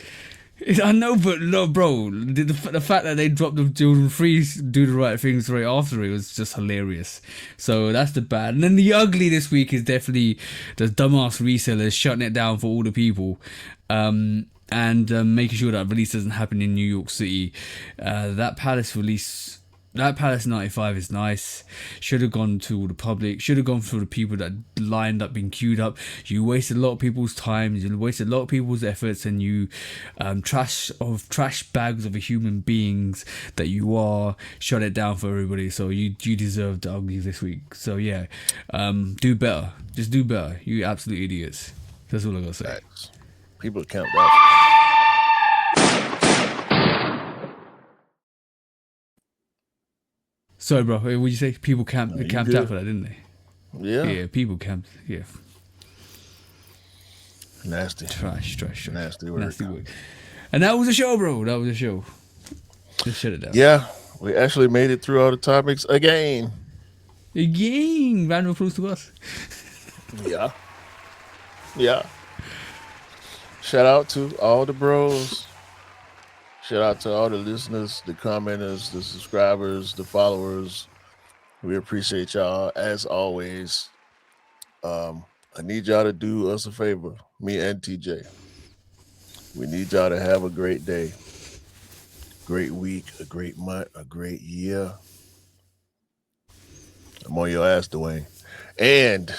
I know, but no, bro. The fact that they dropped the Children Free Do the Right Things right after it was just hilarious. So that's the bad. And then the ugly this week is definitely the dumbass resellers shutting it down for all the people. And making sure that release doesn't happen in New York City. That Palace release, that Palace 95 is nice. Should have gone to the public. Should have gone for the people that lined up, been queued up. You wasted a lot of people's time. You wasted a lot of people's efforts, and you trash bags of human beings that you are. Shut it down for everybody. So you deserve the ugly this week. So yeah, do better. Just do better. You absolute idiots. That's all I gotta say. Facts. People camped out. Sorry, bro. What did you say? People camped out for that, didn't they? Yeah, people camp. Yeah, Nasty. trash. Nasty work. And that was a show, bro. That was a show. Just shut it down. Yeah, we actually made it through all the topics again. Again, round of applause to us. Yeah. Shout out to all the bros. Shout out to all the listeners, the commenters, the subscribers, the followers. We appreciate y'all as always. I need y'all to do us a favor, me and TJ. We need y'all to have a great day, great week, a great month, a great year. I'm on your ass, Dwayne. And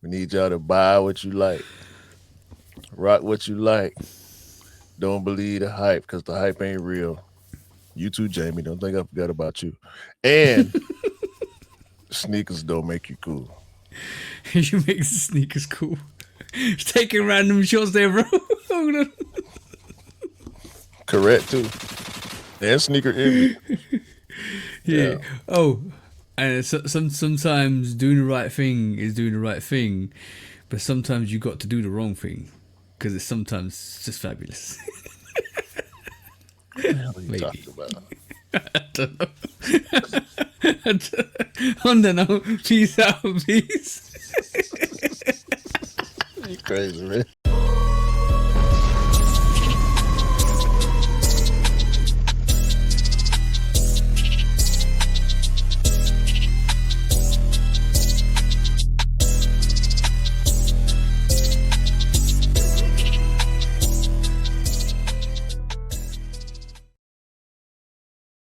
we need y'all to buy what you like, rock what you like. Don't believe the hype, because the hype ain't real. You too, Jamie. Don't think I forgot about you. And sneakers don't make you cool. You make the sneakers cool. Taking random shots there, bro. Hold on. Correct, too. And sneaker envy. Yeah. Oh, and sometimes doing the right thing is doing the right thing, but sometimes you got to do the wrong thing because it's sometimes just fabulous. What the hell are you talking about? I don't know. Peace out, peace. You crazy, man.